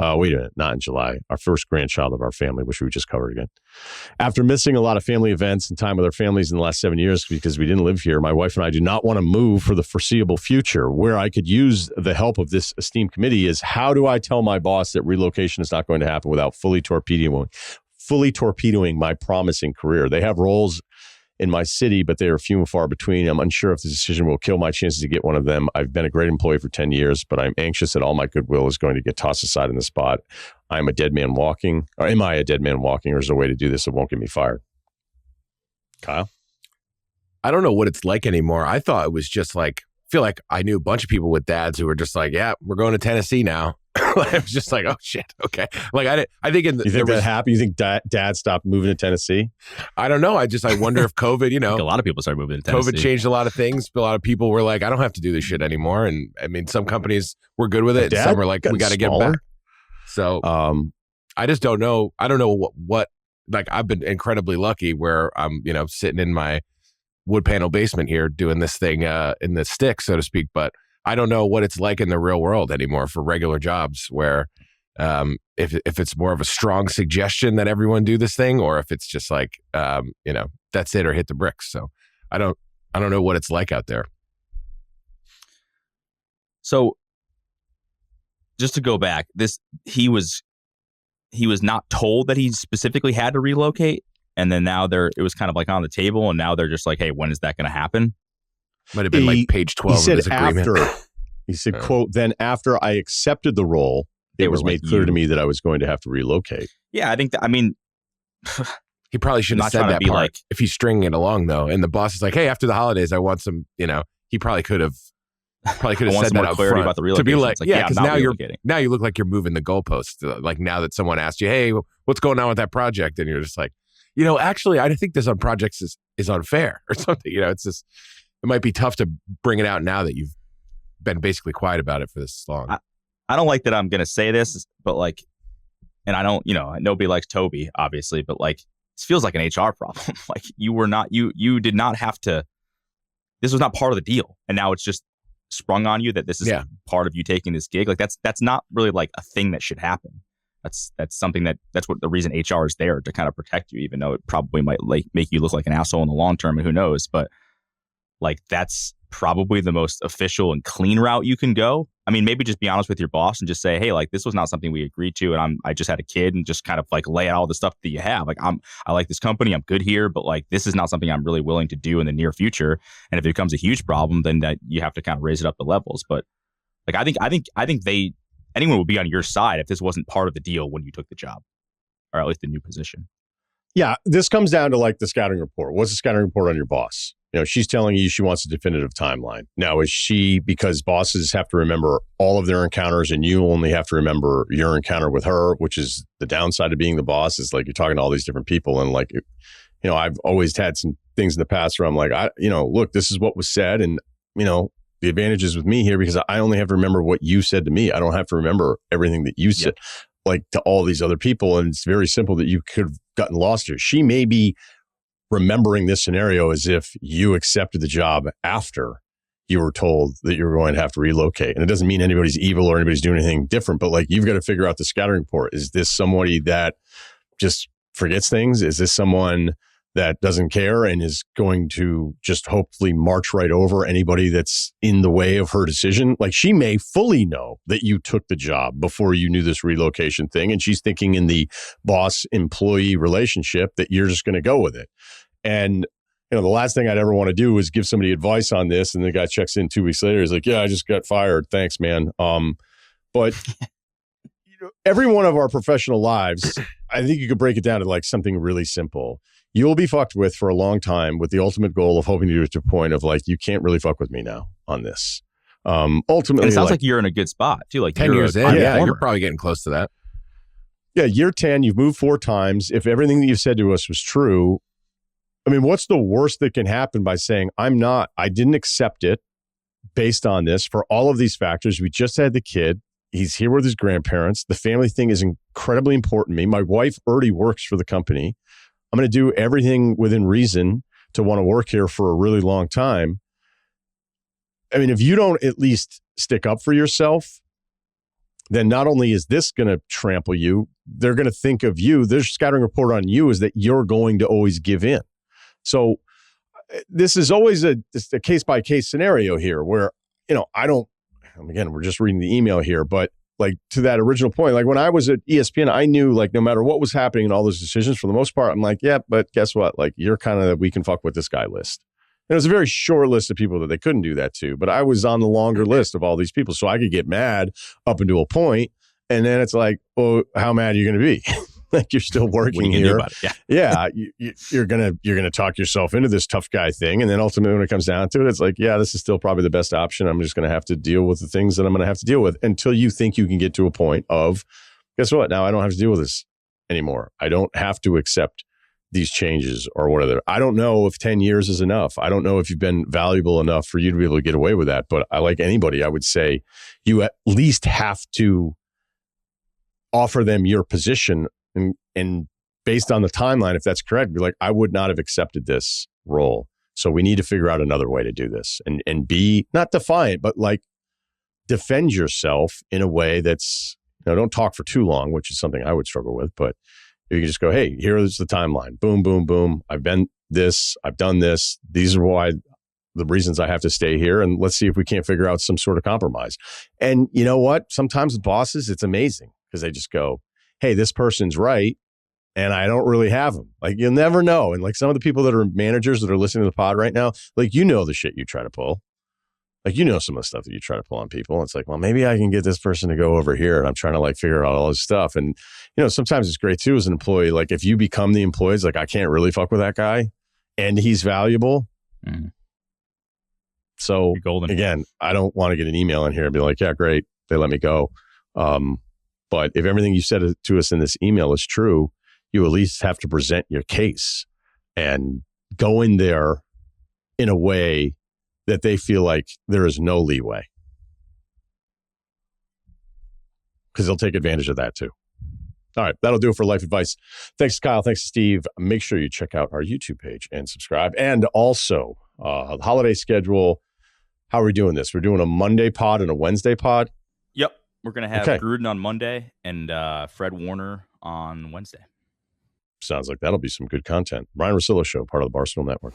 wait a minute, not in July. Our first grandchild of our family, which we just covered again. After missing a lot of family events and time with our families in the last 7 years because we didn't live here, my wife and I do not want to move for the foreseeable future. Where I could use the help of this esteemed committee is, how do I tell my boss that relocation is not going to happen without fully torpedoing my promising career? They have roles in my city, but they are few and far between. I'm unsure if the decision will kill my chances to get one of them. I've been a great employee for 10 years, but I'm anxious that all my goodwill is going to get tossed aside in the spot. I'm a dead man walking, or am I a dead man walking, or is there a way to do this that won't get me fired? Kyle? I don't know what it's like anymore. I thought it was just like, I feel like I knew a bunch of people with dads who were just like, yeah, we're going to Tennessee now. I was just like, oh shit, okay. Like I think you think that happened? You think dad stopped moving to Tennessee? I don't know. I wonder if COVID, I think a lot of people started moving to Tennessee. COVID changed a lot of things. A lot of people were like, I don't have to do this shit anymore. And I mean, some companies were good with it. Some were like, we got to get back. So I just don't know. I don't know what like, I've been incredibly lucky where I'm, sitting in my wood panel basement here doing this thing in the stick, so to speak. But I don't know what it's like in the real world anymore for regular jobs where if it's more of a strong suggestion that everyone do this thing, or if it's just like, that's it or hit the bricks. So I don't know what it's like out there. So just to go back, he was not told that he specifically had to relocate. And then now it was kind of like on the table, and now they're just like, hey, when is that going to happen? Might have been like page 12 of his agreement. He said, quote, then after I accepted the role, it was made clear to me that I was going to have to relocate. Yeah, I think he probably shouldn't have said that part. Like, if he's stringing it along, though, and the boss is like, hey, after the holidays, I want some, he probably could have said that out front about the relocation. To be like, yeah, because now you look like you're moving the goalposts. Like now that someone asked you, hey, what's going on with that project? And you're just like, actually, I think this on projects is unfair or something. It's just, it might be tough to bring it out now that you've been basically quiet about it for this long. I don't like that I'm going to say this, but like, and I don't, nobody likes Toby, obviously, but like, this feels like an HR problem. Like you did not have to, this was not part of the deal. And now it's just sprung on you that this is part of you taking this gig. Like that's not really like a thing that should happen. That's something that's what the reason HR is there, to kind of protect you, even though it probably might like make you look like an asshole in the long term, and who knows, but like that's probably the most official and clean route you can go. I mean, maybe just be honest with your boss and just say, hey, like, this was not something we agreed to. And I just had a kid, and just kind of like lay out all the stuff that you have. Like, I like this company. I'm good here, but like, this is not something I'm really willing to do in the near future. And if it becomes a huge problem, then that you have to kind of raise it up the levels. But like, I think anyone would be on your side if this wasn't part of the deal when you took the job, or at least the new position. Yeah, this comes down to like the scouting report. What's the scouting report on your boss? You know, she's telling you she wants a definitive timeline. Now, is she, because bosses have to remember all of their encounters and you only have to remember your encounter with her, which is the downside of being the boss, is like you're talking to all these different people. And like, you know, I've always had some things in the past where I'm like, look, this is what was said. And, you know, the advantage is with me here because I only have to remember what you said to me. I don't have to remember everything that you said, like to all these other people. And it's very simple that you could have gotten lost here. She may be remembering this scenario as if you accepted the job after you were told that you were going to have to relocate. And it doesn't mean anybody's evil or anybody's doing anything different, but like, you've got to figure out the scouting report. Is this somebody that just forgets things? Is this someone that doesn't care and is going to just hopefully march right over anybody that's in the way of her decision? Like, she may fully know that you took the job before you knew this relocation thing, and she's thinking in the boss-employee relationship that you're just going to go with it. And, you know, the last thing I'd ever want to do is give somebody advice on this, and the guy checks in 2 weeks later. He's like, yeah, I just got fired. Thanks, man. But you know, every one of our professional lives, I think you could break it down to like something really simple. You'll be fucked with for a long time with the ultimate goal of hoping to do it to a point of like, you can't really fuck with me now on this. Ultimately, and it sounds like you're in a good spot too. Like 10 years in, you're probably getting close to that. Yeah, year 10, you've moved 4 times. If everything that you said to us was true, I mean, what's the worst that can happen by saying, I didn't accept it based on this for all of these factors. We just had the kid. He's here with his grandparents. The family thing is incredibly important to me. My wife already works for the company. I'm going to do everything within reason to want to work here for a really long time. I mean, if you don't at least stick up for yourself, then not only is this going to trample you, they're going to think of you. Their scouting report on you is that you're going to always give in. So this is always a case-by-case scenario here where, you know, again, we're just reading the email here, but like to that original point, like when I was at ESPN, I knew like no matter what was happening in all those decisions, for the most part, I'm like, yeah, but guess what? Like, you're kind of the we can fuck with this guy list. And it was a very short list of people that they couldn't do that to, but I was on the longer list of all these people. So I could get mad up until a point, and then it's like, well, how mad are you going to be? Like, you're still working here. You're gonna talk yourself into this tough guy thing, and then ultimately when it comes down to it, it's like, yeah, this is still probably the best option. I'm just gonna have to deal with the things that I'm gonna have to deal with until you think you can get to a point of, guess what? Now I don't have to deal with this anymore. I don't have to accept these changes or whatever. I don't know if 10 years is enough. I don't know if you've been valuable enough for you to be able to get away with that. But I, like anybody, I would say you at least have to offer them your position. And based on the timeline, if that's correct, be like, I would not have accepted this role. So we need to figure out another way to do this and be not defiant, but like defend yourself in a way that's, you know, don't talk for too long, which is something I would struggle with. But if you can just go, hey, here is the timeline. Boom, boom, boom. I've been this. I've done this. These are why the reasons I have to stay here. And let's see if we can't figure out some sort of compromise. And you know what? Sometimes with bosses, it's amazing because they just go, hey, this person's right, and I don't really have them. Like, you'll never know. And like some of the people that are managers that are listening to the pod right now, like, you know the shit you try to pull. Like, you know some of the stuff that you try to pull on people. It's like, well, maybe I can get this person to go over here, and I'm trying to like figure out all this stuff. And, you know, sometimes it's great too as an employee. Like, if you become the employee, it's like, I can't really fuck with that guy, and he's valuable. Mm-hmm. So again, I don't want to get an email in here and be like, yeah, great, they let me go. But if everything you said to us in this email is true, you at least have to present your case and go in there in a way that they feel like there is no leeway. Because they'll take advantage of that too. All right, that'll do it for Life Advice. Thanks, Kyle. Thanks, Steve. Make sure you check out our YouTube page and subscribe. And also, the holiday schedule. How are we doing this? We're doing a Monday pod and a Wednesday pod? Yep. We're going to have Gruden on Monday and Fred Warner on Wednesday. Sounds like that'll be some good content. Ryen Russillo Show, part of the Barstool Network.